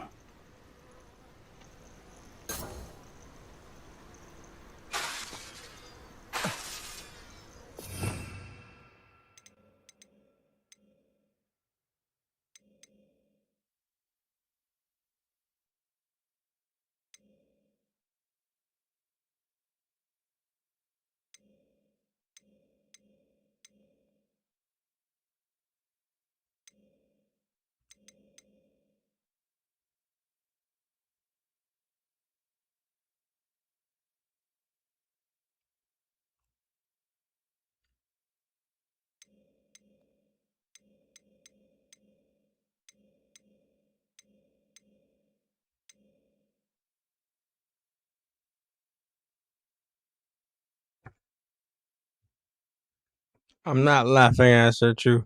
I'm not laughing at you.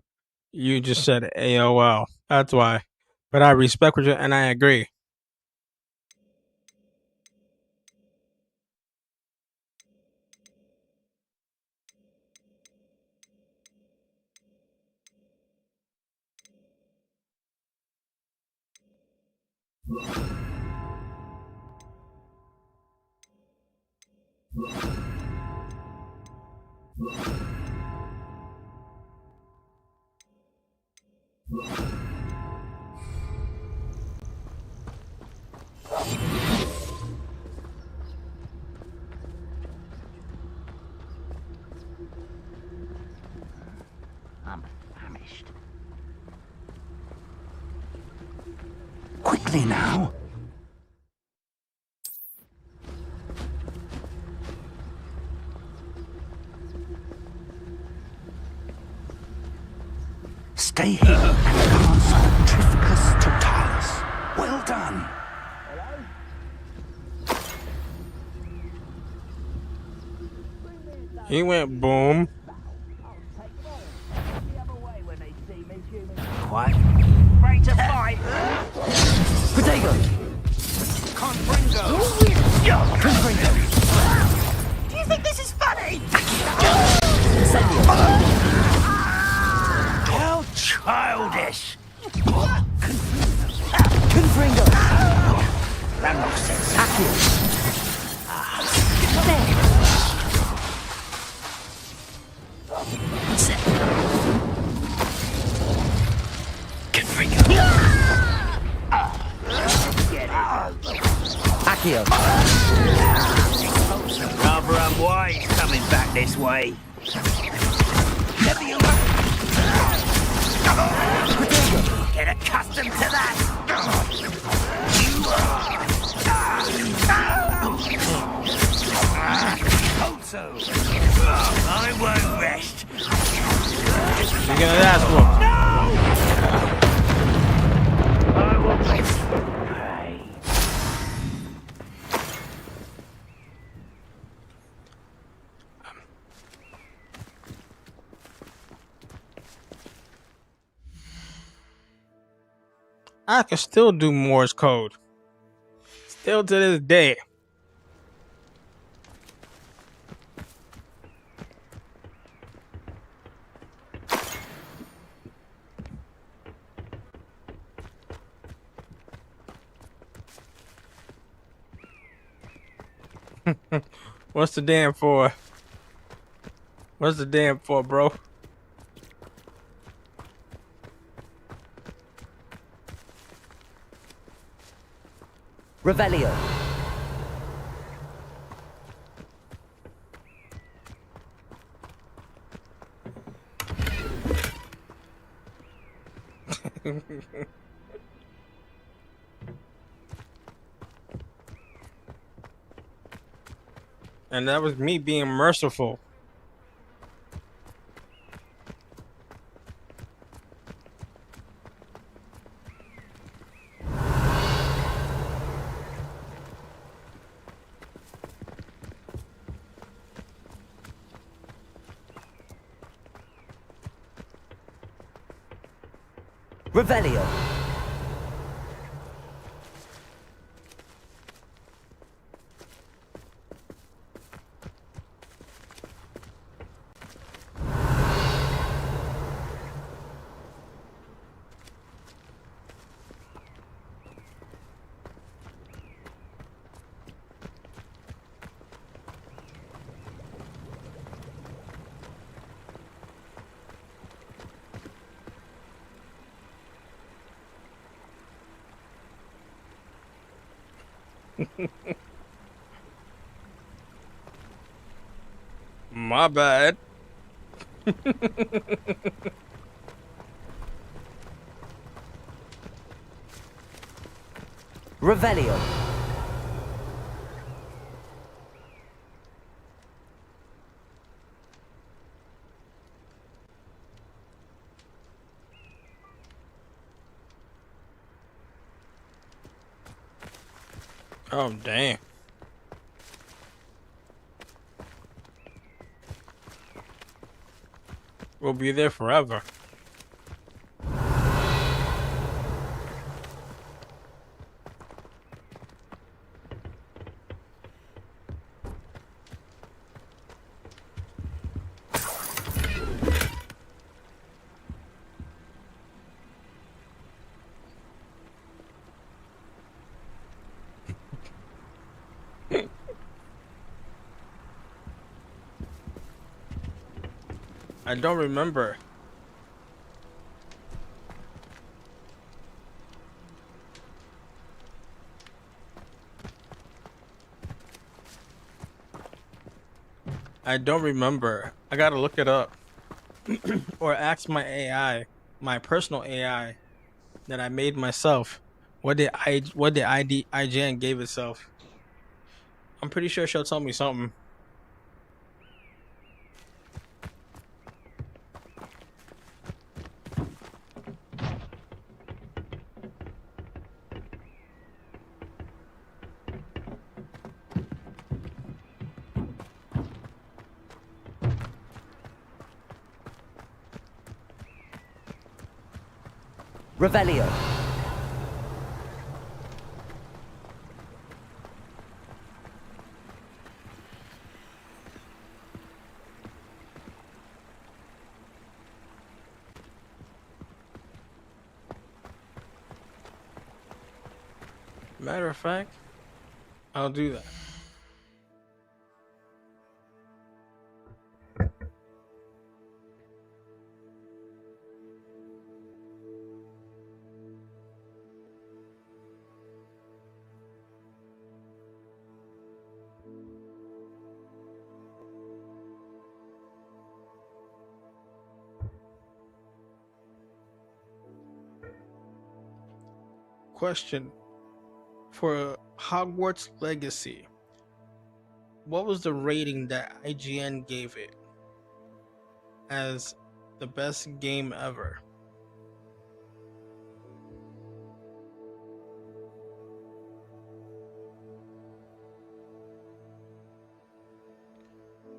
You just said AOL. That's why. But I respect what you and I agree. I'm famished. Quickly now. Stay here and cast Trificus Totalis. Well done. He went boom. What? Ready to fight? Protego! Confringo! Confringo! Do you think this is funny? How childish! Confringo! Ranrock says Accio. Rather unwise coming back this way. Never you get accustomed to that. Also, I won't rest. You're gonna ask for. I will pray. I can still do Morse code. Still to this day. What's the damn for? What's the damn for, bro? Revelio. And that was me being merciful. Revelio. My bad. Revelio. Oh, damn. We'll be there forever. I don't remember. I don't remember. I gotta look it up. Or ask my AI, my personal AI that I made myself. What did IGN gave itself? I'm pretty sure she'll tell me something. Revelio. Matter of fact, I'll do that. Question. For Hogwarts Legacy, what was the rating that IGN gave it as the best game ever?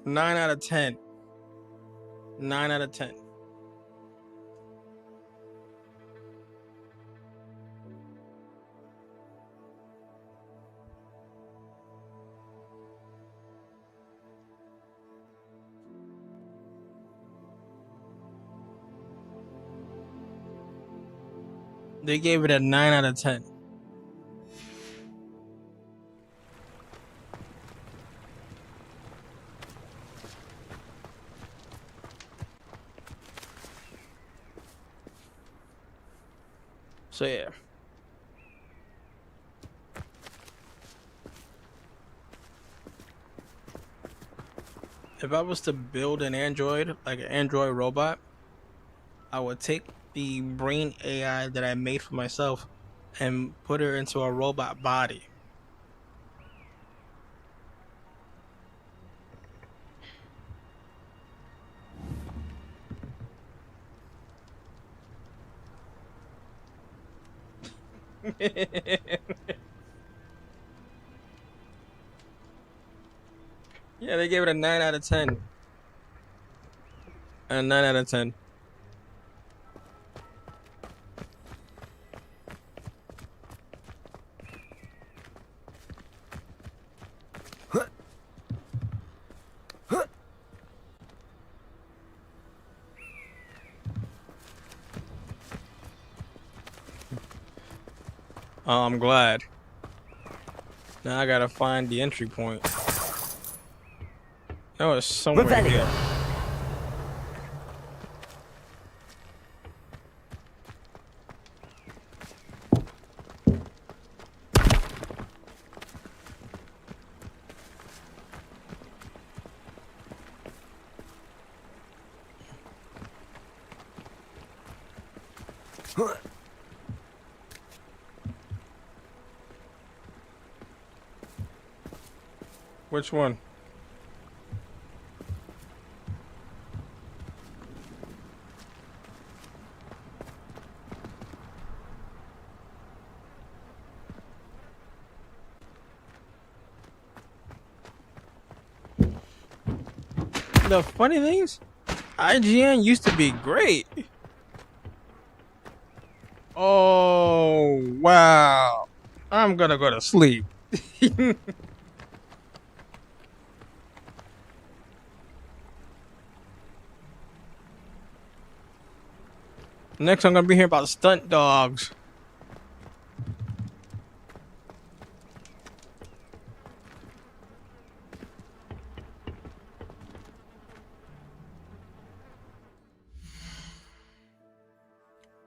Nine out of 10. 9 out of 10. They gave it a 9 out of 10. So yeah. If I was to build an android, like an android robot, I would take the brain AI that I made for myself and put her into a robot body. Yeah, they gave it a 9 out of 10. A 9 out of 10. Oh, I'm glad. Now I gotta find the entry point. That was somewhere here. Which one? The funny thing is, IGN used to be great. Oh, wow. I'm gonna go to sleep. Next, I'm gonna be hearing about stunt dogs.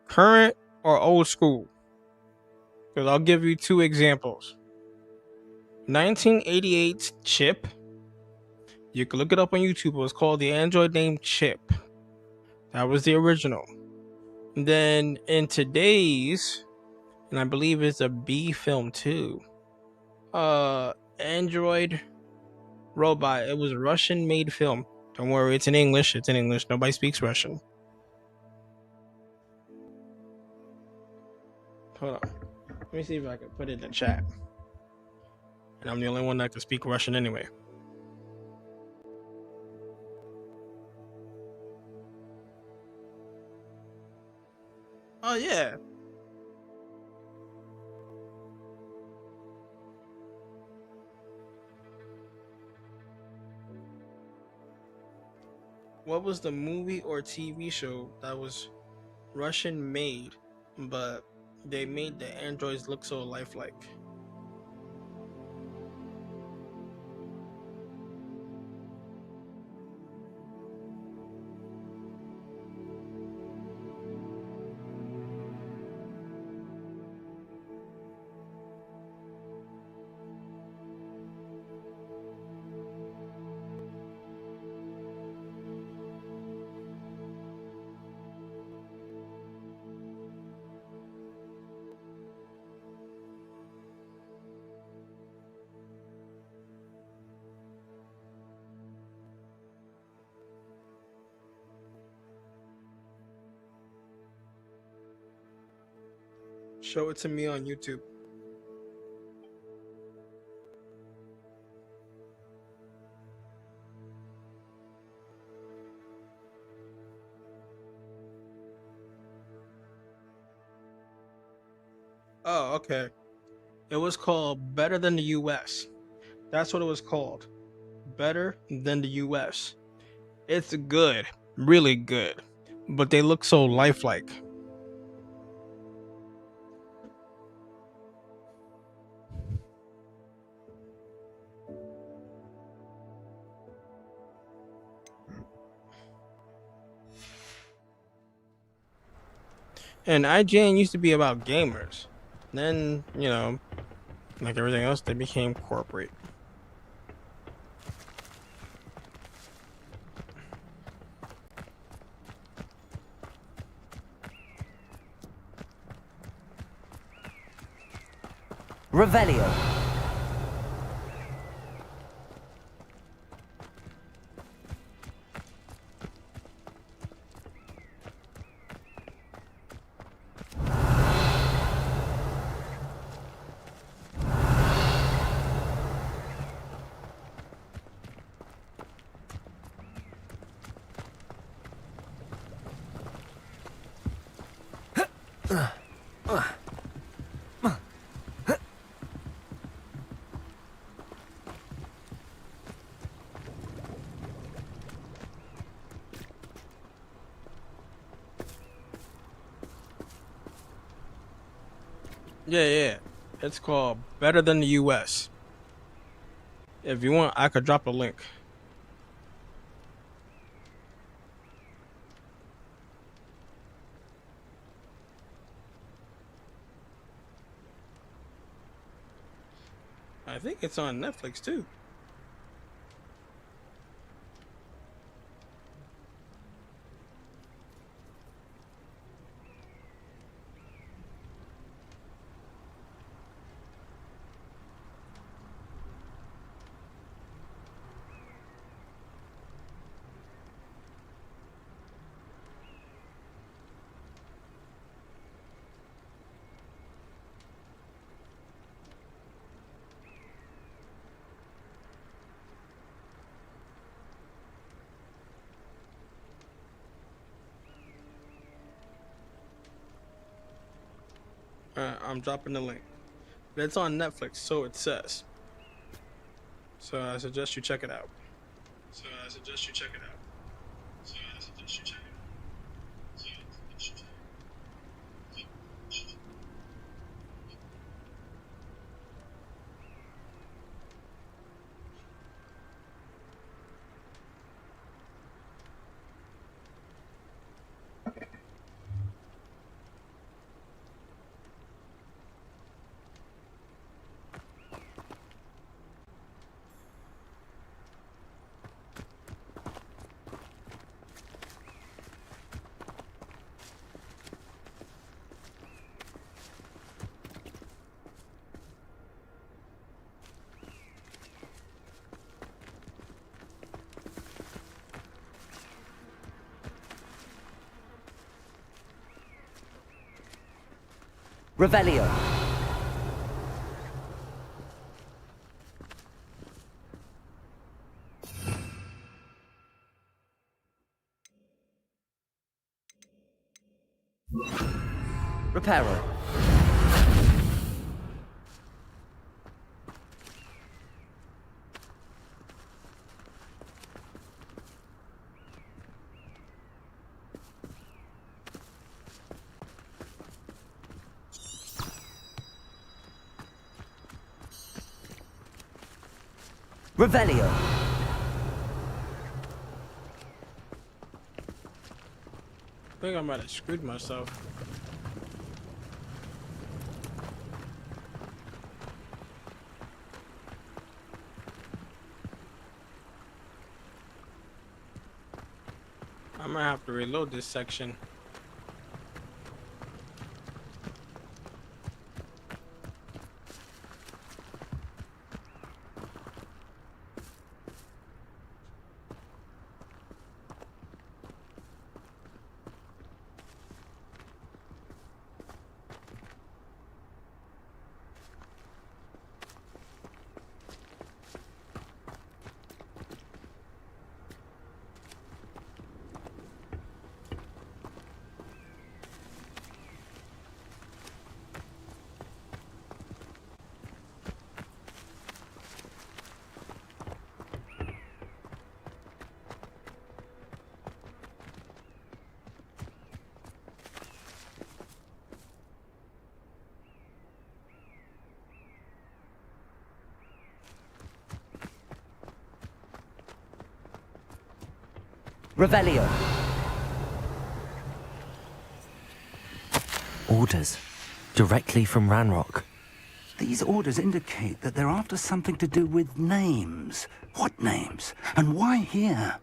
Current or old school? Because I'll give you two examples. 1988's Chip. You can look it up on YouTube. It was called the android named Chip. That was the original. And then in today's, and I believe it's a B film too. Android Robot. It was a Russian made film. Don't worry, it's in English. It's in English. Nobody speaks Russian. Hold on. Let me see if I can put it in the chat. And I'm the only one that can speak Russian anyway. Oh, yeah. What was the movie or TV show that was Russian made, but they made the androids look so lifelike? Show it to me on YouTube. Oh, okay. It was called Better Than the US. That's what it was called. Better Than the US. It's good. Really good. But they look so lifelike. And IGN used to be about gamers. Then, you know, like everything else, they became corporate. Revelio. Yeah, yeah. It's called Better Than the US. If you want, I could drop a link. I think it's on Netflix too. I'm dropping the link. But it's on Netflix, so it says. So I suggest you check it out. Revelio. Reparo. Revelio. I think I might have screwed myself. I might have to reload this section. Revelio. Orders. Directly from Ranrock. These orders indicate that they're after something to do with names. What names? And why here?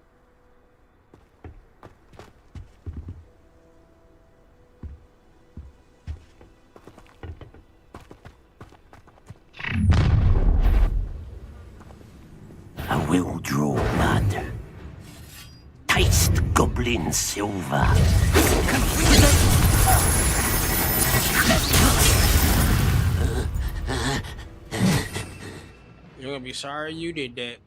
I will draw blood. Taste goblin silver. You're gonna be sorry you did that.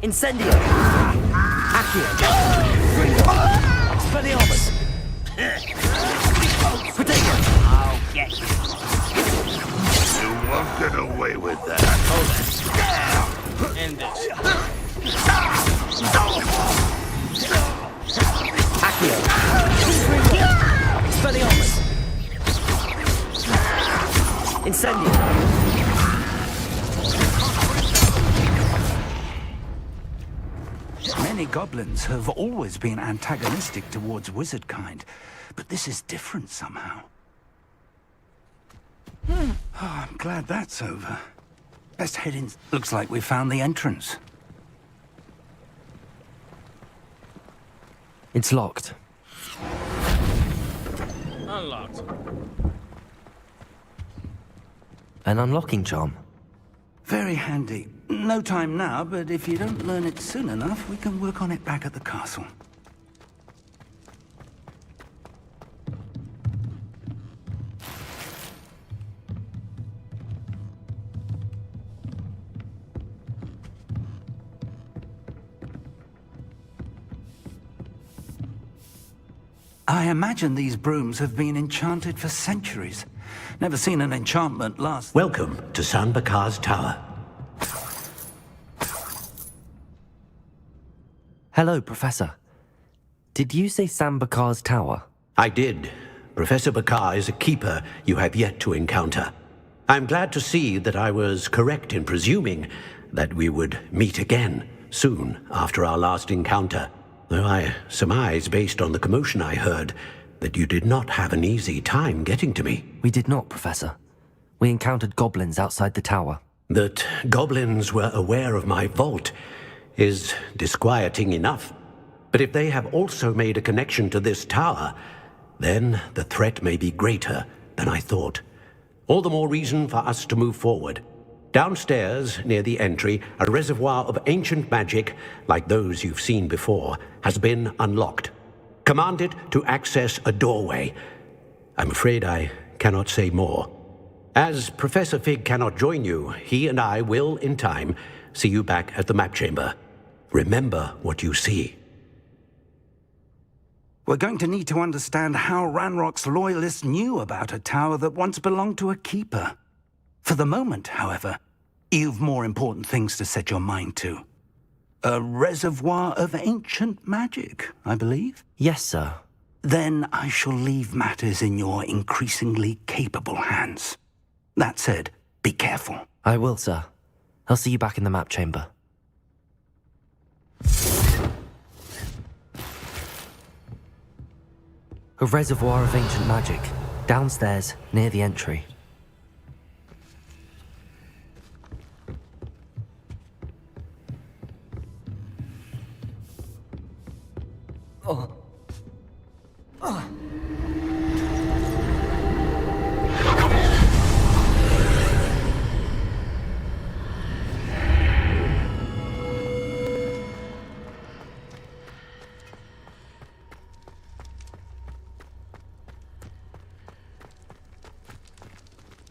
Incendio. Accio. Expelliarmus. Protego. I'll get you. You won't get away with that. End this. Accio. Expelliarmus. Incendio. Many goblins have always been antagonistic towards wizard kind, but this is different somehow. Oh, I'm glad that's over. Best head in. Looks like we found the entrance. It's locked. Unlocked. An unlocking charm. Very handy. No time now, but if you don't learn it soon enough, we can work on it back at the castle. I imagine these brooms have been enchanted for centuries. Never seen an enchantment last... Welcome to San Bakar's Tower. Hello, Professor. Did you say San Bakar's Tower? I did. Professor Bakar is a keeper you have yet to encounter. I'm glad to see that I was correct in presuming that we would meet again soon after our last encounter. Though I surmise, based on the commotion I heard, that you did not have an easy time getting to me. We did not, Professor. We encountered goblins outside the tower. That goblins were aware of my vault is disquieting enough. But if they have also made a connection to this tower, then the threat may be greater than I thought. All the more reason for us to move forward. Downstairs, near the entry, a reservoir of ancient magic, like those you've seen before, has been unlocked. Command it to access a doorway. I'm afraid I cannot say more. As Professor Fig cannot join you, he and I will, in time, see you back at the map chamber. Remember what you see. We're going to need to understand how Ranrock's loyalists knew about a tower that once belonged to a keeper. For the moment, however, you've more important things to set your mind to. A reservoir of ancient magic, I believe? Yes, sir. Then I shall leave matters in your increasingly capable hands. That said, be careful. I will, sir. I'll see you back in the map chamber. A reservoir of ancient magic, downstairs, near the entry. Oh. Oh.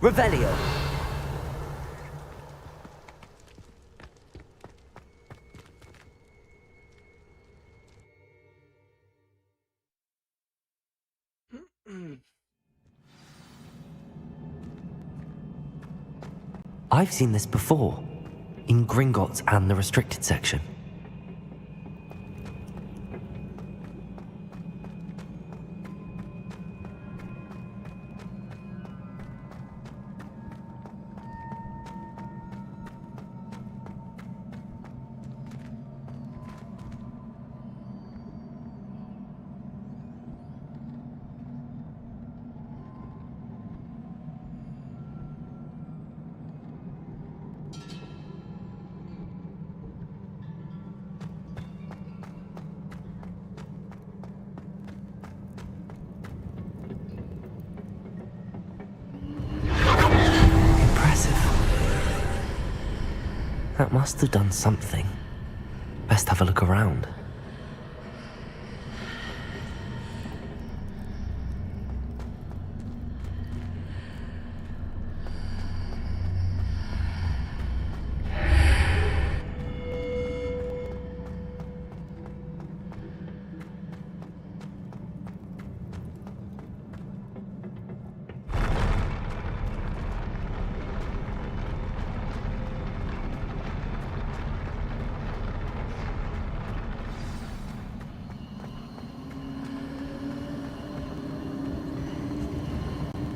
Revelio. I've seen this before, in Gringotts and the restricted section. That must have done something. Best have a look around.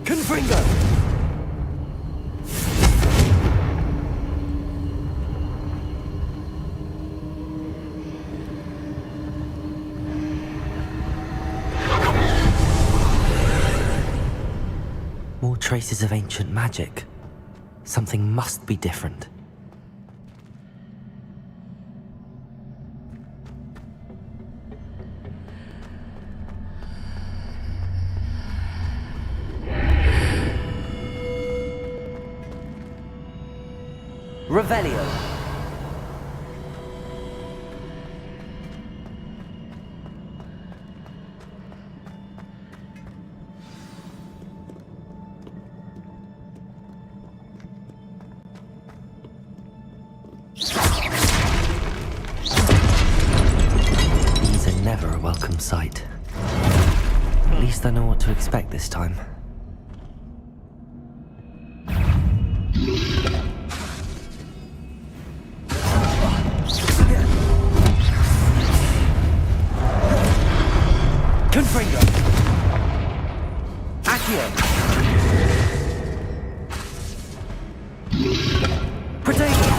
Confringo! More traces of ancient magic. Something must be different. Revelio. These are never a welcome sight. At least I know what to expect this time. Confringo! Accio! Protego!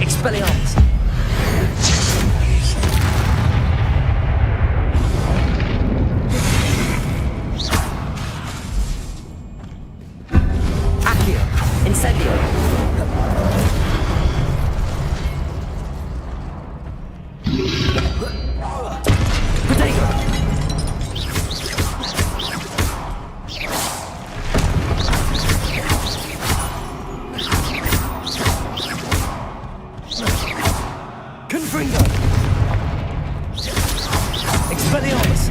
Expelliarmus! Accio! Incendio! Protego! Confringo! Expelliarmus!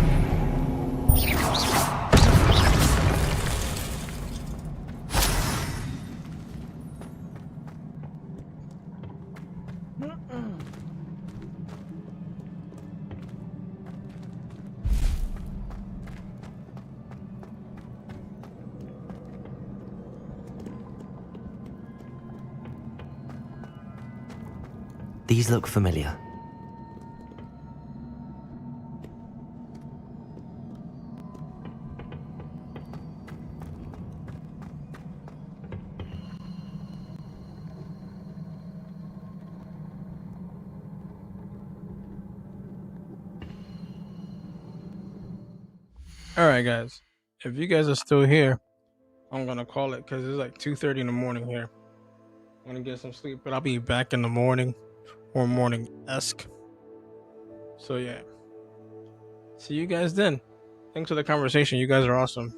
These look familiar. Alright guys, if you guys are still here, I'm gonna call it because it's like 2:30 in the morning here. I'm gonna get some sleep, but I'll be back in the morning or morning-esque. So yeah, see you guys then. Thanks for the conversation. You guys are awesome.